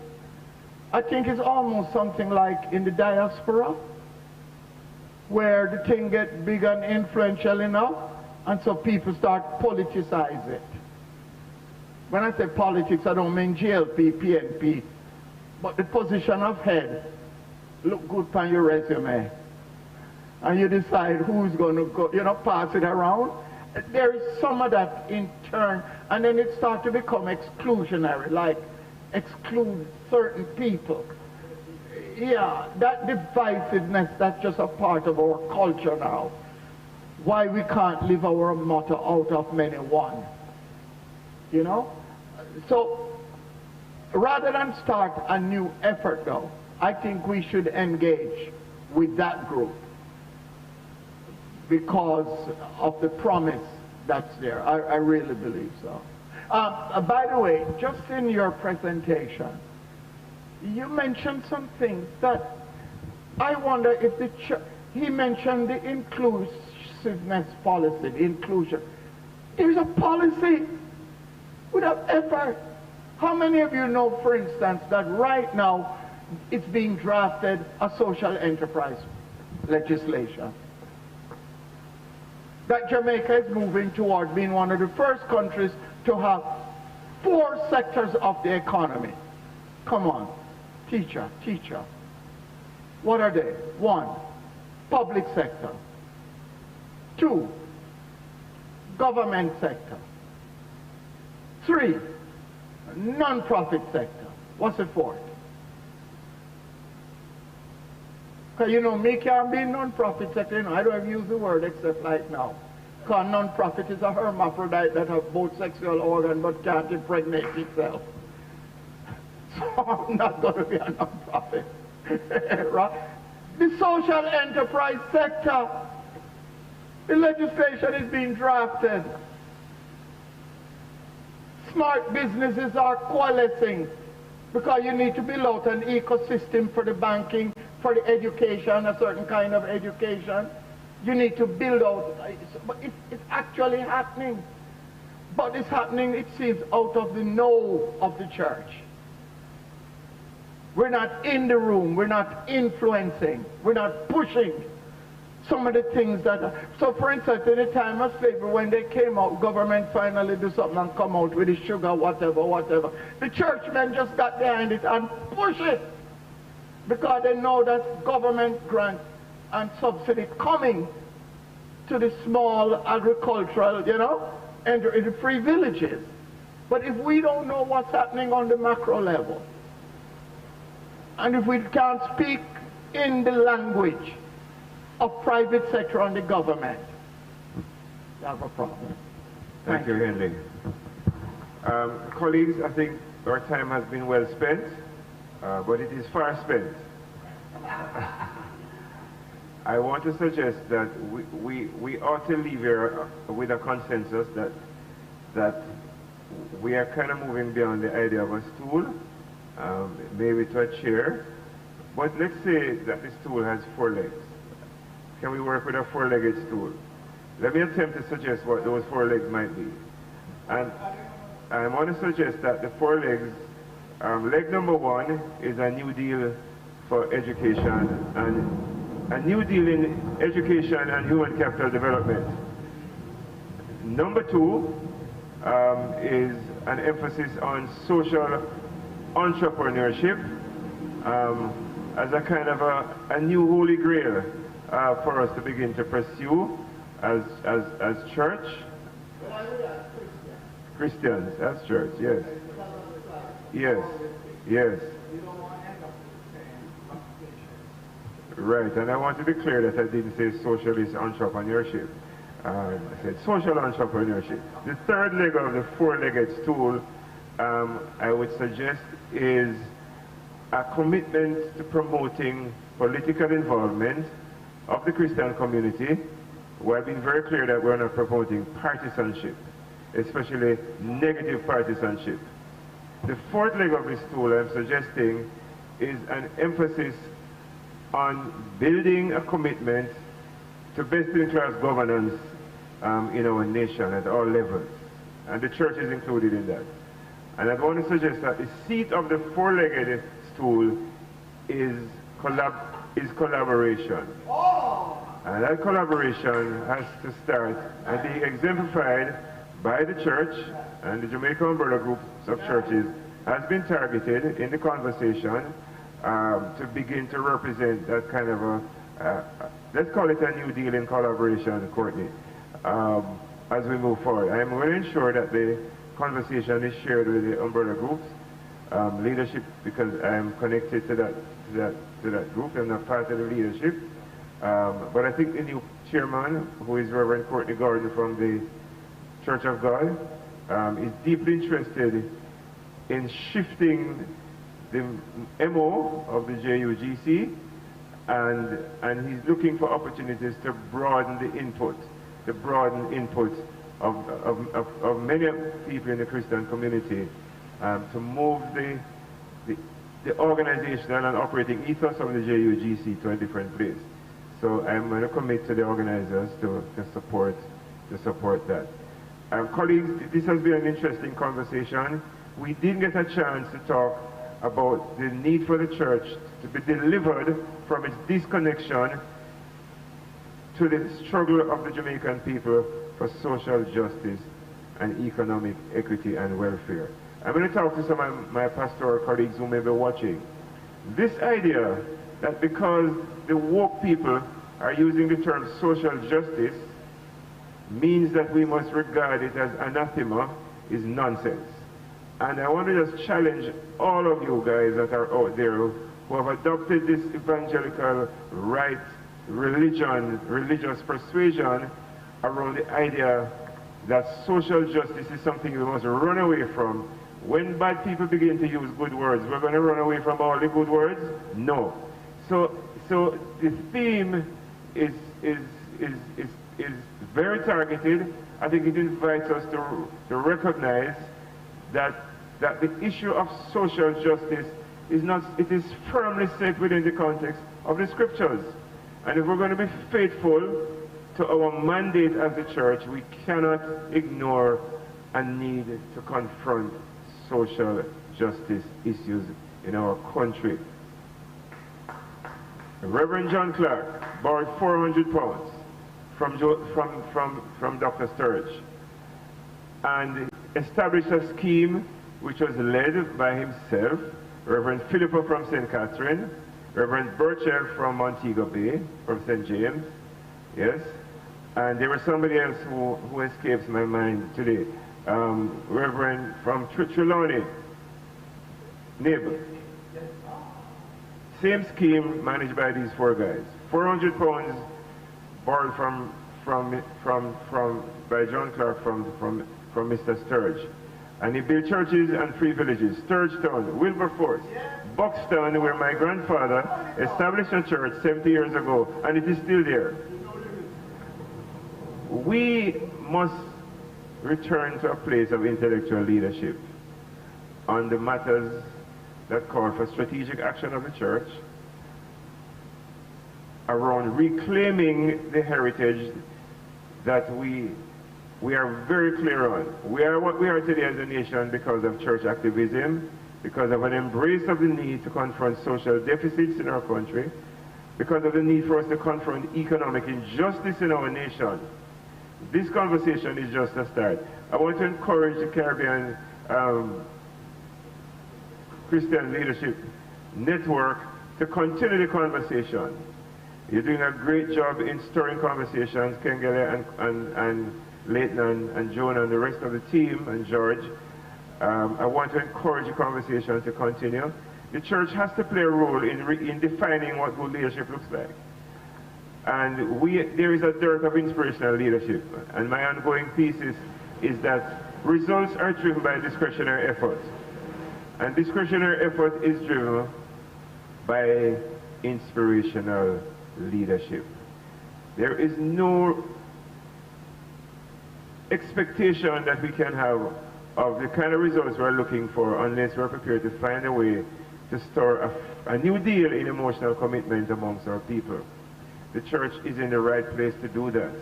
I think it's almost something like in the diaspora, where the thing gets big and influential enough, and so people start politicize it. When I say politics, I don't mean GLP, PNP, but the position of head look good on your resume. And you decide who's going to go, you know, pass it around. There is some of that in turn, and then it starts to become exclusionary, like exclude certain people. Yeah, that divisiveness, that's just a part of our culture now. Why we can't live our motto out of many one. You know? So, rather than start a new effort though, I think we should engage with that group because of the promise that's there. I really believe so. By the way, just in your presentation, you mentioned some things that I wonder if the church, he mentioned the inclusiveness policy, the inclusion. There's a policy without effort. How many of you know, for instance, that right now it's being drafted a social enterprise legislation? That Jamaica is moving toward being one of the first countries to have 4 sectors of the economy. Come on, teacher. What are they? 1, public sector. 2, government sector. 3, non-profit sector. What's the 4th? Because you know, me can't be non-profit sector, you know, I don't have used the word except like now. Because non-profit is a hermaphrodite that has both sexual organs but can't impregnate itself. So I'm not going to be a non-profit. Right? The social enterprise sector, the legislation is being drafted. Smart businesses are coalescing because you need to build out an ecosystem for the banking, for the education, a certain kind of education. You need to build out, but it's actually happening. But it's happening, it seems, out of the know of the church. We're not in the room, we're not influencing, we're not pushing some of the things that... So for instance, in the time of slavery, when they came out, government finally do something and come out with the sugar, whatever. The churchmen just got behind it and push it. Because they know that government grant and subsidy coming to the small agricultural, you know, and the free villages. But if we don't know what's happening on the macro level, and if we can't speak in the language of private sector and the government, we have a problem. Thank you, Henley. Colleagues, I think our time has been well spent, but it is far spent. I want to suggest that we ought to leave here with a consensus that we are kind of moving beyond the idea of a stool, maybe to a chair. But let's say that the stool has 4 legs. Can we work with a 4-legged stool? Let me attempt to suggest what those 4 legs might be. And I want to suggest that the 4 legs, leg number 1 is a new deal for education, and a new deal in education and human capital development. Number 2 is an emphasis on social entrepreneurship as a kind of a new holy grail for us to begin to pursue as church. Christians, as church, yes. Yes, yes. Right, and I want to be clear that I didn't say socialist entrepreneurship. I said social entrepreneurship. The 3rd leg of the 4-legged stool, I would suggest, is a commitment to promoting political involvement of the Christian community. We've been very clear that we're not promoting partisanship, especially negative partisanship. The 4th leg of the stool I'm suggesting is an emphasis on building a commitment to best-in-class governance in our nation at all levels. And the church is included in that. And I want to suggest that the seat of the 4-legged stool is collaboration. And that collaboration has to start and be exemplified by the church, and the Jamaica Umbrella Groups of churches has been targeted in the conversation to begin to represent that kind of let's call it a new deal in collaboration, Courtney, as we move forward. I am going to ensure that the conversation is shared with the umbrella groups, leadership, because I am connected to that group. I'm not part of the leadership. But I think the new chairman, who is Reverend Courtney Gordon from the Church of God, is deeply interested in shifting the MO of the JUGC, and he's looking for opportunities to broaden the input, of many people in the Christian community, to move the organizational and operating ethos of the JUGC to a different place. So I'm going to commit to the organizers to support that. Colleagues, this has been an interesting conversation. We didn't get a chance to talk about the need for the church to be delivered from its disconnection to the struggle of the Jamaican people for social justice and economic equity and welfare. I'm going to talk to some of my pastoral colleagues who may be watching. This idea that because the woke people are using the term social justice means that we must regard it as anathema is nonsense. And I want to just challenge all of you guys that are out there who have adopted this evangelical right religious persuasion around the idea that social justice is something we must run away from. When bad people begin to use good words, we're going to run away from all the good words? No. So the theme is very targeted. I think it invites us to recognize that the issue of social justice it is firmly set within the context of the scriptures. And if we're going to be faithful to our mandate as a church, we cannot ignore a need to confront social justice issues in our country. Reverend John Clark borrowed £400 from Dr. Sturridge and established a scheme which was led by himself, Reverend Philippa from St. Catherine, Reverend Burchell from Montego Bay, from St. James, yes, and there was somebody else who escapes my mind today, Reverend from Trelawney, Nib. Same scheme managed by these 4 guys. £400 borrowed by John Clark from Mr. Sturridge. And he built churches and 3 villages: Sturgetown, Wilberforce, Buxton, where my grandfather established a church 70 years ago, and it is still there. We must return to a place of intellectual leadership on the matters that call for strategic action of the church around reclaiming the heritage that we are very clear on. We are what we are today as a nation because of church activism, because of an embrace of the need to confront social deficits in our country, because of the need for us to confront economic injustice in our nation. This conversation is just a start. I want to encourage the Caribbean Christian Leadership Network to continue the conversation. You're doing a great job in stirring conversations, Kengele and Leighton and Jonah and the rest of the team and George. I want to encourage the conversation to continue. The church has to play a role in defining what good leadership looks like. And there is a dearth of inspirational leadership. And my ongoing thesis is that results are driven by discretionary effort. And discretionary effort is driven by inspirational leadership. There is no expectation that we can have of the kind of results we're looking for unless we're prepared to find a way to store a new deal in emotional commitment amongst our people. The church is in the right place to do that.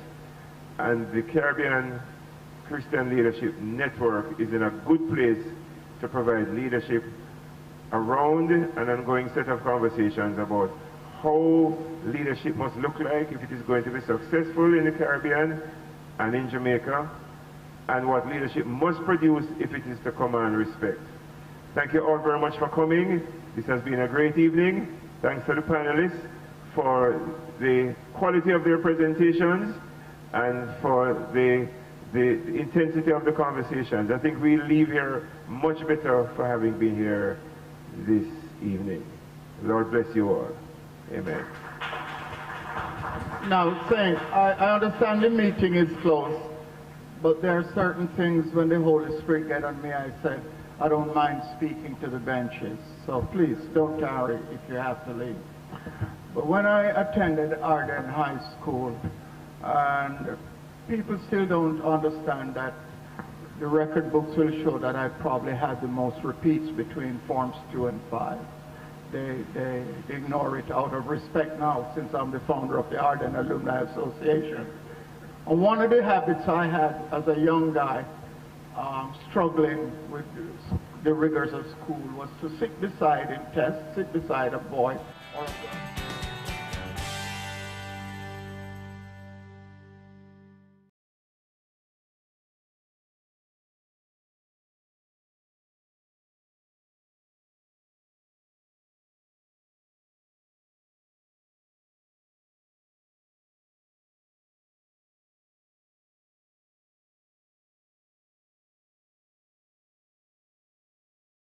And the Caribbean Christian Leadership Network is in a good place to provide leadership around an ongoing set of conversations about how leadership must look like if it is going to be successful in the Caribbean and in Jamaica, and what leadership must produce if it is to command respect. Thank you all very much for coming. This has been a great evening. Thanks to the panelists for the quality of their presentations and for the intensity of the conversations. I think we leave here much better for having been here this evening. Lord bless you all. Amen. Now, Saint, I understand the meeting is closed, but there are certain things when the Holy Spirit get on me, I said, I don't mind speaking to the benches. So please, don't tarry if you have to leave. But when I attended Arden High School, and people still don't understand that the record books will show that I probably had the most repeats between Forms 2 and 5. They ignore it out of respect now, since I'm the founder of the Arden Alumni Association. And one of the habits I had as a young guy, struggling with the rigors of school, was to sit beside in tests, sit beside a boy or a girl.